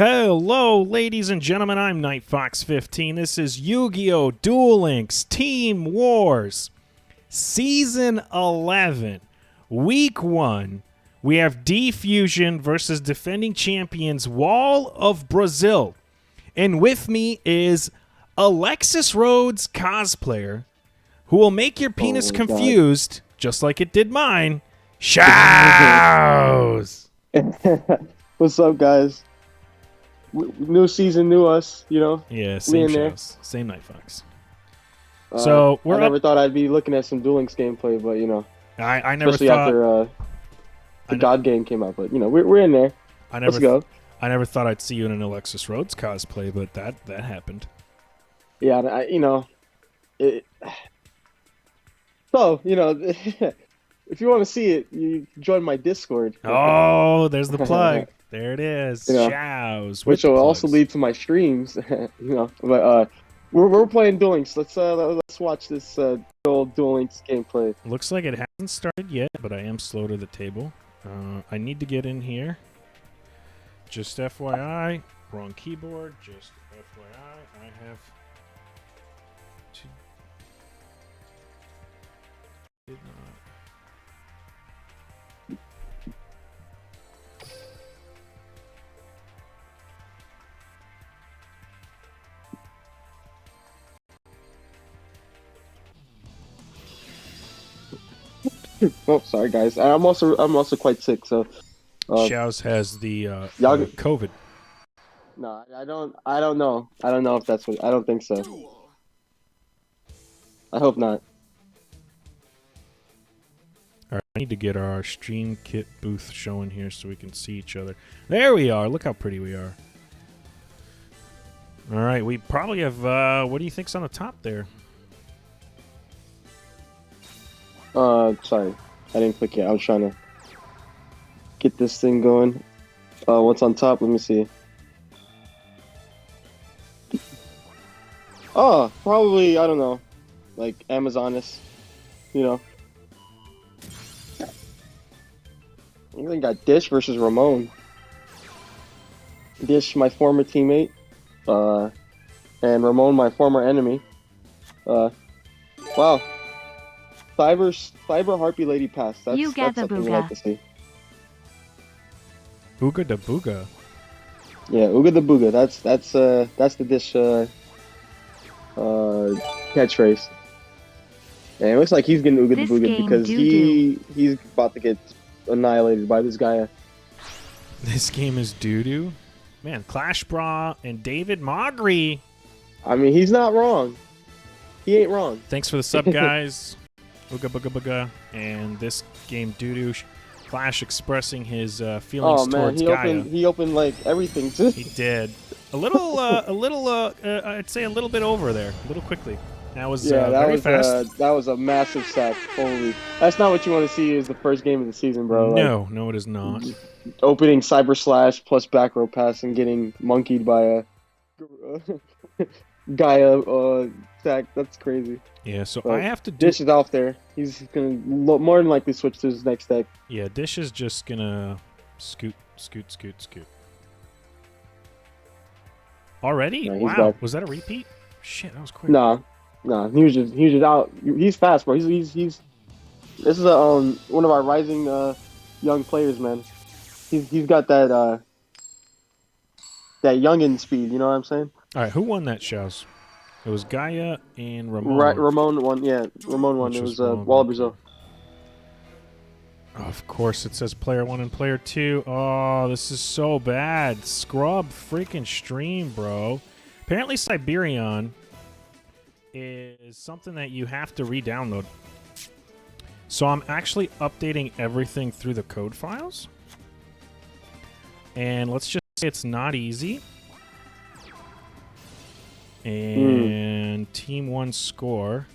Hello, ladies and gentlemen. I'm NightFox15. This is Yu-Gi-Oh! Duel Links Team Wars Season 11, Week 1. We have D-Fusion versus defending champions Wall of Brazil. And with me is Alexis Rhodes cosplayer, who will make your penis confused, just like it did mine, Shaowz! What's up, guys? New season, new us, you know? Yeah, same Shaowz. Same NightFox. I never thought I'd be looking at some Duel Links gameplay, but, you know. I never especially thought... after the God game came out, but, you know, we're in there. Let's go. I never thought I'd see you in an Alexis Rhodes cosplay, but that happened. Yeah, you know. So, you know, if you want to see it, you join my Discord. Oh, there's the plug. There it is. You know, Shaowz. Which will also lead to my streams, you know. But we're playing Duel Links. Let's watch this old Duel Links gameplay. Looks like it hasn't started yet, but I am slow to the table. I need to get in here. Just FYI, wrong keyboard. Just FYI, I have to. Did not. Oh, sorry guys. I'm also quite sick, so. Shaowz has the COVID. No, I don't know. I don't know if that's what. I don't think so. I hope not. All right, I need to get our stream kit booth showing here so we can see each other. There we are. Look how pretty we are. All right, we probably have. What do you think's on the top there? Sorry, I didn't click yet. I was trying to get this thing going. What's on top? Let me see. Oh, probably, I don't know, like Amazonas, you know. I think got Dish versus Ramon. Dish, my former teammate, and Ramon, my former enemy. Wow. Cyber Harpy Lady Pass. That's something we like to see. Ooga da Booga. Yeah, Ooga da Booga. That's the Dish catchphrase. And it looks like he's getting Ooga da Booga because he's about to get annihilated by this guy. This game is doo-doo. Man, Clash Bra and David Mogri. I mean, he's not wrong. He ain't wrong. Thanks for the sub, guys. Ooga booga booga. And this game doo-doo. Clash expressing his feelings towards Gaia. He opened like everything too. He did. I'd say a little bit over there. A little quickly. That was very fast. That was a massive sack. Holy. That's not what you want to see as the first game of the season, bro. No, no, it is not. Opening Cyber Slash plus back row pass and getting monkeyed by a Gaia sack. That's crazy. Yeah, so I have to do... Dish is off there. He's going to more than likely switch to his next deck. Yeah, Dish is just going to scoot. Already? Wow. Was that a repeat? Shit, that was quick. Nah. He was just out. He's fast, bro. This is one of our rising young players, man. He's got that youngin speed, you know what I'm saying? All right, who won that, Shaowz? It was Gaia and Ramon. Right, Ramon won. Yeah, Ramon won. It was Wall of Brazil. Of course, it says player 1 and player 2. Oh, this is so bad. Scrub freaking stream, bro. Apparently, Siberian is something that you have to re-download. So I'm actually updating everything through the code files. And let's just say it's not easy. And Team 1 score,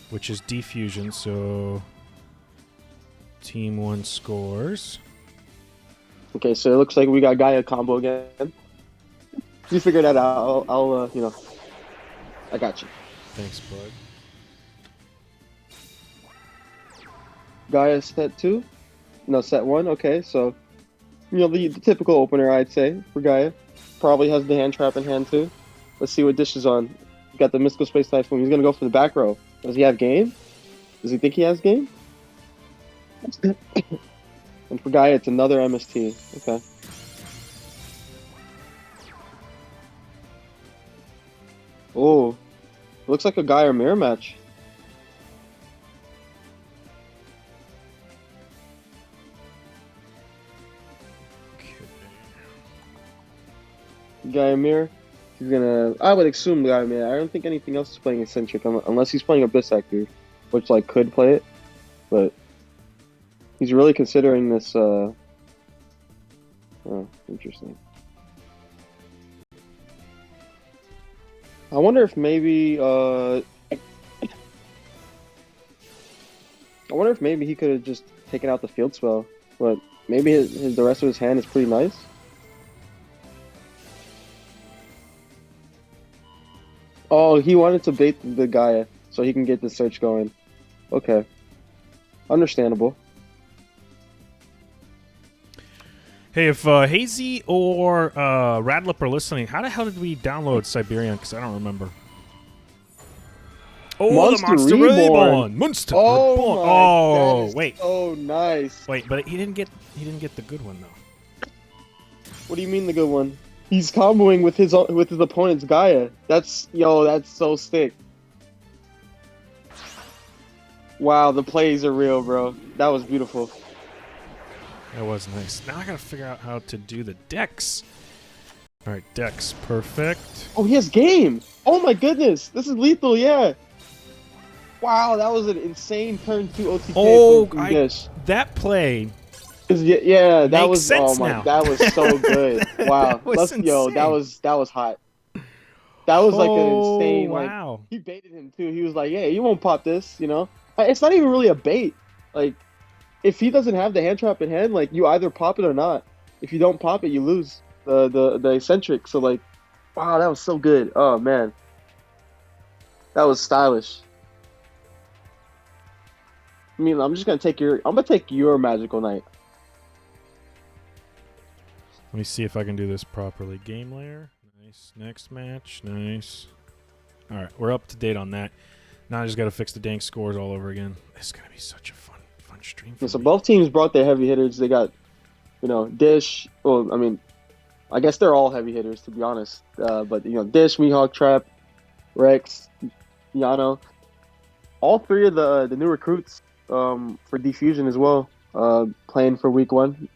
which is D-Fusion, so Team 1 scores. Okay, so it looks like we got Gaia combo again. You figure that out. I'll you know, I got you. Thanks, bud. Gaia set 2? No, set 1. Okay, so, you know, the typical opener, I'd say, for Gaia. probably has the hand trap in hand too. Let's see what Dish is on. Got the Mystical Space Typhoon. He's gonna go for the back row. Does he have game? Does he think he has game? And for Gaia, it's another MST. Okay. Oh, looks like a Gaia mirror match. Gaia mirror. He's gonna. I would assume Gaia mirror. I don't think anything else is playing eccentric unless he's playing Abyss Actor, which like could play it, but he's really considering this. Oh, interesting. I wonder if maybe. I wonder if maybe he could have just taken out the field spell, but maybe the rest of his hand is pretty nice. Oh, he wanted to bait the Gaia so he can get the search going. Okay. Understandable. Hey, if Hazy or Radlip are listening, how the hell did we download Siberian? Because I don't remember. Oh, Monster the Monster Reborn. Monster Oh Reborn. my, Oh, that is wait. so nice. Wait, but he didn't get the good one though. What do you mean the good one? He's comboing with his opponent's Gaia. That's so sick. Wow, the plays are real, bro. That was beautiful. That was nice. Now I gotta figure out how to do the decks. All right, decks, perfect. Oh, he has game. Oh my goodness, this is lethal. Yeah. Wow, that was an insane turn 2 OTK. Oh, from Dish. that play. Yeah, that Makes was sense oh my, now. that was so good. Wow, That was insane. that was hot. That was like an insane wow. like he baited him too. He was like, "Yeah, you won't pop this," you know. It's not even really a bait. Like, if he doesn't have the hand trap in hand, like you either pop it or not. If you don't pop it, you lose the eccentric. So like, wow, that was so good. Oh man, that was stylish. I mean, I'm gonna take your Magical Knight. Let me see if I can do this properly. Game layer. Nice. Next match. Nice. All right, we're up to date on that. Now I just got to fix the dank scores all over again. This is gonna be such a fun stream. Yeah, so both teams brought their heavy hitters. They got, Dish. Well, I mean, I guess they're all heavy hitters to be honest. But Dish, Mihawk, Trap, Rex, Yano, all three of the new recruits for Diffusion as well, playing for week 1.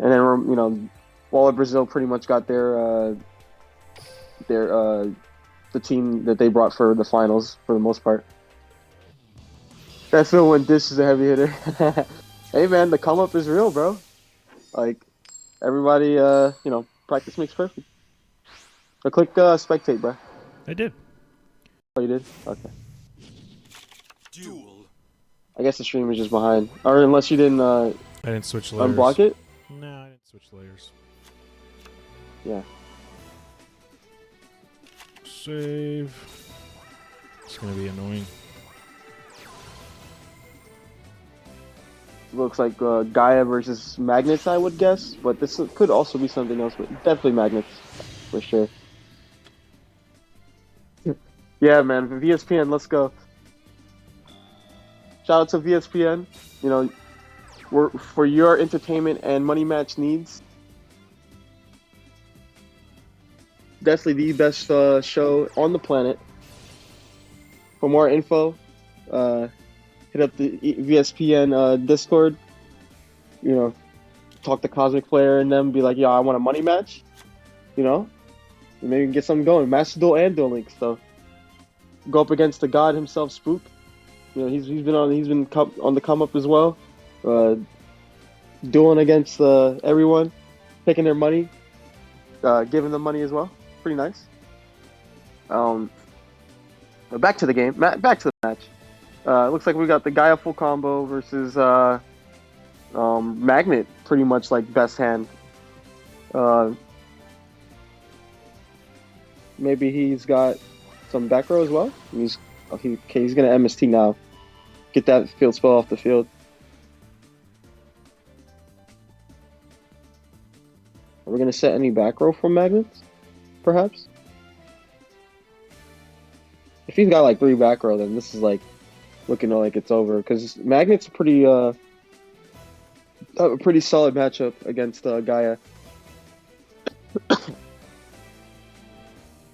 And then Waller Brazil pretty much got the team that they brought for the finals for the most part. That's when Dish is a heavy hitter. Hey man, the come up is real, bro. Like everybody, practice makes perfect. So click spectate, bro. I did. Oh, you did? Okay. Duel. I guess the stream is just behind, or unless you didn't I didn't switch layers. unblock it. No, I didn't switch layers. Yeah. Save. It's gonna be annoying. Looks like Gaia versus Magnets, I would guess, but this could also be something else, but definitely Magnets, for sure. Yeah, man, VSPN, let's go. Shout out to VSPN, we're for your entertainment and money match needs. Definitely the best show on the planet. For more info, hit up the VSPN Discord. Talk to Cosmic Player and them. Be like, "Yeah, I want a money match." And maybe we can get something going. Master Duel and Duel Links. So go up against the god himself, Spook. He's been on the come up as well. Dueling against everyone, taking their money, giving them money as well. Pretty nice. Back to the game. Back to the match. Looks like we got the Gaia full combo versus Magnet, pretty much like best hand. Maybe he's got some back row as well. He's gonna MST now. Get that field spell off the field. We're gonna set any back row from magnets, perhaps. If he's got like 3 back row, then this is like looking like it's over because magnets are a pretty solid matchup against Gaia,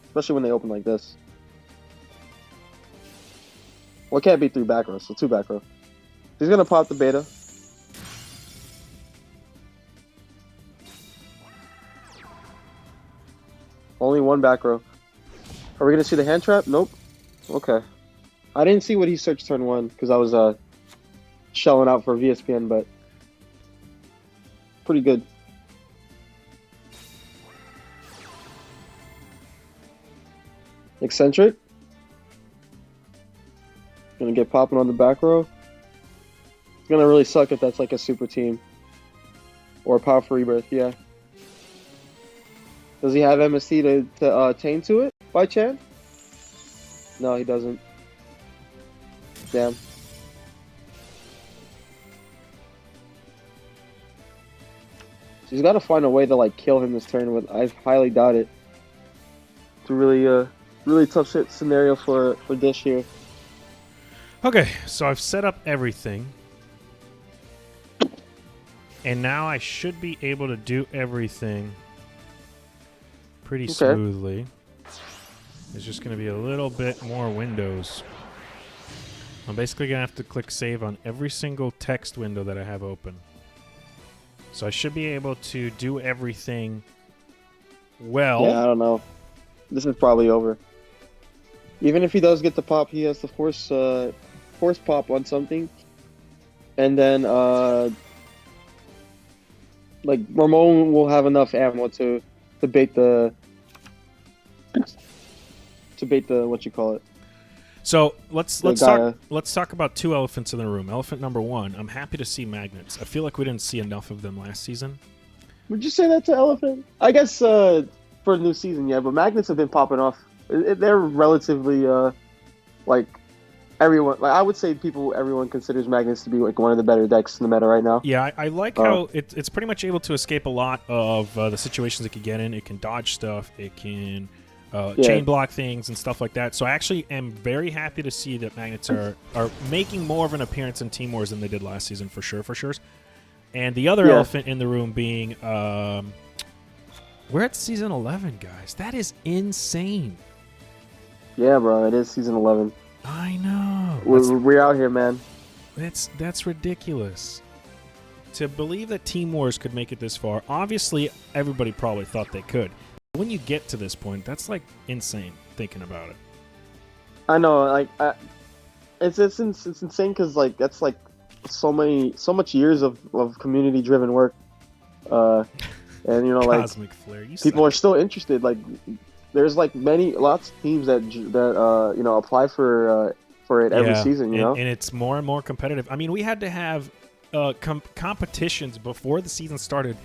especially when they open like this. Well, it can't be 3 back rows, so 2 back row. He's gonna pop the beta. Only 1 back row. Are we gonna see the hand trap? Nope. Okay. I didn't see what he searched turn 1 because I was shelling out for VSPN, but pretty good. Eccentric. Gonna get popping on the back row. It's gonna really suck if that's like a super team. Or powerful rebirth, yeah. Does he have MST to chain to it by chance? No, he doesn't. Damn. So he's got to find a way to like kill him this turn. But I highly doubt it. It's a really tough scenario for Dish here. Okay, so I've set up everything. And now I should be able to do everything pretty smoothly. There's just going to be a little bit more windows. I'm basically going to have to click save on every single text window that I have open. So I should be able to do everything well. Yeah, I don't know. This is probably over. Even if he does get the pop, he has to force pop on something. And then like Ramon will have enough ammo to bait the what you call it. So let's talk about 2 elephants in the room. Elephant number 1, I'm happy to see magnets. I feel like we didn't see enough of them last season. Would you say that's an elephant? I guess for a new season, yeah. But magnets have been popping off. They're relatively like everyone. Like I would say, everyone considers magnets to be like one of the better decks in the meta right now. Yeah, I like how it's pretty much able to escape a lot of the situations it can get in. It can dodge stuff. It can chain block things and stuff like that. So I actually am very happy to see that magnets are making more of an appearance in Team Wars than they did last season for sure. And the other elephant in the room being we're at season 11, guys. That is insane. Yeah, bro, it is season 11. I know. We're out here, man. That's ridiculous. To believe that Team Wars could make it this far, obviously everybody probably thought they could. When you get to this point, that's like insane thinking about it. I know, like it's insane because like that's like so much years of community driven work, and you know like Cosmic Flare, people are still interested. Like there's like lots of teams that you know apply for it every season. You know, and it's more and more competitive. I mean, we had to have competitions before the season started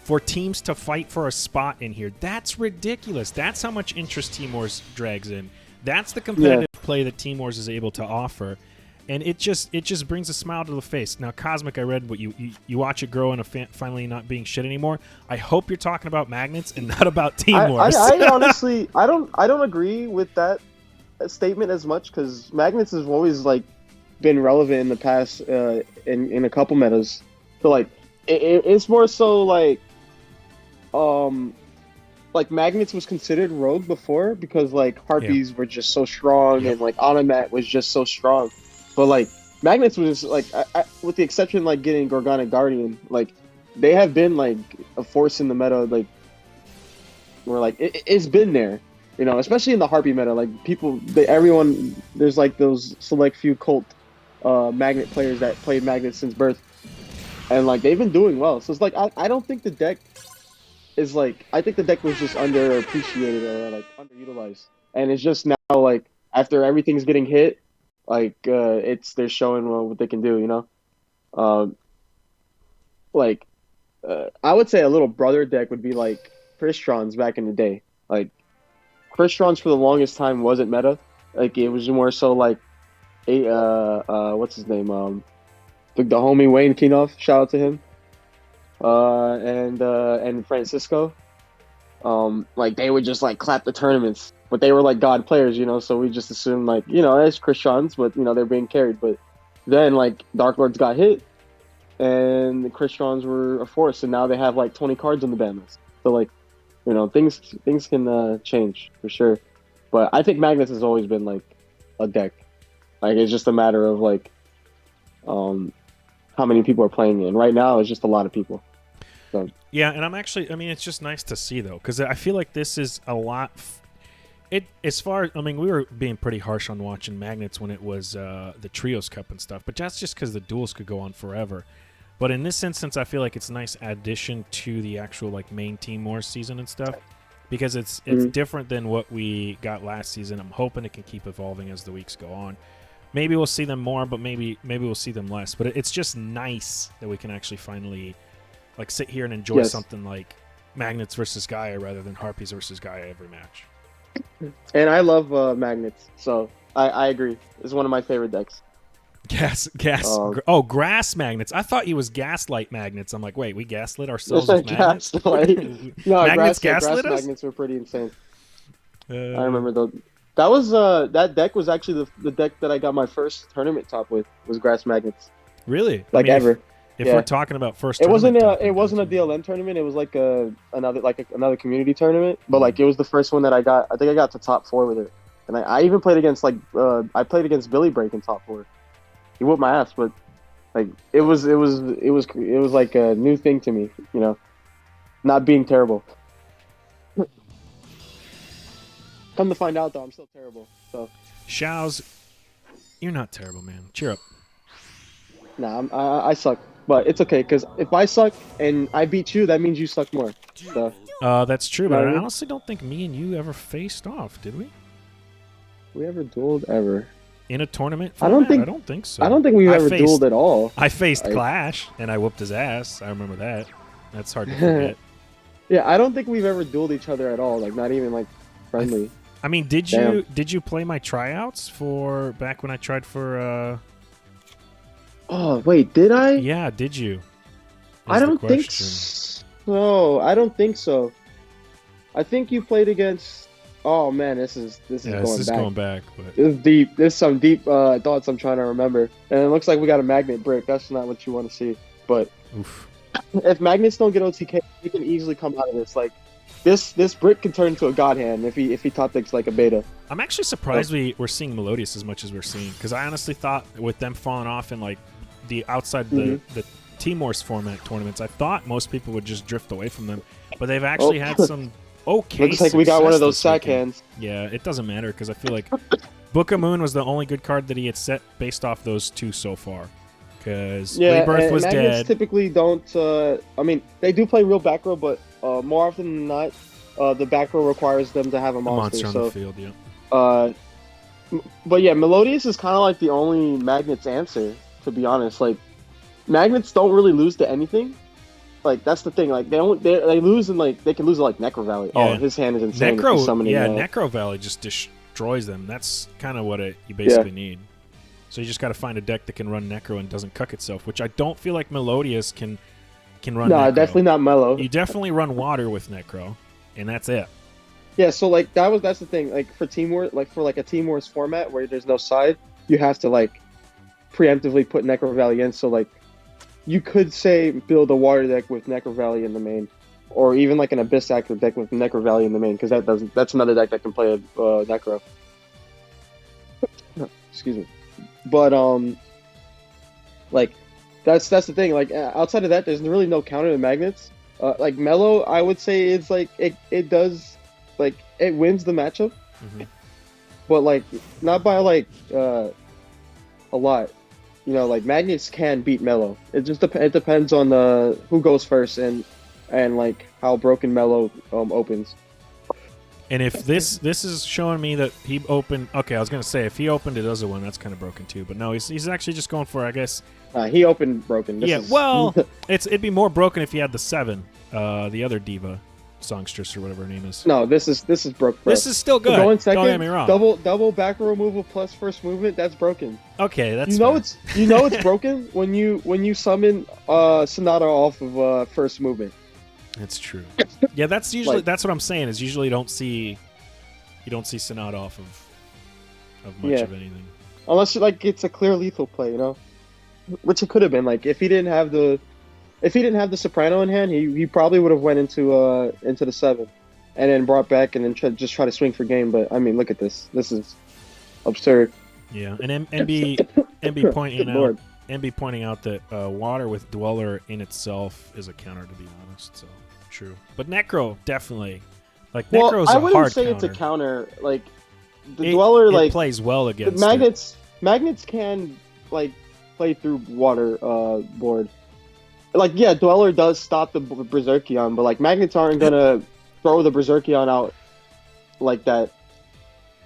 for teams to fight for a spot in here. That's ridiculous. That's how much interest Team Wars drags in. That's the competitive play that Team Wars is able to offer. And it just brings a smile to the face. Now, Cosmic, I read what you watch it grow and finally not being shit anymore. I hope you're talking about magnets and not about Team Wars. I honestly, I don't agree with that statement as much because magnets has always like been relevant in the past in a couple metas. So like it's more so like magnets was considered rogue before because like harpies were just so strong and like Onomat was just so strong. But like magnets was like, with the exception like getting Gorgonic Guardian, like they have been like a force in the meta. Like where like it's been there, you know, especially in the harpy meta. Like everyone, there's like those select few cult magnet players that played magnets since birth, and like they've been doing well. So it's like I don't think the deck is like, I think the deck was just underappreciated or like underutilized, and it's just now like after everything's getting hit. Like they're showing what they can do, you know. I would say a little brother deck would be like Crystron's back in the day. Like Crystron's for the longest time wasn't meta. Like it was more so like what's his name? The homie Wayne Kenoff. Shout out to him. And Francisco. like they would just like clap the tournaments, but they were like god players, so we just assumed like, it's Christians, but they're being carried. But then like Dark Lords got hit and the Christians were a force, and now they have like 20 cards on the ban list. So like, things can change for sure. But I think Magnets has always been like a deck. Like it's just a matter of like how many people are playing it. And right now it's just a lot of people. So yeah, and I mean, it's just nice to see though, because I feel like this is a lot. As far, I mean, we were being pretty harsh on watching Magnets when it was the Trios Cup and stuff, but that's just because the duels could go on forever. But in this instance, I feel like it's a nice addition to the actual like main Team Wars season and stuff, because it's different than what we got last season. I'm hoping it can keep evolving as the weeks go on. Maybe we'll see them more, but maybe we'll see them less. But it's just nice that we can actually finally like sit here and enjoy something like Magnets versus Gaia rather than Harpies versus Gaia every match. And I love Magnets, so I agree. It's one of my favorite decks. Grass Magnets. I thought he was Gaslight Magnets. I'm like, wait, we gaslit ourselves with Magnets? Gaslight. No, Magnets grass Magnets were pretty insane. I remember those. That was that deck was actually the deck that I got my first tournament top with, was Grass Magnets. Really? Like, I mean, ever. If we're talking about first, it wasn't a DLN tournament. It was like another community tournament. But like it was the first one that I got. I think I got to top 4 with it, and I even played against I played against Billy Break in top 4. He whooped my ass, but like it was like a new thing to me, not being terrible. Come to find out though, I'm still terrible. So Shaowz, you're not terrible, man. Cheer up. Nah, I suck. But it's okay, because if I suck and I beat you, that means you suck more. So. That's true, but I honestly don't think me and you ever faced off, did we? We ever dueled ever? In a tournament format? I don't think so. I don't think we've ever dueled at all. I faced Clash, and I whooped his ass. I remember that. That's hard to forget. Yeah, I don't think we've ever dueled each other at all. Like, not even, like, friendly. I mean, did you play my tryouts for back when I tried for... Oh, wait, did I? Yeah, did you? I don't think so. I don't think so. I think you played against... Oh, man, this is going back. But... This is deep. There's some deep thoughts I'm trying to remember. And it looks like we got a Magnet brick. That's not what you want to see. But if Magnets don't get OTK, we can easily come out of this. Like, this brick can turn into a god hand if he top decks like a beta. I'm actually surprised we're seeing Melodious as much as we're seeing, because I honestly thought with them falling off in like the outside the Team Wars format tournaments, I thought most people would just drift away from them, but they've actually had some okay. Looks like we got one of those sack hands. Yeah, it doesn't matter, because I feel like Book of Moon was the only good card that he had set based off those two so far. Because Rebirth was Magnets dead. Typically don't. I mean, they do play real back row, but more often than not, the back row requires them to have a monster. On the field, yeah. But yeah, Melodious is kind of like the only Magnets answer, to be honest. Like, Magnets don't really lose to anything. Like, that's the thing. Like, they lose in like they can lose to, like, Necro Valley. Yeah. Oh, his hand is insane. Necro Valley just destroys them. That's kind of what you basically need. So you just got to find a deck that can run Necro and doesn't cuck itself, which I don't feel like Melodious can run. No, Necro. Definitely not Mellow. You definitely run Water with Necro, and that's it. Yeah, so like that's the thing. Like for Team Wars, like for like a Team Wars format where there's no side, you have to like preemptively put Necro Valley in. So like you could say build a Water deck with Necro Valley in the main, or even like an Abyss Actor deck with Necro Valley in the main, because that's another deck that can play Necro. Excuse me. But like that's the thing. Like outside of that, there's really no counter to Magnets. Like Mellow, I would say it's like it does, like it wins the matchup, but like not by like a lot. Like Magnets can beat Mellow. It just it depends on who goes first and like how broken Mellow opens. And if this is showing me that he opened... Okay, I was going to say, if he opened it as a 1, that's kind of broken too. But no, he's actually just going for, I guess... he opened broken. Well, it'd be more broken if he had the 7, the other diva, songstress or whatever her name is. No, this is broke. Bro. This is still good. Going second, don't get me wrong. Double back row removal plus first movement, that's broken. Okay, that's it's broken when you summon Sonata off of first movement. That's true. Yeah, that's usually that's what I'm saying. Is usually you don't see Sonata off of much of anything. Unless like it's a clear lethal play, you know, which it could have been. Like if he didn't have the soprano in hand, he probably would have went into the 7, and then brought back and then just try to swing for game. But I mean, look at this. This is absurd. Yeah, and MB pointing out that water with Dweller in itself is a counter, to be honest. So true, but Necro definitely. Like Necro's I a wouldn't hard say counter. it's a counter. Like the Dweller, like plays well against magnets can like play through water board. Like yeah, Dweller does stop the Berserkion, but like magnets aren't gonna throw the Berserkion out like that.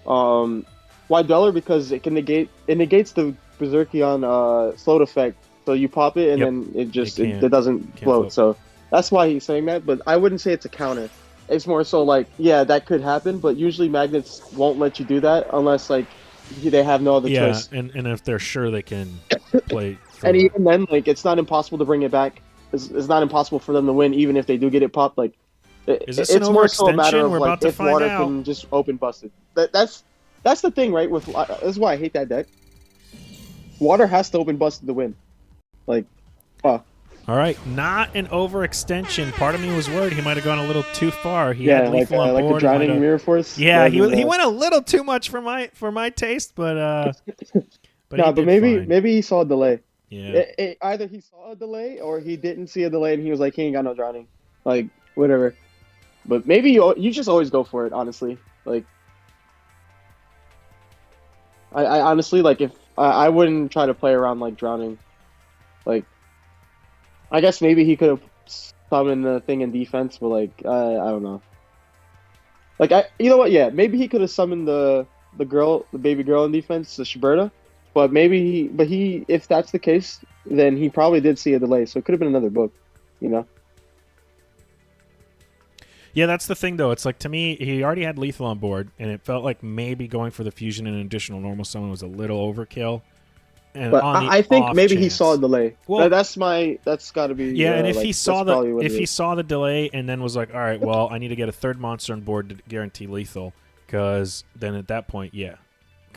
Why Dweller? Because it negates the Berserkion slowed effect. So you pop it and then it doesn't float. So that's why he's saying that. But I wouldn't say it's a counter. It's more so like, yeah, that could happen, but usually magnets won't let you do that unless like they have no other choice. Yeah, and if they're sure they can play. And even then, like, it's not impossible to bring it back. It's not impossible for them to win, even if they do get it popped. Like, it's more so a matter of like if water can just open busted. That's the thing, right? That's why I hate that deck. Water has to open busted to win. Like, All right, not an overextension. Part of me was worried he might have gone a little too far. He had lethal on board. Like the drowning mirror force. Yeah, he went a little too much for my taste, but maybe he saw a delay. Yeah. Either he saw a delay or he didn't see a delay and he was like, he ain't got no drowning, like whatever. But maybe you just always go for it, honestly. Like, I honestly like if I wouldn't try to play around like drowning, like. I guess maybe he could have summoned the thing in defense, but like I don't know. Like you know what? Yeah, maybe he could have summoned the baby girl in defense, the Shiberta. But if that's the case, then he probably did see a delay, so it could have been another book, you know. Yeah, that's the thing though. It's like to me, he already had lethal on board, and it felt like maybe going for the fusion and an additional normal summon was a little overkill. And but I think maybe he saw a delay. Well, that's got to be. Yeah, and if he saw the delay and then was like, all right, well, I need to get a third monster on board to guarantee lethal, because then at that point, yeah,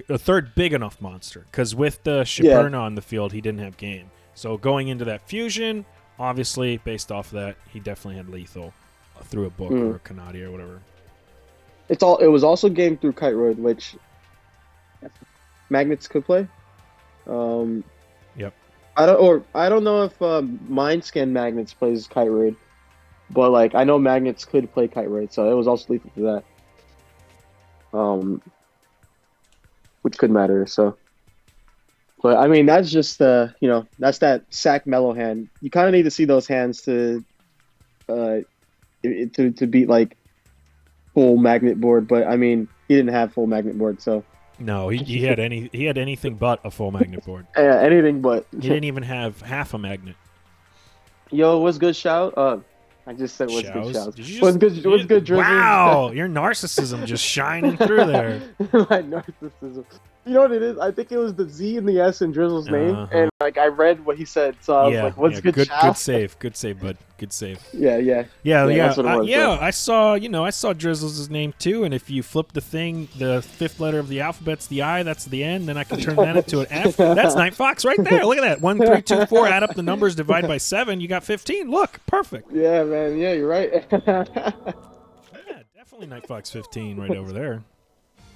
a third big enough monster. Because with the Shiberna on the field, he didn't have game. So going into that fusion, obviously based off of that, he definitely had lethal through a book or a Kanadi or whatever. It was also game through Kite Road, which magnets could play. Yep. I don't know if Mind Scan Magnets plays Kite Raid, but like I know Magnets could play Kite Raid, so it was also lethal for that. Which could matter. So, but I mean that's just that's that sack mellow hand. You kind of need to see those hands to beat like full magnet board, but I mean he didn't have full magnet board, so. No, he had anything but a full magnet board. Yeah, anything but. He didn't even have half a magnet. Yo, what's good, Shaowz? I just said what's good, Shaowz. What's good, Drizzle? Wow, your narcissism just shining through there. My narcissism. You know what it is? I think it was the Z and the S in Drizzle's name, and like I read what he said, so I was like, "What's good, Shaowz?" Good save, bud. Good save. Yeah. That's what it was, I saw Drizzle's name too, and if you flip the thing, the fifth letter of the alphabet's the I, that's the N, then I can turn that into an F. That's NightFox right there. Look at that. 1, 3, 2, 4. Add up the numbers, divide by 7. You got 15. Look, perfect. Yeah, man. Yeah, you're right. Yeah, definitely NightFox15 right over there.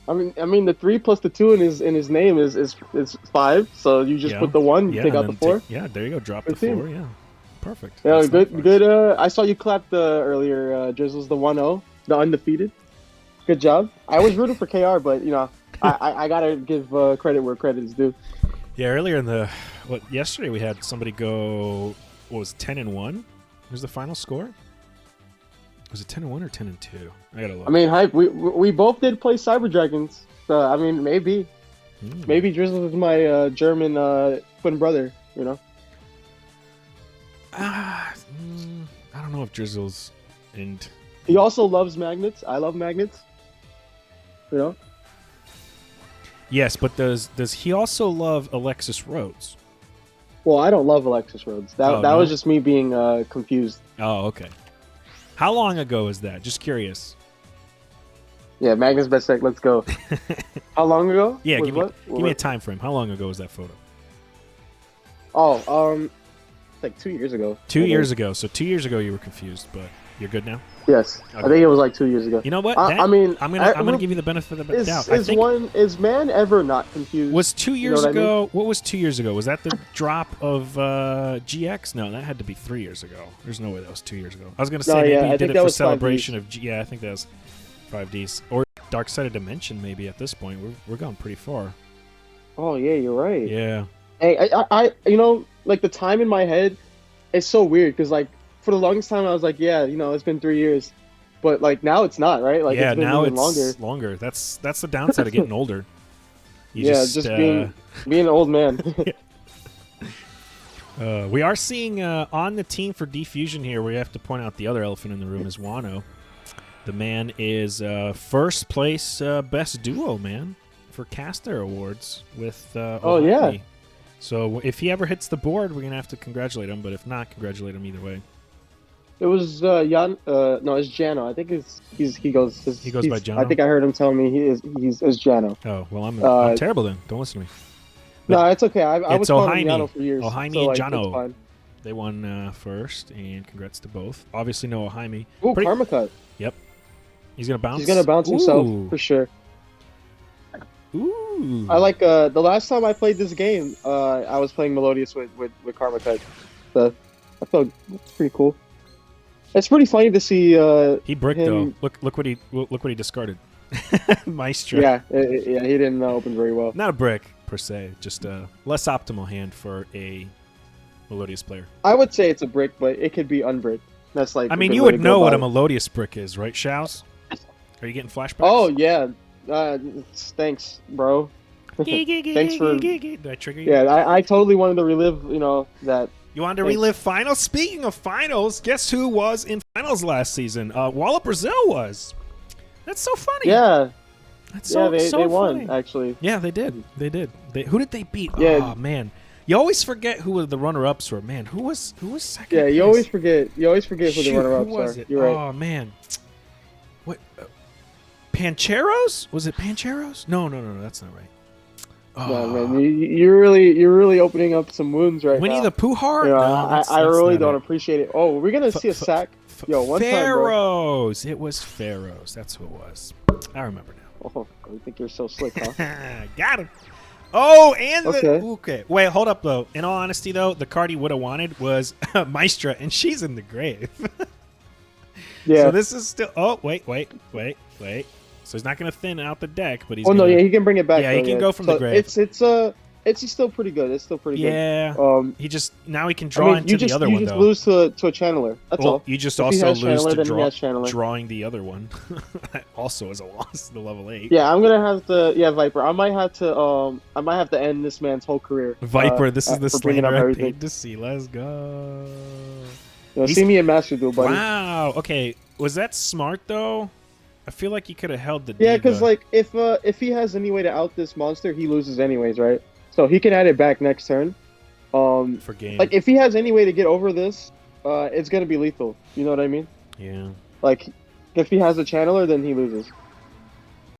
I mean, the 3 plus the 2 in his name is 5. So you just put the 1, you take out the 4. There you go. Drop 15. The 4. Yeah, perfect. Yeah, that's good. I saw you clap earlier. Drizzle's the 1-0, the undefeated. Good job. I was rooting for KR, but I gotta give credit where credit is due. Yeah, earlier yesterday we had somebody go. What was 10-1? Was the final score? Was it 10-1 or 10-2? I gotta look. I mean, hype. We both did play Cyber Dragons. So, I mean, maybe Drizzle is my German twin brother. I don't know if Drizzle's and he also loves magnets. I love magnets. Yes, but does he also love Alexis Rhodes? Well, I don't love Alexis Rhodes. That was just me being confused. Oh, okay. How long ago is that? Just curious. Yeah, Magnus best deck. Let's go. How long ago? Yeah, Was give me what? give me a time frame. How long ago was that photo? Oh, like 2 years ago. 2 years ago. So 2 years ago you were confused, but you're good now. Yes, Okay. I think it was like 2 years ago. You know what? I mean, I'm gonna give you the benefit of the doubt. I think is man ever not confused? was 2 years what I mean? ago. What was 2 years ago? Was that the drop of GX? No, that had to be 3 years ago. There's no way that was 2 years ago. I was gonna say maybe yeah, you I did think it that for was 5Ds. celebration of yeah. I think that was 5Ds or Dark Side of Dimension. Maybe at this point we're going pretty far. Oh yeah, you're right. Yeah. Hey, you know, like the time in my head, it's so weird because like for the longest time I was like, yeah, you know, it's been 3 years, but like now it's not, right? Like yeah, it's been now even it's longer. That's the downside of getting older. You just being an old man. We are seeing on the team for Defusion here. We have to point out the other elephant in the room is Wano. The man is first place best duo man for Caster Awards with Oh, Ohio. yeah. So if he ever hits the board, we're gonna have to congratulate him. But if not, congratulate him either way. It was Jan. No, it's Jano. I think he goes by Jano? I think I heard him telling me he's Jano. Oh well, I'm terrible then. Don't listen to me. But no, it's okay. I was calling him Ohaimi. Jano for years. Ohaimi so, like, and it's Jano. fine. They won first, and congrats to both. Obviously, no Ohaimi. Ooh, Karma Cut. Yep. He's gonna bounce. He's gonna bounce himself Ooh. for sure. Ooh. I like the last time I played this game, I was playing Melodious with Karma Cut. So I felt it's pretty cool. It's pretty funny to see. He bricked him... though. Look what he discarded. Maestro. Yeah, he didn't open very well. Not a brick per se, just a less optimal hand for a Melodious player. I would say it's a brick, but it could be unbricked. That's like. I mean, you would know what a Melodious brick is, right, Shaowz? Are you getting flashbacks? Oh yeah. Thanks, bro. Thanks for. Did I trigger you? Yeah, I totally wanted to relive, you know, that. You wanted to relive finals? Speaking of finals, guess who was in finals last season? Walla Brazil was. That's so funny. Yeah. That's so they funny. won, actually. Yeah, they did. They did. Who did they beat? Yeah. Oh man, you always forget who the runner-ups were. Man, who was second? Yeah, you place? always forget. You always forget who the runner-ups who was are. it? You're right. Oh man, what? Pancheros? Was it Pancheros? No, that's not right. No, man, you're really opening up some wounds right Winnie now. the Pooh-Heart? Yeah, No, I really don't appreciate it. Oh, we're gonna see a sack. Yo, one time, bro. Pharaohs. It was Pharaohs. That's who it was. I remember now. Oh, I think you're so slick, huh? Got him. Oh, and okay. Wait, hold up though. In all honesty though, the card he would have wanted was Maestra, and she's in the grave. Yeah. So this is still. Oh, wait. So he's not going to thin out the deck, but he's. Oh no, yeah, he can bring it back. Yeah, he can go from the grave. It's still pretty good. It's still pretty good. Yeah. He just now he can draw into the other one though. You just lose to a channeler. That's all. You just if also lose channeler, to drawing the other one. Also as a loss to level 8. Yeah, I'm gonna have to. Yeah, Viper. I might have to end this man's whole career. Viper, this is the slander I everything. paid to see. Let's go. See me in Master Duel, buddy. Wow. Okay. Was that smart though? I feel like he could have held the. Yeah, because like if he has any way to out this monster, he loses anyways, right? So he can add it back next turn. For game. Like if he has any way to get over this, it's gonna be lethal. You know what I mean? Yeah. Like if he has a channeler, then he loses.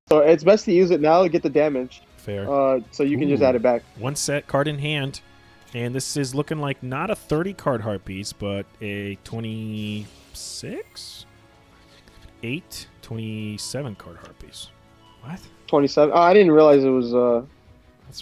So it's best to use it now to get the damage. Fair. So you can just add it back. One set, card in hand. And this is looking like not a 30 card heart piece, but a 26? 8, 27 card heart piece. What? 27. Oh, I didn't realize it was a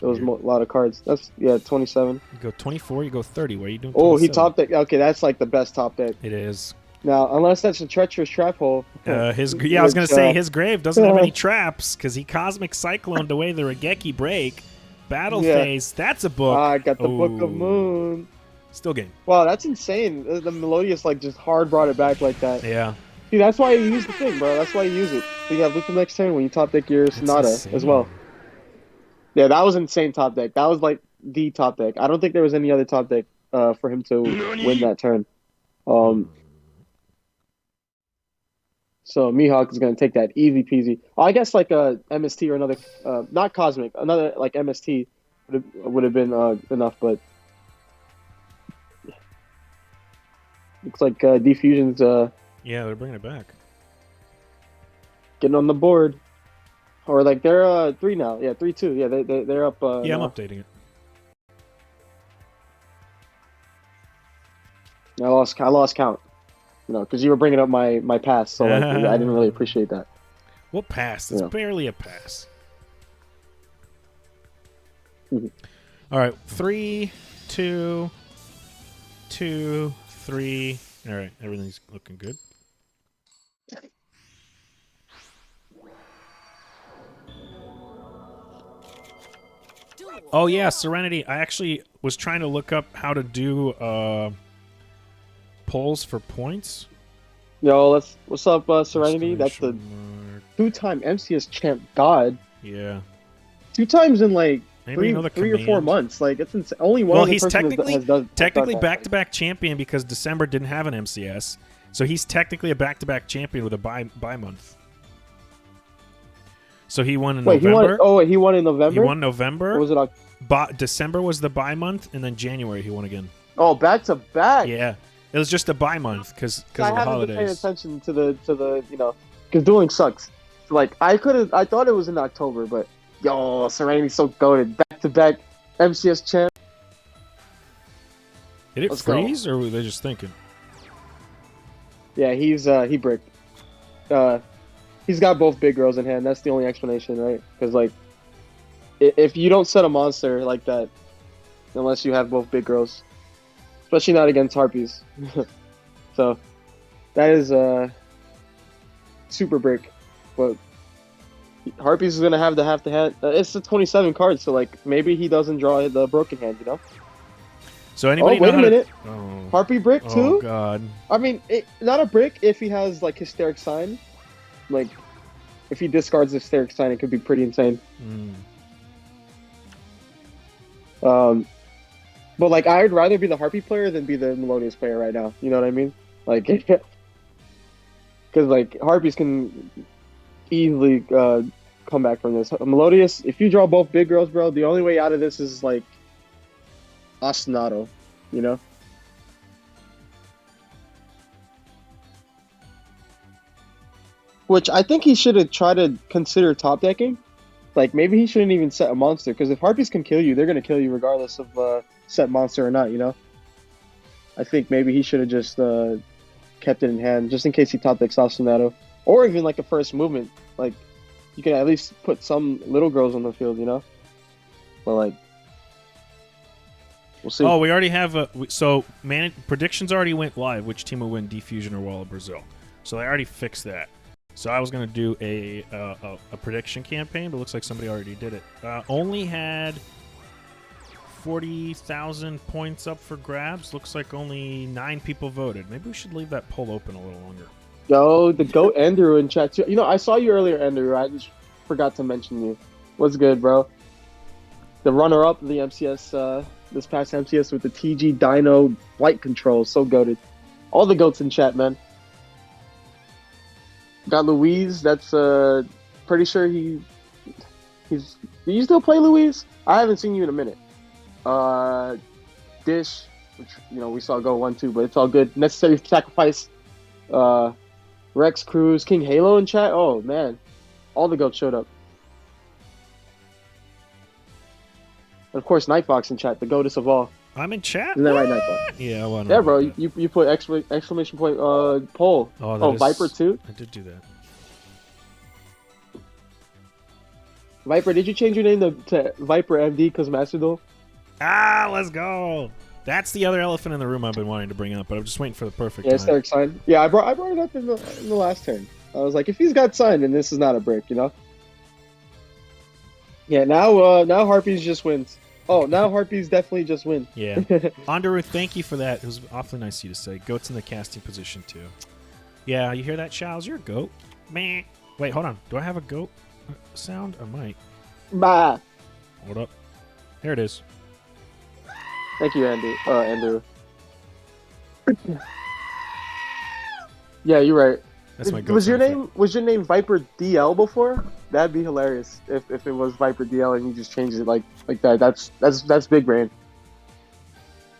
weird. lot of cards. That's 27. You go 24, you go 30. What are you doing? Oh, 27? he top deck. Okay, that's like the best top deck. It is. Now, unless that's a treacherous trap hole. I was gonna say his grave doesn't have any traps because he Cosmic Cycloned away the Regeki Break. Battle Phase. That's a book. I got the Book of Moon. Still game. Wow, that's insane. The Melodious like just hard brought it back like that. Yeah. See, that's why you use the thing, bro. That's why you use it. So you have lethal next turn when you top deck your Sonata as well. Yeah, that was insane top deck. That was like the top deck. I don't think there was any other top deck for him to win that turn. So Mihawk is going to take that easy peasy. I guess like a MST or another, not Cosmic, another like MST would have been enough, but looks like Defusion's Yeah, they're bringing it back. Getting on the board. Or like they're 3 now. Yeah, 3-2. Yeah, they're up Yeah, I'm now. updating it. I lost count. You know, because you were bringing up my pass, so like I didn't really appreciate that. What pass? It's Yeah. barely a pass. Mhm. All right, 3, 2, 2, 3. All right, everything's looking good. Oh yeah, Serenity. I actually was trying to look up how to do polls for points. Yo, what's up, Serenity? That's the Exclamation mark. 2-time MCS champ god. Yeah. 2 times in like Anybody know the three or 4 command? months. Like it's insane. Only one Well, other he's person technically has done that. back-to-back champion because December didn't have an MCS, so he's technically a back-to-back champion with a bye month. So he won in November. He won in November. He won November. Or was it December was the bye month, and then January he won again. Oh, back to back. Yeah, it was just a bye month because of the I haven't been paying holidays. attention to the you know, because Duel Links sucks. Like I thought it was in October, but yo, Serenity's so goated. Back to back MCS champ. Did it Let's go. freeze, or were they just thinking? Yeah, he bricked. He's got both big girls in hand. That's the only explanation, right? Because like, if you don't set a monster like that, unless you have both big girls, especially not against harpies, so that is super brick. But harpies is gonna have to hand. It's the 27 cards, so like maybe he doesn't draw the broken hand, you know? So anybody? Oh, wait know a how to- minute. Oh. Harpy brick Oh too? God. I mean, not a brick if he has like hysteric sign. Like, if he discards hysteric sign, it could be pretty insane. But like, I'd rather be the harpy player than be the Melodious player right now. You know what I mean? Like, because like harpies can easily come back from this. Melodious, if you draw both big girls, bro, the only way out of this is like ostinato. You know? Which I think he should have tried to consider top decking. Like, maybe he shouldn't even set a monster, because if harpies can kill you, they're going to kill you regardless of set monster or not, you know? I think maybe he should have just kept it in hand, just in case he top decks ostinato. Or even, like, a first movement. Like, you can at least put some little girls on the field, you know? But, like, we'll see. Oh, we already have predictions already went live. Which team will win Defusion or Wall of Brazil? So they already fixed that. So I was gonna do a prediction campaign, but it looks like somebody already did it. Only had 40,000 points up for grabs. Looks like only 9 people voted. Maybe we should leave that poll open a little longer. Yo, the GOAT Andrew in chat too. You know, I saw you earlier, Andrew. I just forgot to mention you. What's good, bro? The runner-up of the MCS, this past MCS with the TG Dino flight control. So goated. All the goats in chat, man. Got Louise. That's pretty sure he's. Do you still play Louise? I haven't seen you in a minute. Dish, which we saw go 1-2, but it's all good. Necessary Sacrifice. Rex Cruz, King Halo in chat. Oh man, all the goats showed up. And of course, NightFox in chat, the goatess of all. I'm in chat. Isn't that right, NightFox? Yeah, well, yeah, bro. You put exclamation point poll. Oh, Viper too. I did do that. Viper, did you change your name to Viper MD because Master Duel? Ah, let's go. That's the other elephant in the room I've been wanting to bring up, but I'm just waiting for the perfect Yeah, time. Derek sign. Yeah, I brought it up in the last turn. I was like, if he's got sign, then this is not a brick, you know? Yeah, now Harpies just wins. Oh, now Harpies definitely just win. Yeah. Underwood, thank you for that. It was awfully nice of you to say. Goat's in the casting position, too. Yeah, you hear that, Shaowz? You're a goat. Meh. Wait, hold on. Do I have a goat sound? I might. Bah. Hold up. There it is. Thank you, Andrew. Yeah, you're right. That's my goat Was your sound name Viper DL before? That'd be hilarious if it was Viper DL and you just changed it like that. That's big brain.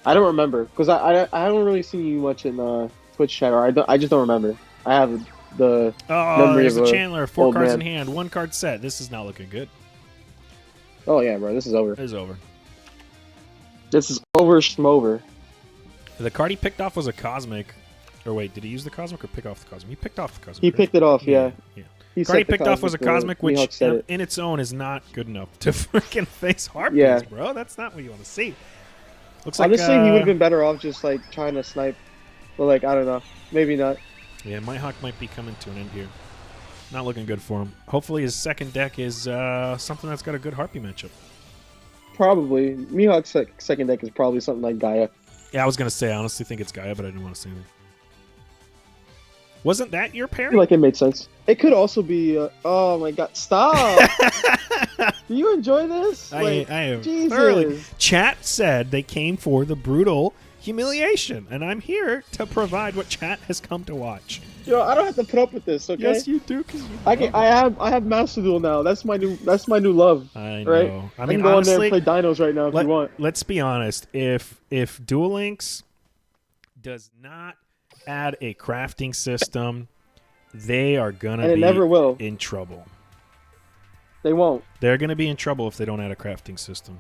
I don't remember because I haven't really seen you much in Twitch chat, or I just don't remember. I have the Oh, memory there's of a a Chandler. 4 old cards in man. hand. 1 card set. This is not looking good. Oh yeah, bro, this is over. It's over. This is over schmover. The card he picked off was a Cosmic. Or wait, did he use the Cosmic or pick off the Cosmic? He picked off the Cosmic. He right? picked it off, yeah. Yeah. He The card he set the picked off was a Cosmic, which Mihawk said it. in its own is not good enough to freaking face Harpies, Yeah. bro. That's not what you want to see. Looks like Honestly, he would have been better off just like trying to snipe, but like I don't know, maybe not. Yeah, Mihawk might be coming to an end here. Not looking good for him. Hopefully his second deck is something that's got a good Harpy matchup. Probably Mihawk's second deck is probably something like Gaia. Yeah, I was gonna say I honestly think it's Gaia, but I didn't want to say anything. Wasn't that your I pairing? feel like it made sense. It could also be. Oh my God! Stop. Do you enjoy this? I am Jesus. thoroughly. Chat said they came for the brutal humiliation, and I'm here to provide what chat has come to watch. Yo, I don't have to put up with this, okay? Yes, you do. Cause I have Master Duel now. That's my new love. I know. Right? I I mean, can go honestly, in there and play dinos right now if you want. let's be honest. If Duel Links does not add a crafting system, they are gonna And it be never will. in trouble. They won't. They're gonna be in trouble if they don't add a crafting system.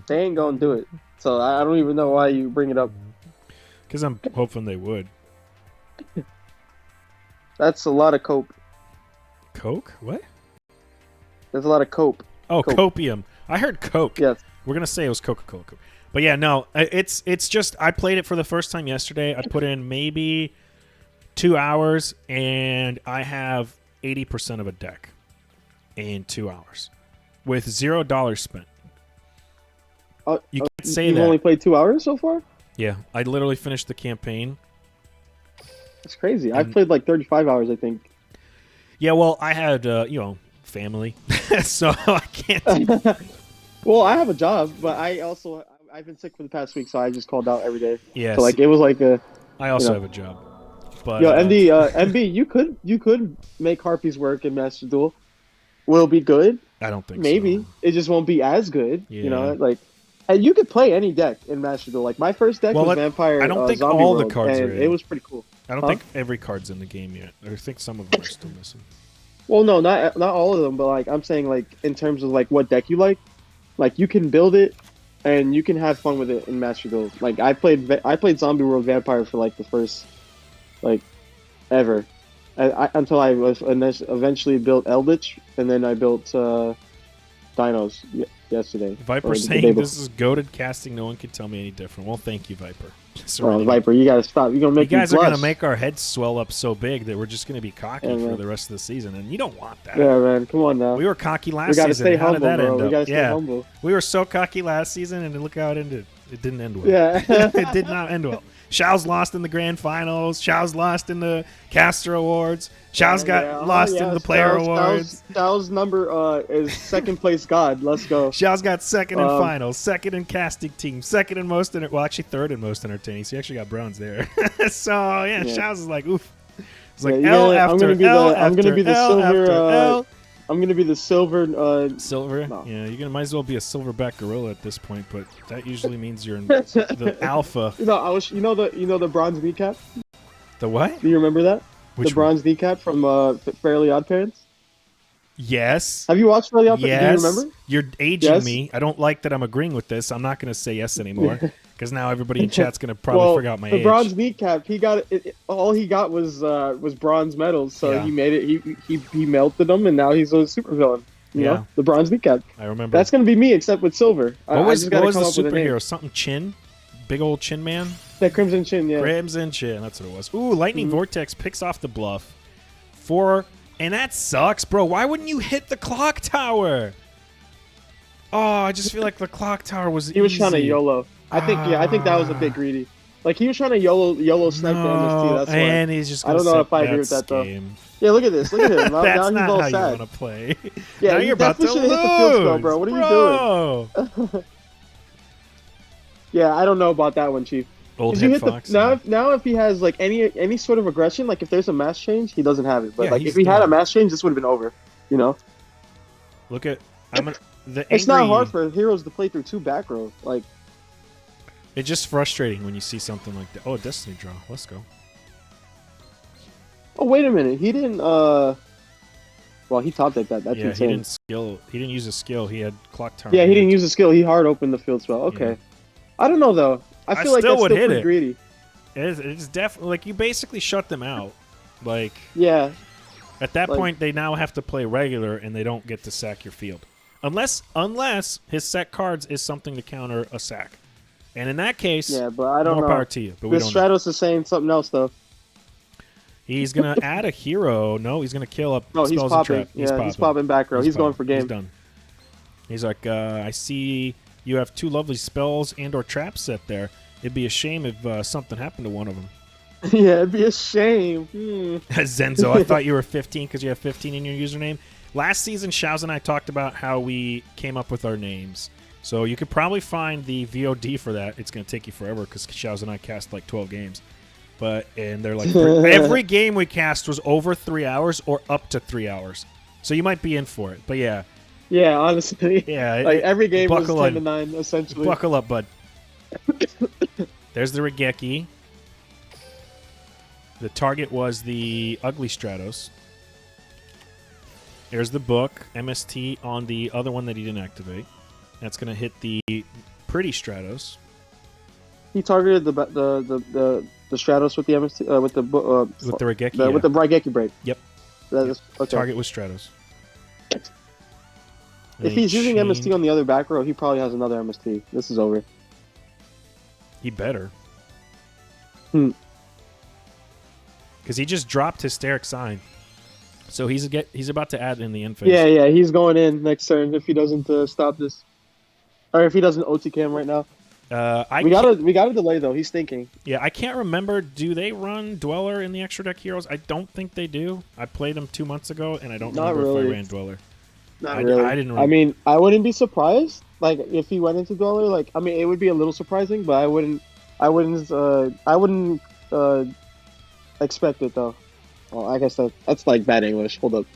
They ain't gonna do it. So I don't even know why you bring it up. Because I'm hoping they would. That's a lot of cope. Coke? What? There's a lot of cope. Oh, Coke. copium. I heard Coke. Yes. We're gonna say it was Coca-Cola. But yeah, no, it's just I played it for the first time yesterday. I put in maybe 2 hours, and I have 80% of a deck in 2 hours with $0 spent. You can't say You've that. only played 2 hours so far? Yeah, I literally finished the campaign. That's crazy. I've played like 35 hours, I think. Yeah, well, I had family, so I can't. Well, I have a job, but I've been sick for the past week, so I just called out every day. Yes. So like it was like a. I also you know. have a job. But Yo, MB, you could make Harpies work in Master Duel. Will it be good? I don't think Maybe. so. It just won't be as good. Yeah. You know, like, and you could play any deck in Master Duel. Like my first deck was Vampire. I don't think Zombie all World, the cards and are in. it was pretty cool. I don't think every card's in the game yet. I think some of them are still missing. Well, no, not all of them, but like I'm saying, like in terms of like what deck you like you can build it, and you can have fun with it in Master Duel. Like I played Zombie World Vampire for like the first, like, ever, until I was eventually built Eldritch, and then I built Dinos yesterday. Viper saying this is goated casting. No one can tell me any different. Well, thank you, Viper. Oh, Viper, you gotta stop. You're gonna make you guys are blush. gonna make our heads swell up so big that we're just gonna be cocky for the rest of the season, and you don't want that. Yeah, man, come on now. We were cocky last we gotta season. Stay How humble, did that bro. end up? We gotta stay humble. We were so cocky last season, and look how it ended. It didn't end well. Yeah. It did not end well. Shaowz lost in the grand finals. Shaowz lost in the caster awards. Shaowz got lost in the player awards. Shaowz number is second place god. Let's go. Shaowz got second in finals, second in casting team, second in most well, actually third in most entertaining. So he actually got bronze there. So yeah, Shaowz is like oof. It's like L after I'm gonna be L the, after I'm gonna be the L silver. after L. I'm gonna be the silver. Silver? No. Yeah, you're gonna might as well be a silverback gorilla at this point, but that usually means you're in the alpha. You know, the bronze kneecap. The what? Do you remember that? Which the bronze kneecap from Fairly Odd Parents. Yes. Have you watched Fairly Odd Parents? Yes. Do you remember? You're aging Yes. me. I don't like that I'm agreeing with this. I'm not gonna say yes anymore because now everybody in chat's gonna probably figure out my age. The bronze kneecap, he got it. All he got was bronze medals, so Yeah. he made it. He melted them, and now he's a supervillain. You know, the bronze kneecap. I remember. That's gonna be me, except with silver. What was the come up with a name. superhero? Something Chin? Big old Chin Man? That Crimson Chin, yeah. Crimson Chin, that's what it was. Ooh, Lightning Vortex picks off the bluff. And that sucks, bro. Why wouldn't you hit the clock tower? Oh, I just feel like the clock tower was He was trying to YOLO. I think that was a bit greedy. Like he was trying to YOLO snipe the MST. That's why. And he's just. I don't know if I agree with that though. Yeah, look at this. Look at him. Now, That's now he's not all how sad. you want to play. Yeah, now you you're about to definitely lose, should hit the field spell, bro. What are you doing? Yeah, I don't know about that one, Chief. Old you head hit fox. now if he has like any sort of aggression, like if there's a mass change, he doesn't have it. But Yeah, like he's if he had done. a mass change, this would have been over. You know. Look at. It's It's not hard for heroes to play through two back row. Like It's just frustrating when you see something like that. Oh, Destiny draw. Let's go. Oh, wait a minute. He didn't. Well, he top decked that. That's yeah, insane. he didn't skill. He didn't use a skill. He had clock tower. Yeah, he didn't use a skill. He hard opened the field spell. Okay. Yeah. I don't know though. I feel like that's still pretty greedy. It's definitely like you basically shut them out. Like yeah. At that point, they now have to play regular, and they don't get to sack your field, unless his set cards is something to counter a sack. And in that case, yeah, but I don't know. More power to you. But this Stratos is saying something else though. He's gonna add a hero. No, he's gonna kill up. No, he's popping. He's popping back row. He's going for game. He's done. He's like, I see you have 2 lovely spells and/or traps set there. It'd be a shame if something happened to one of them. Yeah, it'd be a shame. Zenzo, I thought you were 15 because you have 15 in your username. Last season, Shaowz and I talked about how we came up with our names. So you could probably find the VOD for that. It's going to take you forever because Shaowz and I cast like 12 games. And they're like, every game we cast was over 3 hours or up to 3 hours. So you might be in for it. But yeah. Yeah, honestly. Yeah. Like every game was 10 to 9, essentially. Buckle up, bud. There's the Regeki. The target was the ugly Stratos. There's the book, MST on the other one that he didn't activate. That's going to hit the pretty Stratos. He targeted the Stratos with the MST with the Regeki. With the Raigeki break. Yep. Okay. Target was Stratos. If he's using MST on the other back row, he probably has another MST. This is over. He better. Because he just dropped Hysteric Sign. So he's about to add in the end phase. Yeah, he's going in next turn if he doesn't stop this. Or if he doesn't OT cam right now. We gotta delay though. He's thinking. Yeah, I can't remember. Do they run Dweller in the extra deck heroes? I don't think they do. I played them 2 months ago, and I don't remember if I ran Dweller. Not really. I didn't. I mean, I wouldn't be surprised. Like if he went into Dweller, like I mean, it would be a little surprising, but I wouldn't expect it though. Well, I guess that's like bad English. Hold up.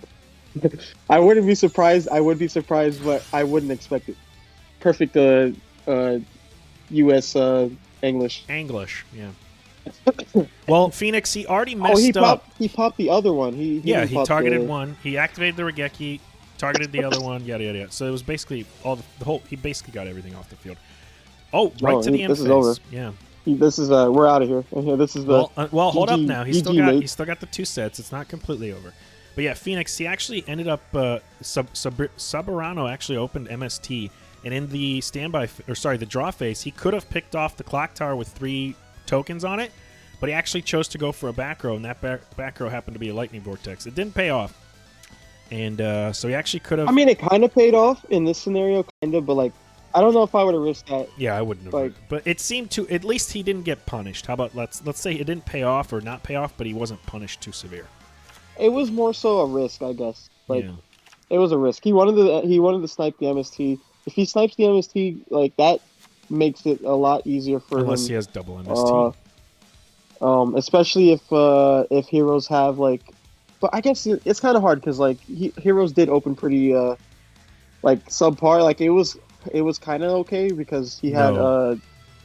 I wouldn't be surprised. I would be surprised, but I wouldn't expect it. Perfect U.S. English. English, yeah. Well, Phoenix, he already messed up. He popped the other one. He targeted one. He activated the Regeki, targeted the other one, yada, yada, yada. So it was basically he basically got everything off the field. Oh, right to the end phase. This is over. Yeah. This is we're out of here. This is the well, hold up now. He's still got the 2 sets. It's not completely over. But yeah, Phoenix, he actually ended up Saburano actually opened MST, and in the the draw phase, he could have picked off the clock tower with 3 tokens on it, but he actually chose to go for a back row, and that back row happened to be a lightning vortex. It didn't pay off. And so he actually could have. I mean, it kind of paid off in this scenario, kind of, but like I don't know if I would have risked that. Yeah, I wouldn't have. But it seemed to, at least he didn't get punished. How about let's say it didn't pay off or not pay off, but he wasn't punished too severe. It was more so a risk, I guess. It was a risk. He wanted to snipe the MST. If he snipes the MST, like that makes it a lot easier for him. Unless he has double MST. Especially if heroes have like, but I guess it's kind of hard because like heroes did open pretty like subpar. Like it was kind of okay because he had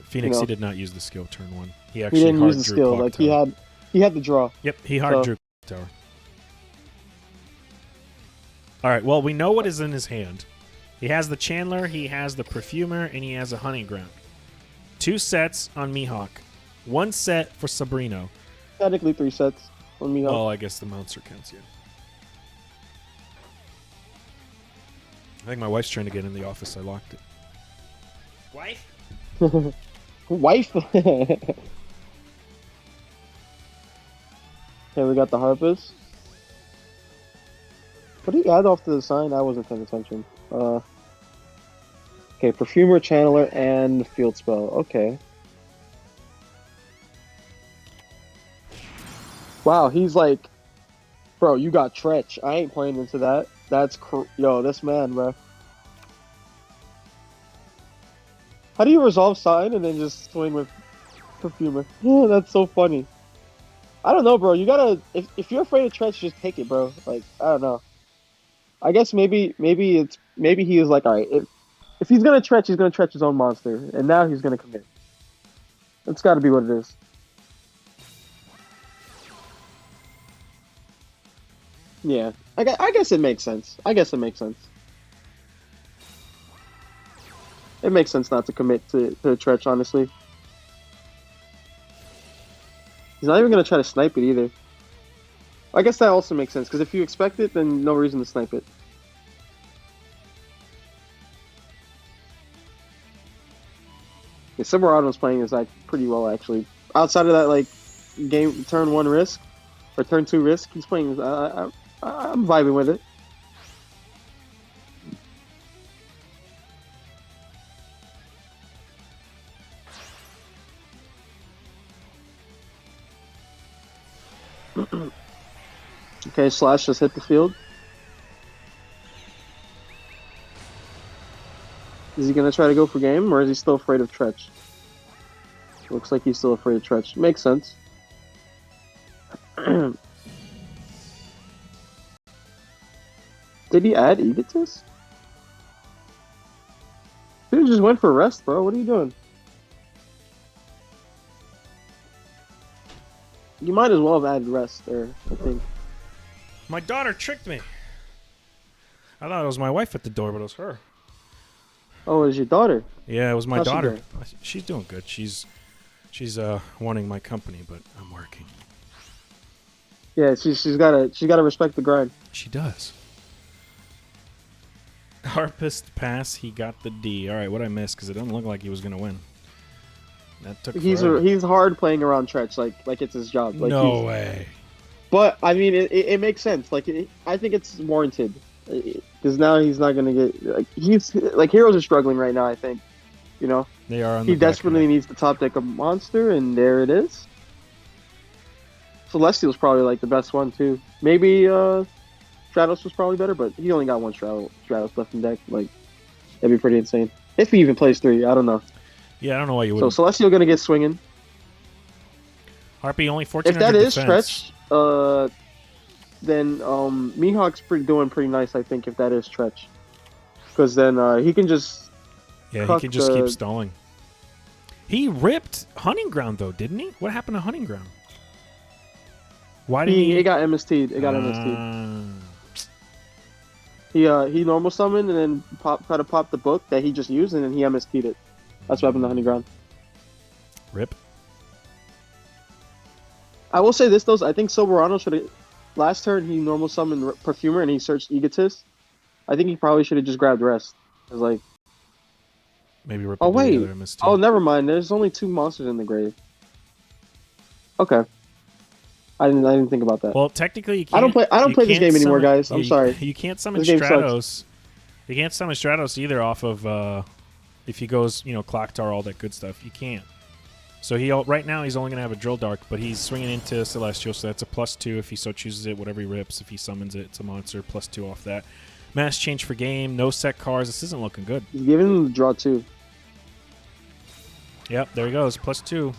Phoenix. He did not use the skill turn 1. He didn't use the skill. Like tower. he had the draw. Yep, he hard drew tower. All right. Well, we know what is in his hand. He has the Chandler, he has the Perfumer, and he has a Hunting Ground. 2 sets on Mihawk. 1 set for Sabrino. Technically 3 sets on Mihawk. Oh, I guess the monster counts, yeah. I think my wife's trying to get in the office. I locked it. Wife? Wife? Okay, we got the Harpist. What do you add off to the sign? I wasn't paying attention. Okay, Perfumer, Channeler, and Field Spell. Okay. Wow, he's like, bro, you got Tretch. I ain't playing into that. That's yo, this man, bro. How do you resolve sign and then just swing with Perfumer? Oh, that's so funny. I don't know, bro. You gotta if you're afraid of Tretch, just take it, bro. Like I don't know. I guess maybe he is like, all right, if he's gonna Tretch, he's gonna Tretch his own monster, and now he's gonna commit. It's got to be what it is. Yeah, I guess it makes sense. I guess it makes sense. It makes sense not to commit to Tretch, honestly. He's not even going to try to snipe it either. I guess that also makes sense, because if you expect it, then no reason to snipe it. Yeah, Silverado's playing his like pretty well, actually. Outside of that, like, game turn 1 risk, or turn 2 risk, he's playing... I'm vibing with it. Okay, Slash just hit the field. Is he gonna try to go for game, or is he still afraid of Tretch? Looks like he's still afraid of Tretch. Makes sense. Did he add Egotist? Dude just went for rest, bro. What are you doing? You might as well have added rest there, I think. My daughter tricked me. I thought it was my wife at the door, but it was her. Oh, it was your daughter? Yeah, it was my How's she daughter. doing? She's doing good. She's wanting my company, but I'm working. Yeah, she's gotta respect the grind. She does. Harpist pass. He got the D. All right, what I missed because it doesn't look like he was gonna win. That took. He's hard playing around Tretch like it's his job. Like no way. But I mean, it makes sense. Like I think it's warranted because now he's not gonna get like heroes are struggling right now. I think, you know, They are on he the back desperately needs to top deck a monster, and there it is. Celestial's probably like the best one too. Maybe Stratos was probably better, but he only got one Stratos left in deck. Like that'd be pretty insane if he even plays 3. I don't know. Yeah, I don't know why you So wouldn't. Celestial gonna get swinging. Harpy only 1400 If that is defense. Tretch, then Mihawk's doing pretty nice, I think, if that is Tretch. Because then he can just... Yeah, he can just keep stalling. He ripped Hunting Ground, though, didn't he? What happened to Hunting Ground? Why did he... It got MST'd. It got MST'd. He normal summoned and then tried to pop the book that he just used, and then he MST'd it. That's what happened to Hunting Ground. Rip. I will say this, though. I think Silverado should have... Last turn, he normal summoned Perfumer and he searched Egotist. I think he probably should have just grabbed Rest. It was like... Maybe rip Oh, wait. the other MST. Oh, never mind. There's only 2 monsters in the grave. Okay. I didn't think about that. Well, technically, you can't... I don't play this game anymore, guys. I'm sorry. You can't summon This game Stratos. You can't summon Stratos either off of... if he goes, Clock Tower, all that good stuff. You can't. So right now he's only going to have a Drill Dark, but he's swinging into Celestial, so that's a +2 if he so chooses it, whatever he rips. If he summons it, it's a monster, +2 off that. Mass change for game, no set cards. This isn't looking good. He's giving him the draw 2. Yep, there he goes, +2.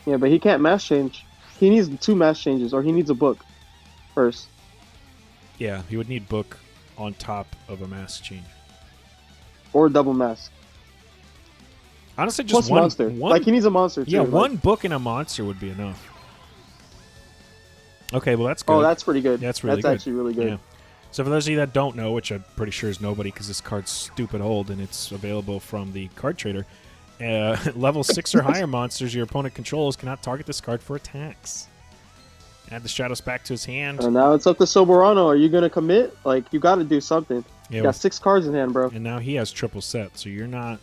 Yeah, but he can't mass change. He needs 2 mass changes, or he needs a book first. Yeah, he would need book on top of a mass change. Or double mass. Honestly, Plus just monster. one. Like, he needs a monster, too. Yeah, like, one book and a monster would be enough. Okay, well, that's good. Oh, that's pretty good. That's really good. That's actually really good. Yeah. So for those of you that don't know, which I'm pretty sure is nobody because this card's stupid old and it's available from the card trader, level 6 or higher monsters your opponent controls cannot target this card for attacks. Add the Stratos back to his hand. And now it's up to Soberano. Are you going to commit? Like, you got to do something. Yeah, you got 6 cards in hand, bro. And now he has triple set, so you're not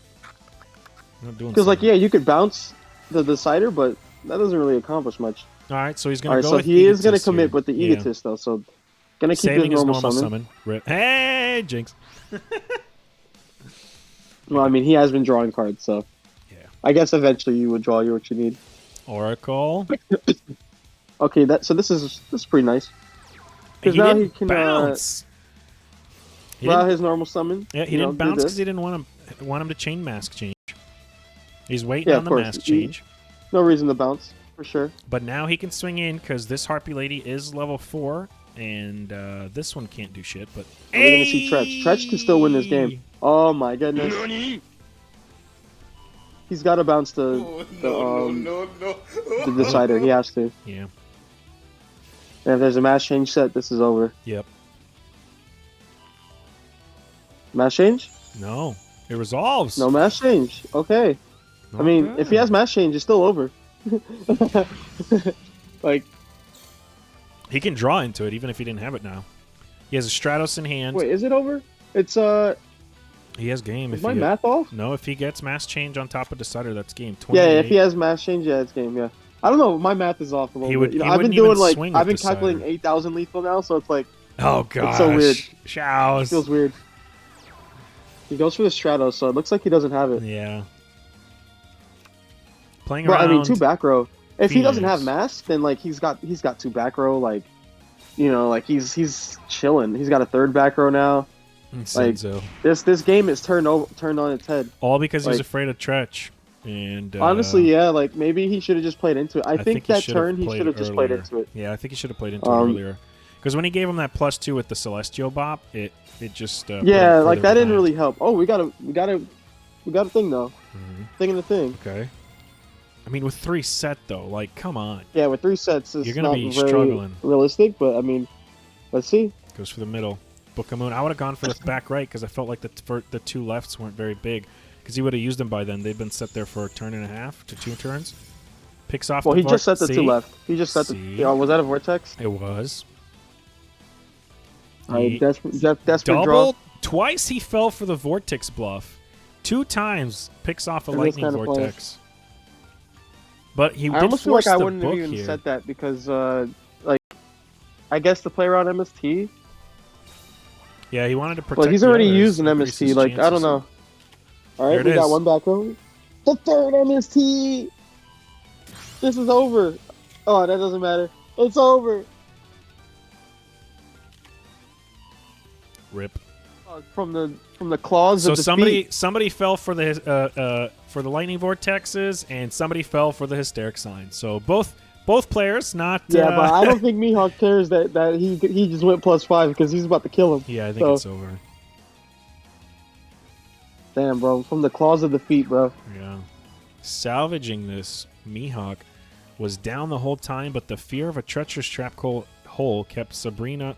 doing Because, like, something. yeah, you could bounce the Decider, but that doesn't really accomplish much. All right, so he's going All to right, go so with he is going to Egotist commit here. with the Yeah. Egotist, though. So, going to keep Saving his his normal normal summon. Rip. Hey, Jinx. Well, I mean, he has been drawing cards, so Yeah. I guess eventually you would draw what you need. Oracle. Okay, so this is pretty nice. He Because now didn't he can bounce. He allow didn't- his normal summon. Yeah, he you know, didn't do bounce this. because he didn't want him to chain mask change. He's waiting Yeah, on of the course. mask change. No reason to bounce, for sure. But now he can swing in because this Harpy Lady is level 4, and this one can't do shit. But We're going to see Tretch. Tretch can still win this game. Oh, my goodness. He's got to bounce the decider. He has to. Yeah. And if there's a mass change set, this is over. Yep. Mass change? No. It resolves. No mass change. Okay. I mean, if he has mass change, it's still over. Like, he can draw into it even if he didn't have it now. He has a Stratos in hand. wait, is it over? It's He has game. Is If my he math off? No, if he gets mass change on top of decider, that's game. Yeah, if he has mass change, yeah, it's game. Yeah. I don't know. My math is off a little bit. You know, he I've been wouldn't even doing like swing I've with been calculating decider. 8,000 lethal now, so it's like Oh gosh. it's so weird. Shaowz. It feels weird. He goes for the Stratos, so it looks like he doesn't have it. Yeah. Playing But around. I mean, 2 back row. If he doesn't Phoenix. have mass, then like he's got 2 back row. Like, you know, like he's chilling. He's got a 3rd back row now. Like Senzo. this game is turned on its head. All because he's like- afraid of Tretch. And Honestly, yeah, like maybe he should have just played into it. I think he that should have turn he played should have just played earlier. into it. Yeah, I think he should have played into it earlier. Because when he gave him that +2 with the Celestial Bop, it just put Yeah, him like further that didn't behind. really help. Oh, we got a thing though. Mhm. Thing in the thing. Okay. I mean, with 3 set though, like, come on. Yeah, with 3 sets, it's You're gonna not be very struggling. realistic. But I mean, let's see. Goes for the middle. Book of Moon. I would have gone for the back right because I felt like the 2 lefts weren't very big. Because he would have used them by then. They've been set there for a turn and a half to 2 turns. Picks off. Well, the he just set the See? 2 left. He just set See? the. Was that a vortex? It was. All right, He desperate draw. doubled. Twice he fell for the Vortex bluff. 2 times picks off a It is lightning kinda vortex. But he I did almost feel like force I the wouldn't have book even here. set that because, like, I guess the player on MST. Yeah, he wanted to protect. Well, he's the already others, used an increase MST. his Like, I don't chances. know. All There right, it we got is. 1 back row. The 3rd MST. This is over. Oh, that doesn't matter. It's over. Rip. From the claws So of the somebody fell for the lightning vortexes, and somebody fell for the hysteric sign. So both players not. Yeah, but I don't think Mihawk cares that he just went +5 because he's about to kill him. Yeah, I think So- it's over. Damn, bro. From the claws of the feet, bro. Yeah. Salvaging this, Mihawk was down the whole time, but the fear of a treacherous trap hole kept Sabrina.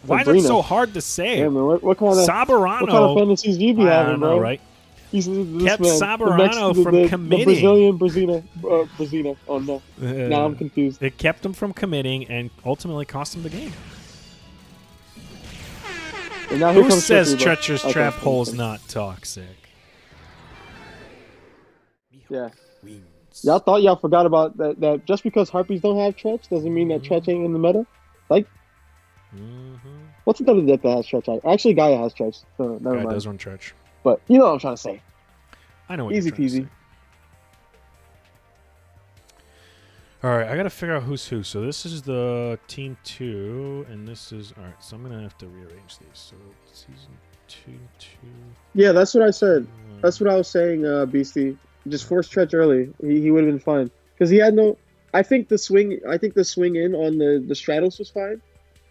Why is it Sabrina. so hard to say? Damn, man. What kind of Sabarano. fantasies do you be I having, don't bro? know, right? He's this Kept man, Sabarano from committing. The Brazilian Brazina. Oh no. Now I'm confused. It kept him from committing and ultimately cost him the game. And now here Who comes says Trickery, bro. treacherous Okay, trap okay, hole's okay. not toxic? Yeah. Wins. Y'all thought y'all forgot about that just because Harpies don't have Tretch doesn't mean that Tretch ain't in the meta? Like, what's another deck that has Tretch? Actually, Gaia has Tretch, so never Guy mind. does run Tretch. But you know what I'm trying to say. I know what Easy you're trying to peasy. say. All right, I got to figure out who's who. So this is the team 2, and this is... All right, so I'm going to have to rearrange these. So season 2, 2... Yeah, that's what I said. That's what I was saying, Beastie. Just force Tretch early. He would have been fine. Because he had no... I think the swing in on the Stratos was fine.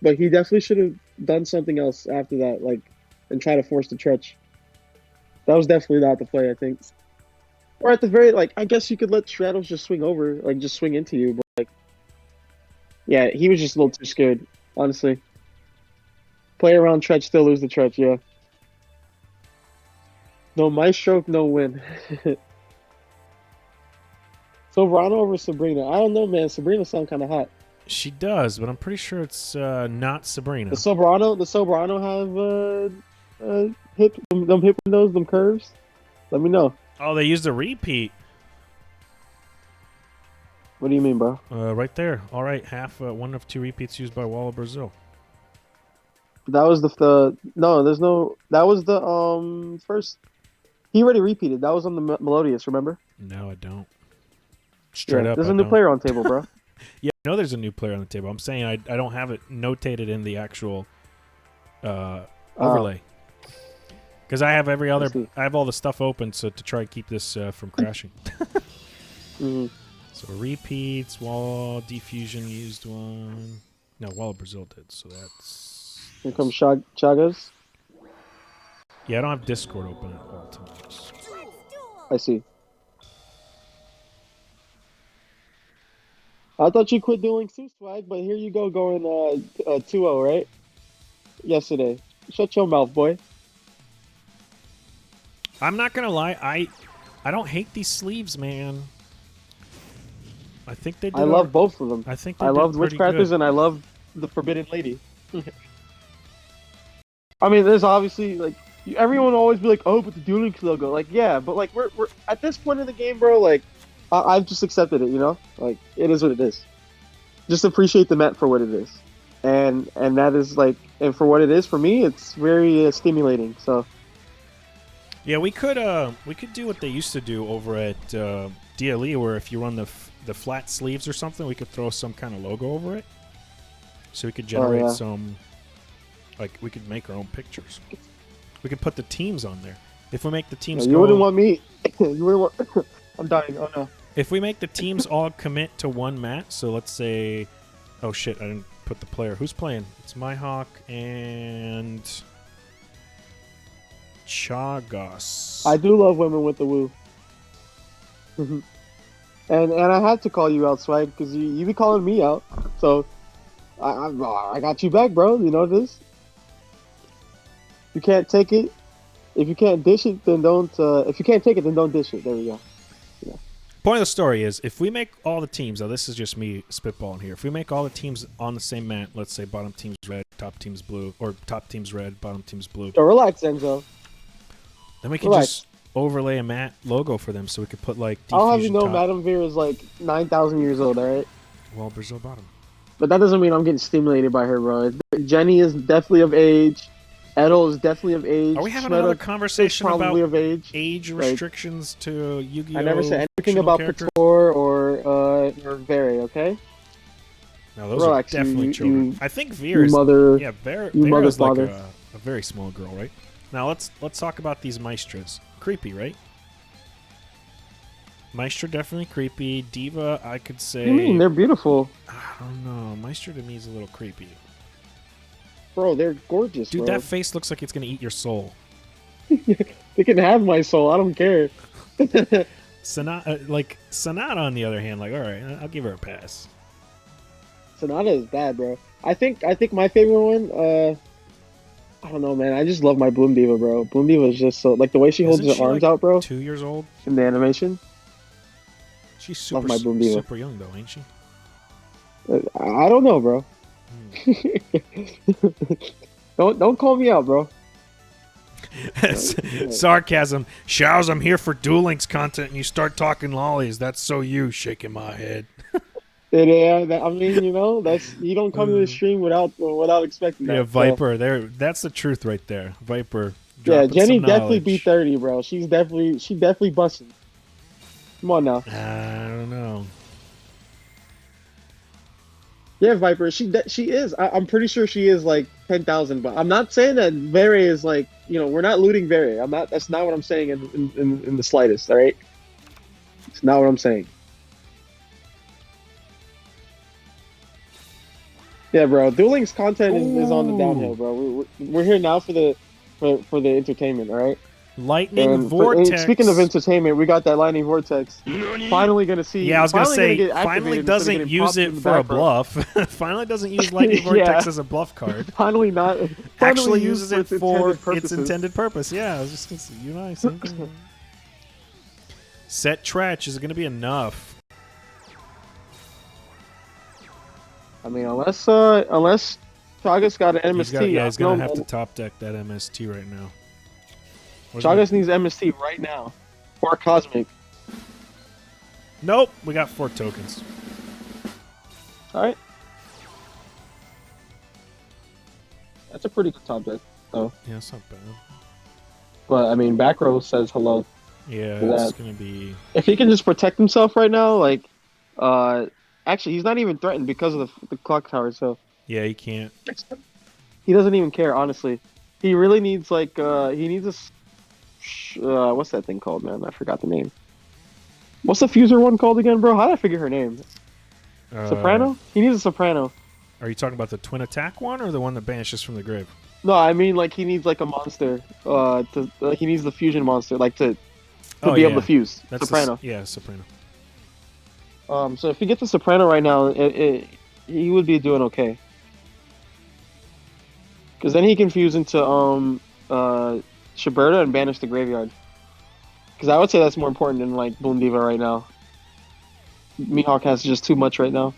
But he definitely should have done something else after that, like, and try to force the Tretch. That was definitely not the play, I think. Or at the very, like, I guess you could let Stratos just swing over, like, just swing into you. But, like, yeah, he was just a little too scared, honestly. Play around Tretch, still lose the Tretch, yeah. No, my stroke, no win. Sobrano over Sabrina. I don't know, man. Sabrina sound kind of hot. She does, but I'm pretty sure it's not Sabrina. The Sobrano have hip windows, them curves. Let me know. Oh, they used a repeat. What do you mean, bro? Right there. All right, one of 2 repeats used by Wall of Brazil. That was the no. There's no. That was the first. He already repeated. That was on the Melodious. Remember? No, I don't. Straight up, There's I a new don't. player on table, bro. Yeah, I know there's a new player on the table. I'm saying I don't have it notated in the actual overlay. Because I have I have all the stuff open so to try to keep this from crashing. Mm-hmm. So repeats, Wall, Diffusion used one. No, Wall of Brazil did, so that's... Here comes Chagas. Yeah, I don't have Discord open at all times. I see. I thought you quit doing Sue Swag, but here you go going 2-0, right? Yesterday. Shut your mouth, boy. I'm not gonna lie, I don't hate these sleeves, man. I think they did. I love both of them. I think they I did loved pretty Witchcrafters good. and I love the Forbidden Lady. I mean, there's obviously like everyone will always be like, "Oh, but the Duel Links logo." Like, yeah, but like we're at this point in the game, bro. Like, I've just accepted it. You know, like it is what it is. Just appreciate the Met for what it is, and that is like, and for what it is for me, it's very stimulating. So Yeah, we could do what they used to do over at DLE, where if you run the flat sleeves or something, we could throw some kind of logo over it, so we could generate yeah. some. Like we could make our own pictures. We could put the teams on there. If we make the teams, you wouldn't want me. You wouldn't want. I'm dying. Oh no. If we make the teams all commit to one mat, so let's say, oh shit, I didn't put the player. Who's playing? It's Myhawk and Shaowz. I do love women with the woo. and I had to call you out, Swag, because you be calling me out. So I got you back, bro. You know this. If you can't take it, if you can't dish it, then don't. If you can't take it, then don't dish it. There we go. Yeah. Point of the story is, if we make all the teams, now this is just me spitballing here. If we make all the teams on the same mat, let's say bottom team's red, top team's blue, or top team's red, bottom team's blue. So relax, Enzo. Then we can just overlay a mat logo for them, so we could put like. I'll have you know, top. Madame Veer is like 9,000 years old. All right. Well, Brazil bottom. But that doesn't mean I'm getting stimulated by her, bro. Jenny is definitely of age. Edel is definitely of age. Are we having Shredder another conversation is probably about of age restrictions to Yu-Gi-Oh? I never said anything about Pator or Vere, okay? No, those Relax, are definitely children. I think Veer is Veer is like a very small girl, right? Now let's talk about these Maestras. Creepy, right? Maestra definitely creepy. Diva, I could say. What do you mean? They're beautiful. I don't know. Maestra to me is a little creepy. Bro, they're gorgeous, dude, bro. that face looks like it's gonna eat your soul. They can have my soul. I don't care. Sonata, on the other hand, like, all right, I'll give her a pass. Sonata is bad, bro. I think my favorite one. I don't know, man. I just love my Bloom Diva, bro. Bloom Diva is just so like the way she holds her arms out, bro. 2 years old in the animation. She's super young though, ain't she? I don't know, bro. Don't call me out, bro. Sarcasm. Shaowz, I'm here for Duel Links content, and you start talking lollies. That's so you, shaking my head. Yeah, I mean, you know, you don't come to the stream without expecting that. Yeah, Viper. So. That's the truth right there. Viper. Yeah, Jenny definitely beat 30, bro. She definitely busting. Come on now. I don't know. Yeah, Viper. She is. I'm pretty sure she is like 10,000. But I'm not saying that Vere is like, you know, we're not looting Vere. I'm not. That's not what I'm saying in the slightest. All right. It's not what I'm saying. Yeah, bro. Duel Links content is on the downhill, bro. We're here now for the entertainment. All right. Lightning Vortex. And speaking of entertainment, we got that Lightning Vortex. Finally gonna see. Yeah, I was gonna say. Finally doesn't use it for a bluff. Finally doesn't use Lightning Vortex as a bluff card. Finally not. Actually uses it for its intended purpose. Yeah, I was just gonna say, you and I same thing. Set Tretch is gonna be enough. I mean, unless Chagas got an MST. He's gonna have to top deck that MST right now. Chagas needs MST right now. Or Cosmic. Nope, we got 4 tokens. Alright. That's a pretty good top deck, though. Yeah, it's not bad. But, I mean, back row says hello. Yeah, it's going to be... If he can just protect himself right now, like... actually, he's not even threatened because of the clock tower, so... Yeah, he can't. He doesn't even care, honestly. He really needs, like, he needs a... what's that thing called, man? I forgot the name. What's the fuser one called again, bro? How did I figure her name? Soprano? He needs a soprano. Are you talking about the twin attack one or the one that banishes from the grave? No, I mean like he needs like a monster. He needs the fusion monster, like to to be able to fuse. That's Soprano. Soprano. So if he gets a Soprano right now, he would be doing okay. Because then he can fuse into Shiberta and banish the graveyard. Because I would say that's more important than like Boom Diva right now. Mihawk has just too much right now.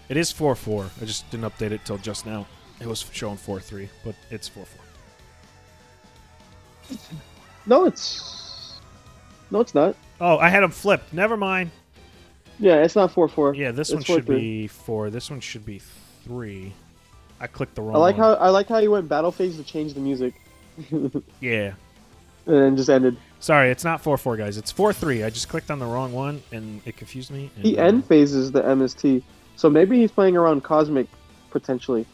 It is 4-4. I just didn't update it till just now. It was showing 4-3, but it's 4-4. No, it's not. Oh, I had him flipped. Never mind. Yeah, it's not 4-4. Yeah, this it's one 4-3. should be 4. This one should be 3. I clicked the wrong I like one. how you went battle phase to change the music. Yeah. And then just ended. Sorry, it's not 4-4, guys. It's 4-3. I just clicked on the wrong one, and it confused me. And, He end phases the MST. So maybe he's playing around Cosmic, potentially.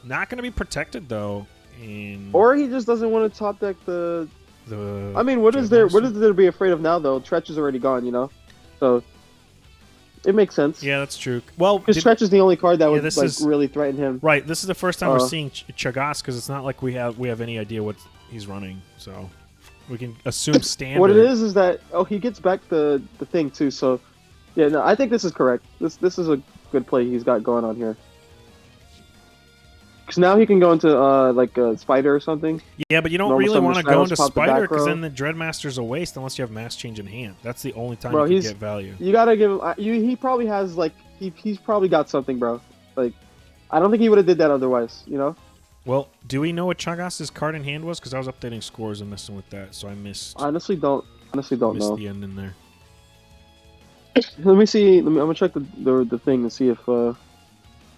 Not going to be protected, though. Or he just doesn't want to top deck the... I mean, what is there to be afraid of now, though? Tretch is already gone, you know? So, it makes sense. Yeah, that's true. Well, because Tretch is the only card that would really threaten him. Right, this is the first time we're seeing Chagas, because it's not like we have any idea what he's running, so... We can assume standard. What it is that he gets back the thing too. So yeah, no, I think this is correct. This is a good play he's got going on here. Because now he can go into like a Spider or something. Yeah, but you don't really want to go into Spider because then the Dreadmaster's a waste unless you have Mass Change in hand. That's the only time you can get value. You gotta give him. He probably has like he's probably got something, bro. Like I don't think he would have did that otherwise. You know. Well, do we know what Chagas' card in hand was? Because I was updating scores and messing with that, so I missed. Honestly, don't know. The end in there. Let me see. I'm gonna check the thing and see if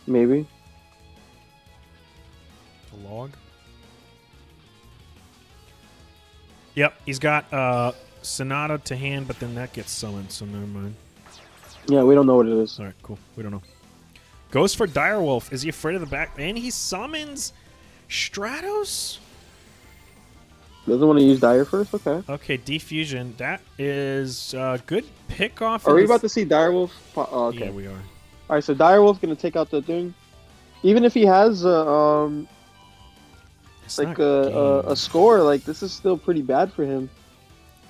maybe. The log. Yep, he's got Sonata to hand, but then that gets summoned, so never mind. Yeah, we don't know what it is. All right, cool. We don't know. Goes for Direwolf. Is he afraid of the back? And he summons Stratos? Doesn't want to use Dire first? Okay. Okay, Defusion. That is a good pick off. Are we about to see Direwolf? Oh, okay. Yeah, we are. All right, so Direwolf going to take out the thing. Even if he has a score, like this is still pretty bad for him.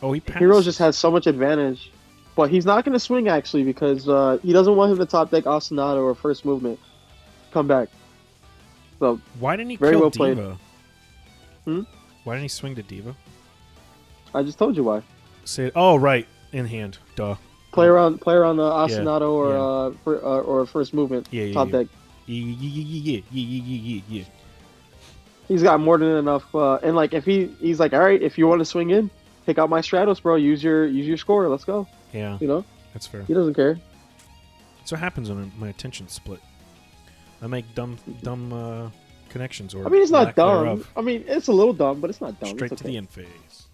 Oh, he passed. Heroes just has so much advantage. But he's not going to swing, actually, because he doesn't want him to top deck Asanada or first movement. Come back. So why didn't he very kill well Diva? Played. Why didn't he swing to Diva? I just told you why. Say it. Oh, right. In hand. Duh. Play around the Asanada or first movement. Top deck. Yeah. He's got more than enough. And like if he's like, all right, if you want to swing in, pick out my Stratos, bro. Use your score. Let's go. Yeah. You know? That's fair. He doesn't care. That's what happens when my attention's split. I make dumb connections. Or I mean, it's not dumb. Thereof. I mean, it's a little dumb, but it's not dumb. Straight it's to the end phase.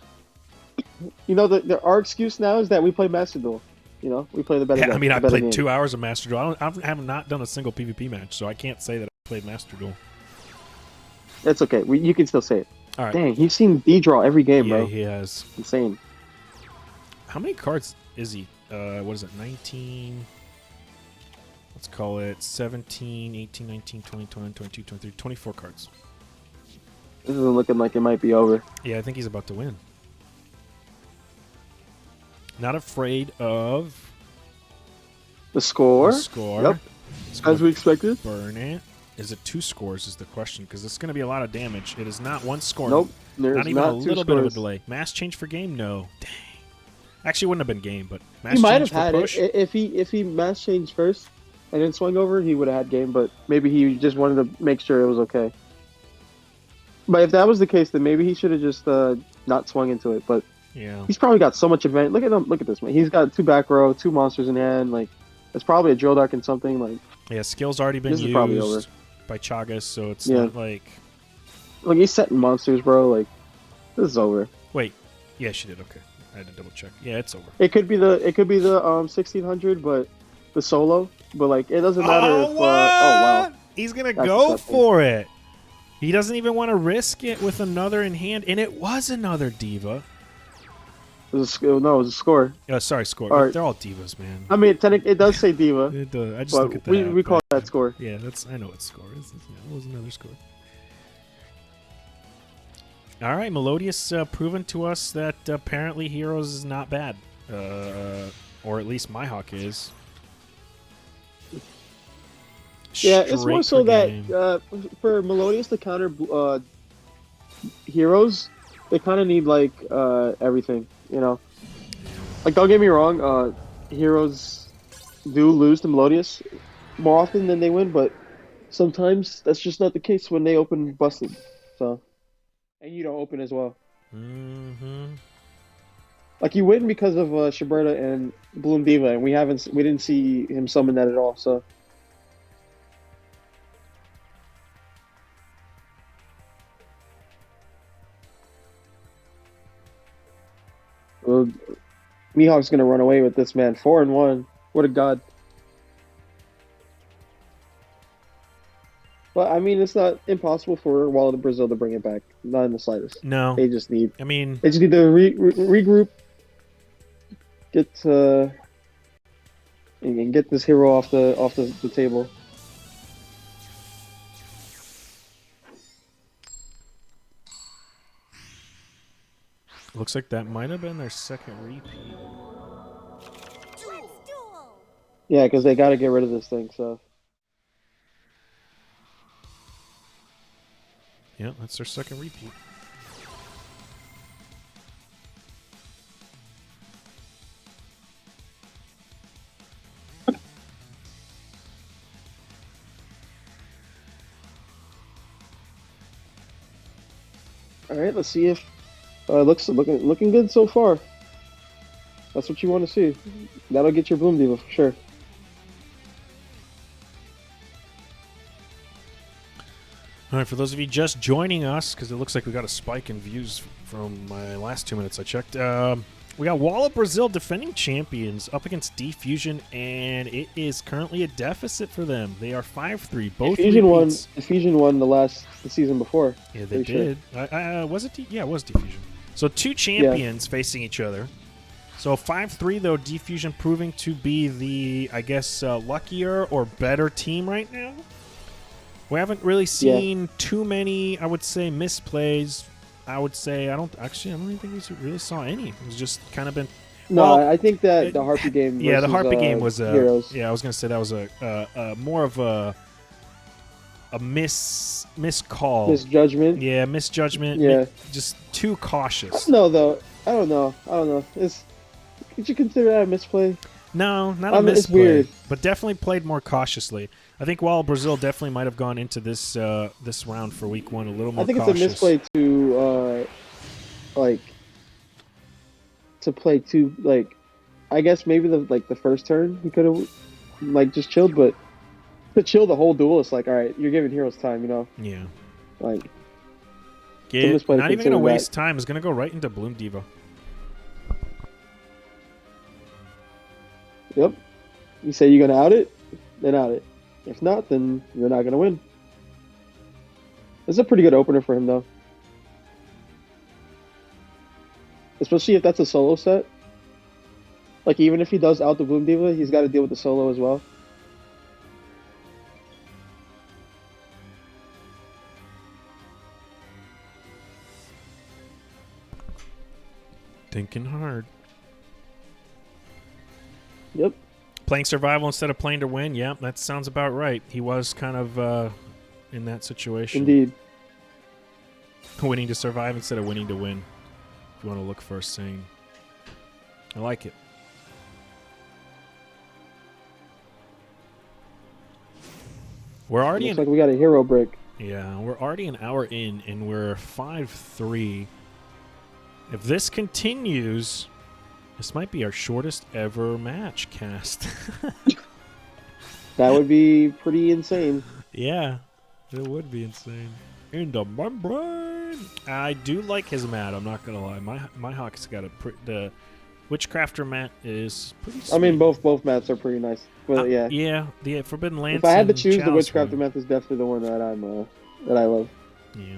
You know, our excuse now is that we play Master Duel. You know, we play the better game. I mean, I played game. 2 hours of Master Duel. I have not done a single PvP match, so I can't say that I played Master Duel. That's okay. You can still say it. All right. Dang, he's seen D-draw every game, bro. Yeah, he has. Insane. How many cards is he? What is it? 19... Let's call it 17, 18, 19, 20, 21, 22, 23, 24 cards. This isn't looking like it might be over. Yeah, I think he's about to win. Not afraid of... The score? The score. Yep. As we expected. Burn it. Is it 2 scores is the question, because it's going to be a lot of damage. It is not 1 score. Nope. Not even a little bit of a delay. Mass change for game? No. Dang. Actually, it wouldn't have been game, but mass he might change have had for push? it. If he mass changed first and then swung over, he would have had game, but maybe he just wanted to make sure it was okay. But if that was the case, then maybe he should have just not swung into it. But yeah, he's probably got so much advantage. Look at him. Look at this, man. He's got 2 back row, 2 monsters in hand. Like, it's probably a drill dark and something. Like, yeah, skill's already been this is probably over. used by Chagas, so it's not like... Like, he's setting monsters, bro. Like, this is over. Wait. Yeah, she did. Okay. I had to double check. Yeah, it's over. It could be the 1600, but the solo. But like, it doesn't matter if. What? Oh wow. He's gonna That's go disgusting. for it. He doesn't even want to risk it with another in hand, and it was another Diva. No, it was a score. Sorry, score. Or They're all divas, man. I mean, it does say diva, It does. I just look at but that. we call that score. Yeah, I know what score is. It was another score. All right, Melodious proven to us that apparently Heroes is not bad, or at least my Hawk is. Yeah, it's more so game. that for Melodious to counter Heroes, they kind of need like everything, you know. Like, don't get me wrong, Heroes do lose to Melodious more often than they win, but sometimes that's just not the case when they open busted. So, and you don't open as well. Mm-hmm. Like, you win because of Shiberta and Bloom Diva, and we didn't see him summon that at all. So. Well, Mihawk's gonna run away with this, man. 4-1. What a god. But I mean, it's not impossible for Wall of Brazil to bring it back. Not in the slightest. No. They just need. I mean, they just need to regroup, and get this hero off the table. looks like that might have been their second repeat. Yeah, because they got to get rid of this thing. So. Yeah, that's their second repeat. All right, let's see if looking good so far. That's what you want to see. That'll get your Bloom Diva for sure. All right, for those of you just joining us, because it looks like we got a spike in views from my last 2 minutes I checked. We got Wall of Brazil defending champions up against Diffusion, and it is currently a deficit for them. They are 5-3. Both Diffusion won the season before. Yeah, they did. Sure. Was it? Yeah, it was Diffusion. So two champions facing each other. So 5-3 though, Diffusion proving to be the, I guess, luckier or better team right now. We haven't really seen too many, I would say, misplays. I don't even think we really saw any. It was just kind of been. No, I think that the Harpy game. Yeah, the Harpy game was Heroes. Yeah, I was gonna say that was a more of a miscall. Misjudgment. Yeah, misjudgment. Yeah, just too cautious. No, though. I don't know. Could you consider that a misplay? No, not a misplay. It's weird. But definitely played more cautiously. I think while Brazil definitely might have gone into this this round for week one a little more cautious. I think it's a misplay to play too, like, I guess maybe the first turn he could have just chilled, but to chill the whole duel, it's like, all right, you're giving Heroes time, you know? Yeah. Like, not even gonna waste time. Is gonna go right into Bloom Diva. Yep. You say you're gonna out it, then out it. If not, then you're not gonna win. It's a pretty good opener for him, though. Especially if that's a solo set. Like, even if he does out the Bloom Diva, he's got to deal with the solo as well. Thinking hard. Yep. Playing survival instead of playing to win. Yeah, that sounds about right. He was kind of in that situation. Indeed. Winning to survive instead of winning to win. If you want to look for a saying. I like it. We're already Looks like we got a hero break. Yeah, we're already an hour in, and we're 5-3. If this continues, this might be our shortest ever match cast. That would be pretty insane. Yeah, it would be insane. In the membrane. I do like his mat. I'm not gonna lie. My Hawk's got the Witchcrafter mat is pretty sweet. I mean, both mats are pretty nice. But yeah. Yeah, the Forbidden Lance. If I had to choose, the Shaowz Witchcrafter mat is definitely the one that I love. Yeah.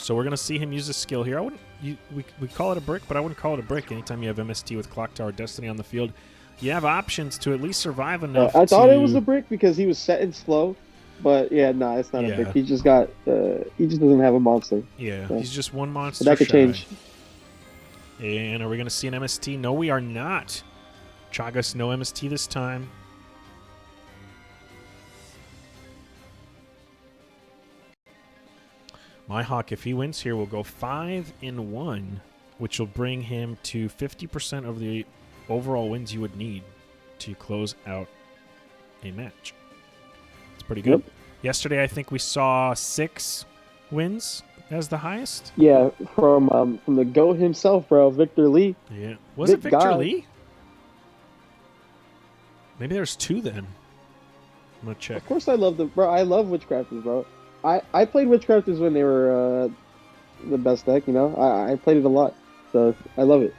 So we're going to see him use his skill here. I wouldn't. We call it a brick, but I wouldn't call it a brick. Anytime you have MST with Clock Tower Destiny on the field, you have options to at least survive enough. I thought it was a brick because he was setting slow, but yeah, no, it's not a brick. He just got. He just doesn't have a monster. Yeah, he's just one monster. But that could change. And are we going to see an MST? No, we are not. Chagas, no MST this time. MyHawk, if he wins here, will go 5-1, which will bring him to 50% of the overall wins you would need to close out a match. It's pretty good. Yep. Yesterday, I think we saw 6 wins as the highest. Yeah, from the GOAT himself, bro, Victor Lee. Yeah, was it Victor Lee? Maybe there's 2 then. I'm gonna check. Of course, I love them, bro. I love Witchcrafters, bro. I played Witchcrafters when they were the best deck, you know? I played it a lot, so I love it.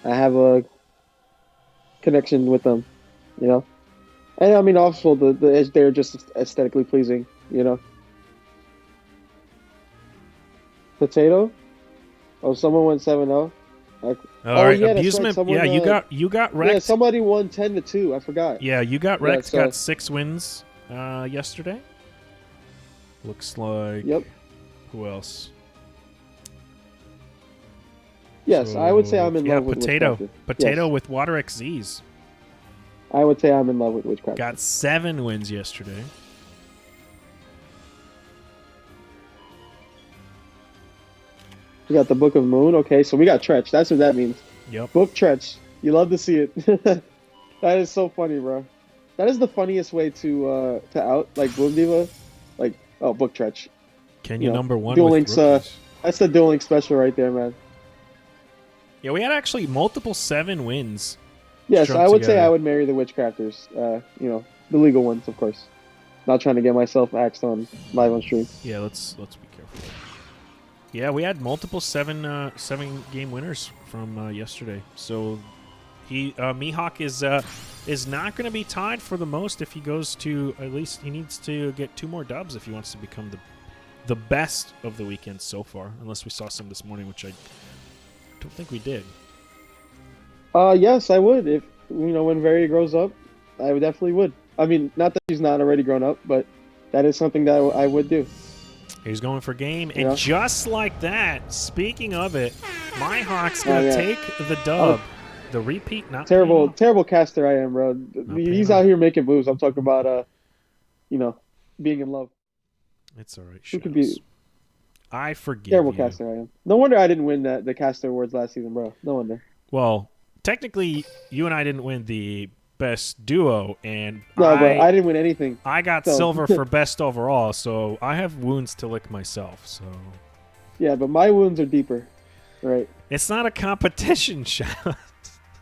I have a connection with them, you know? And, I mean, also, they're just aesthetically pleasing, you know? Potato? Oh, someone went 7-0? All right, yeah, abusement. Right. Someone, you got wrecked. Yeah, somebody won 10-2. I forgot. Yeah, you got wrecked. Got 6 wins yesterday. Looks like. Yep. Who else? Yes, I would say I'm in love with Potato. Witchcrafters. Potato yes. with Water XZs. I would say I'm in love with Witchcrafters. Got 7 wins yesterday. We got the Book of Moon. Okay, so we got Tretch. That's what that means. Yep. Book Tretch. You love to see it. That is so funny, bro. That is the funniest way to out like Boom Diva. Like, oh, Book Tretch. Can you number 1 Duel with Links, that's the Duel Links special right there, man. Yeah, we had actually multiple 7 wins. Yes, I would say I would marry the Witchcrafters. You know, the legal ones, of course. Not trying to get myself axed on live on stream. Yeah, let's be careful. Yeah, we had multiple 7 game winners from yesterday. So Mihawk is not going to be tied for the most if he goes to, at least he needs to get 2 more dubs if he wants to become the best of the weekend so far. Unless we saw some this morning, which I don't think we did. Yes, I would. If when Varia grows up, I definitely would. I mean, not that he's not already grown up, but that is something that I would do. He's going for game, and just like that, speaking of it, MyHawk's going to take the dub. The repeat, not terrible caster I am, bro. He's out here making moves. I'm talking about, being in love. It's all right. Who could be? I forgive terrible you. Caster I am. No wonder I didn't win the caster awards last season, bro. No wonder. Well, technically, you and I didn't win the best duo, and but I didn't win anything. I got silver for best overall, so I have wounds to lick myself. So yeah, but my wounds are deeper, right? It's not a competition, Shaowz.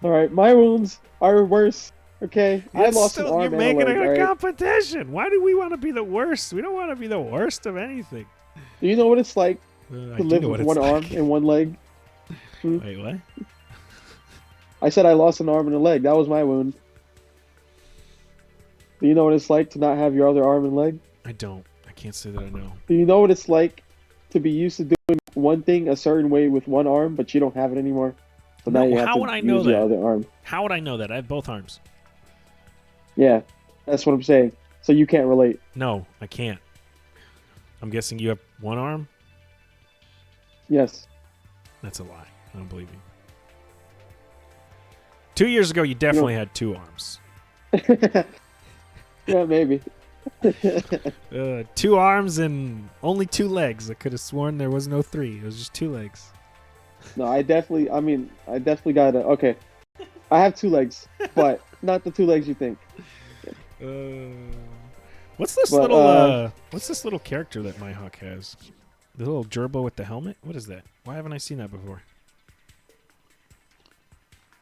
All right, my wounds are worse. Okay, I lost an arm. You're making it a competition. Why do we want to be the worst? We don't want to be the worst of anything. Do you know what it's like to live with one arm and one leg? Wait, what? I said I lost an arm and a leg. That was my wound. Do you know what it's like to not have your other arm and leg? I don't. I can't say that I know. Do you know what it's like to be used to doing one thing a certain way with one arm, but you don't have it anymore? So now you have to use your other arm. How would I know that? I have both arms. Yeah, that's what I'm saying. So you can't relate. No, I can't. I'm guessing you have one arm? Yes. That's a lie. I don't believe you. 2 years ago, you definitely had 2 arms. Yeah, maybe. 2 arms and only 2 legs. I could have sworn there was no 3. It was just 2 legs. No, I definitely got a... Okay. I have 2 legs, but not the 2 legs you think. What's this little character that MyHawk has? The little gerbil with the helmet? What is that? Why haven't I seen that before?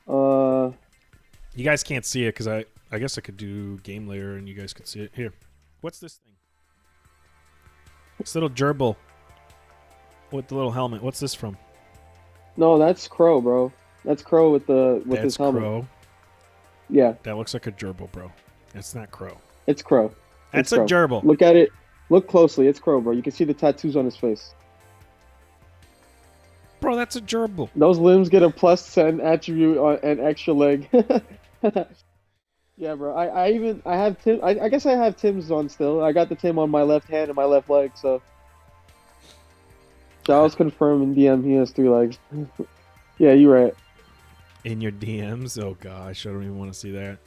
You guys can't see it because I guess I could do game layer and you guys could see it. Here. What's this thing? This little gerbil with the little helmet. What's this from? No, that's Crow, bro. That's Crow with his helmet. Crow. Yeah. That looks like a gerbil, bro. It's not Crow. It's Crow. That's a gerbil. Look at it. Look closely. It's Crow, bro. You can see the tattoos on his face. Bro, that's a gerbil. Those limbs get a +10 attribute on an extra leg. Yeah, bro. I have Tim. I guess I have Tim's on still. I got the Tim on my left hand and my left leg. So Shaowz confirmed in DM he has 3 legs. Yeah, you're right. In your DMs? Oh gosh, I don't even want to see that.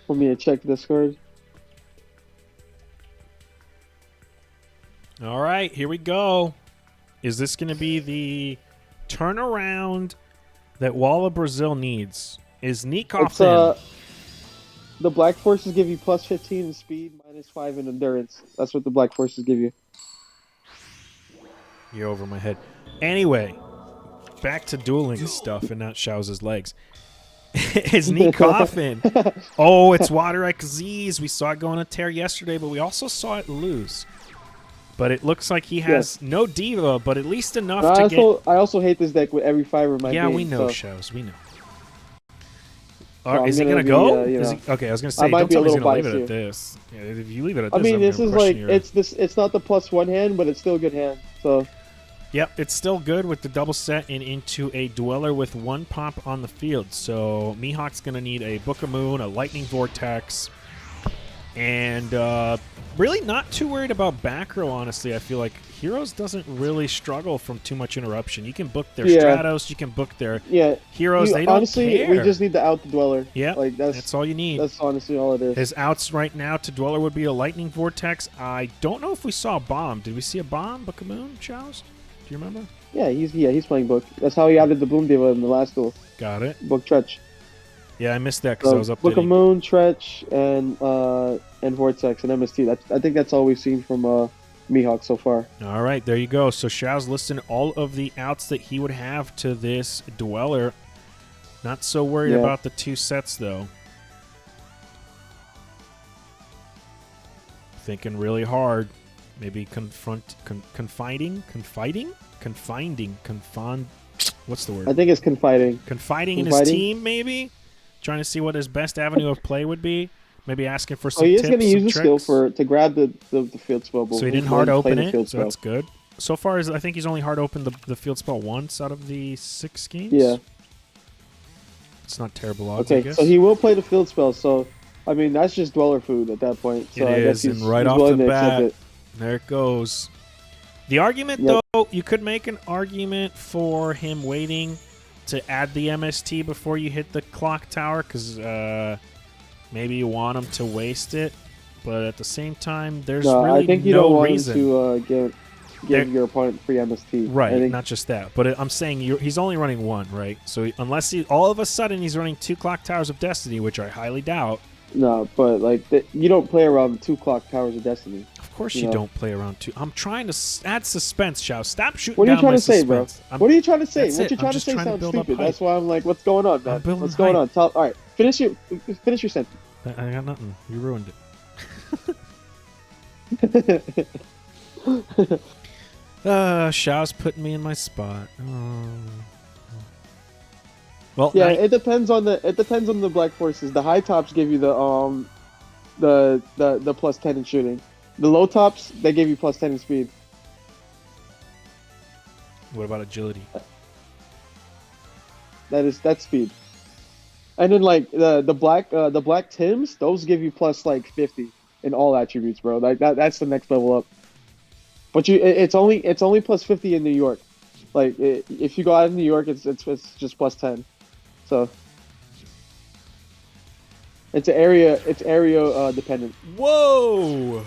Want me to check Discord? All right, here we go. Is this going to be the turnaround that Wall of Brazil needs? Is Nikov in? The Black Forces give you +15 in speed, -5 in endurance. That's what the Black Forces give you. You're over my head. Anyway, back to Duel Links stuff and not Shaowz's legs. Is Nikov in? Oh, it's Water XZ's. We saw it go on a tear yesterday, but we also saw it lose. But it looks like he has no diva, but at least enough to get... I also hate this deck with every fiber of my game. Yeah, we know, so. Shaowz. We know. So is he going to go? Okay, I was going to say, don't tell me he's going to leave it here. at this. Yeah, if you leave it at this, I mean, this is like, your... it's not the +1 hand, but it's still a good hand, so... Yep, it's still good with the double set and into a Dweller with 1 pop on the field. So Mihawk's going to need a Book of Moon, a Lightning Vortex, and really not too worried about back row, honestly. I feel like Heroes doesn't really struggle from too much interruption. You can book their Stratos, you can book their Heroes. They don't honestly, care. we just need to out the Dweller. Yeah, like, that's all you need. That's honestly all it is. His outs right now to Dweller would be a Lightning Vortex. I don't know if we saw a bomb. Did we see a bomb, Book of Moon, Shaowz? Do you remember? Yeah, he's playing Book. That's how he added the Boom Diva in the last duel. Got it. Book Tretch. Yeah, I missed that because I was updating. Book of Moon, Tretch, and Vortex and MST. I think that's all we've seen from Mihawk so far. All right, there you go. So Shaowz listed all of the outs that he would have to this Dweller. Not so worried about the 2 sets, though. Thinking really hard. Maybe confiding. What's the word? I think it's confiding. Confiding in his team, maybe? Trying to see what his best avenue of play would be. Maybe asking for some tips. He is going to use the skill to grab the field spell. So he didn't hard open it, so that's good. So far, I think he's only hard opened the field spell once out of the 6 games. Yeah. It's not terrible odds, I guess. So he will play the field spell, so, I mean, that's just Dweller food at that point. So it is, and right off the bat, there it goes. The argument, though, you could make an argument for him waiting to add the MST before you hit the clock tower, because maybe you want him to waste it. But at the same time, there's really I think you don't want him to give your opponent free MST. Right, not just that. But I'm saying he's only running 1, right? So unless all of a sudden he's running 2 clock towers of Destiny, which I highly doubt. No, but like you don't play around 2 clock towers of Destiny. Of course you don't play around 2. I'm trying to add suspense, Shaowz. Stop shooting down my suspense. What are you trying to say, bro? What are you trying to say? What you're trying to say sounds stupid. That's why I'm like, what's going on, man? What's going on? All right, finish your sentence. I got nothing. You ruined it. Shaowz putting me in my spot. Oh. Well, yeah, it depends on the Black Forces. The high tops give you the +10 in shooting. The low tops, they give you +10 in speed. What about agility? That's speed. And then like the black Tims, those give you +50 in all attributes, bro. Like that's the next level up. But it's only +50 in New York. Like if you go out of New York, it's just +10. So it's area dependent. Whoa!